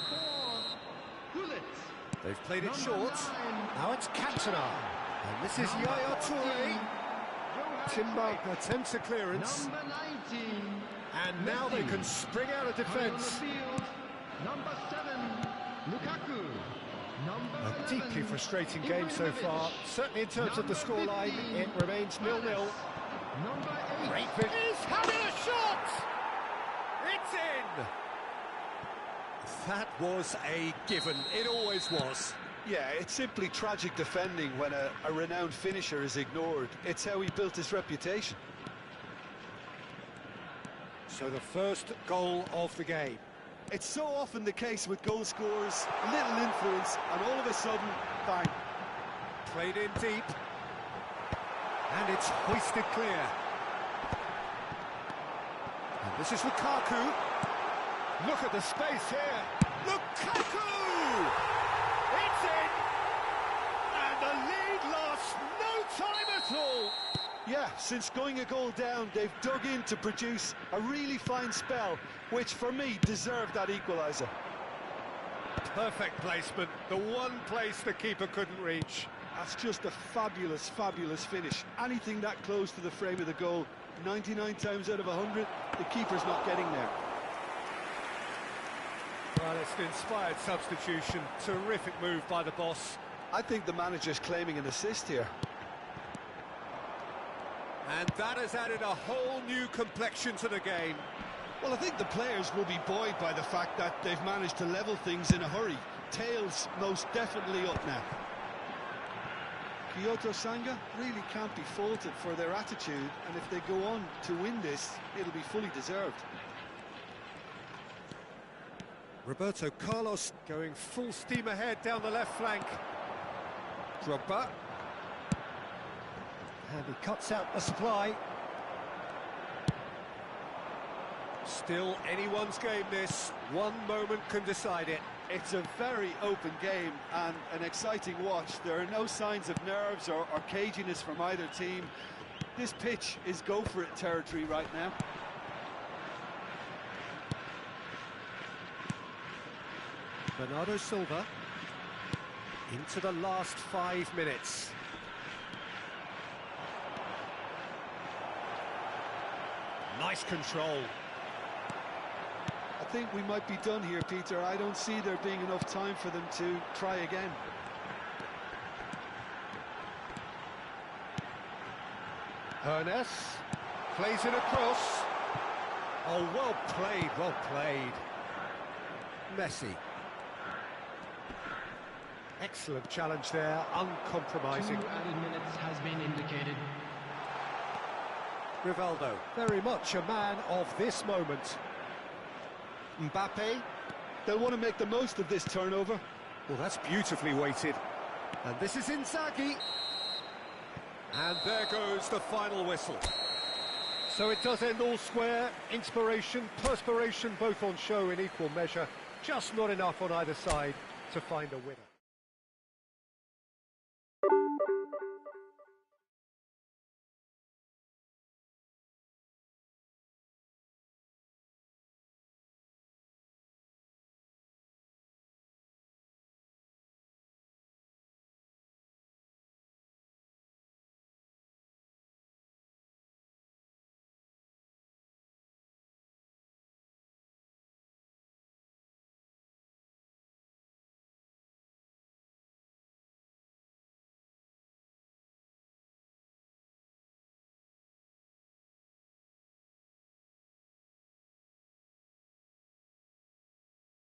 4, Hullet. They've played it Number short. 9, Now it's Cantona. And this is Number Yaya Toure. 14, Timber attempts a clearance. Number 19. And now they can spring out of Coming on the defence. field. Number 7, Lukaku. Number A 11, deeply frustrating game so far. Certainly in terms of the Number scoreline, 15, it remains 0-0. Number 8. Great pick. He's having a shot! It's in! That was a given. It always was. Yeah, it's simply tragic defending when a renowned finisher is ignored. It's how he built his reputation. So the first goal of the game. It's so often the case with goal scorers, little influence, and all of a sudden, bang. Played in deep. And it's hoisted clear. And this is Lukaku. Look at the space here. Lukaku! It's in! And the lead lost no time at all. Yeah, since going a goal down, they've dug in to produce a really fine spell, which for me deserved that equaliser. Perfect placement, the one place the keeper couldn't reach. That's just a fabulous, fabulous finish. Anything that close to the frame of the goal, 99 times out of 100, the keeper's not getting there. Well, it's an inspired substitution. Terrific move by the boss. I think the manager's claiming an assist here. And that has added a whole new complexion to the game. Well, I think the players will be buoyed by the fact that they've managed to level things in a hurry. Tails most definitely up now. Kyoto Sanga really can't be faulted for their attitude, and if they go on to win this, it'll be fully deserved. Roberto Carlos going full steam ahead down the left flank. Drogba. And he cuts out the supply. Still anyone's game this. One moment can decide it. It's a very open game and an exciting watch. There are no signs of nerves or caginess from either team. This pitch is go-for-it territory right now. Bernardo Silva into the last 5 minutes. Nice control. I think we might be done here, Peter. I don't see there being enough time for them to try again. Hernes plays it across. Oh, well played, well played. Messi. Excellent challenge there, uncompromising. 2 added minutes has been indicated. Rivaldo, very much a man of this moment. Mbappe. They'll want to make the most of this turnover. Well, that's beautifully weighted. And this is Inzaghi. And there goes the final whistle. So it does end all square. Inspiration, perspiration, both on show in equal measure. Just not enough on either side to find a winner.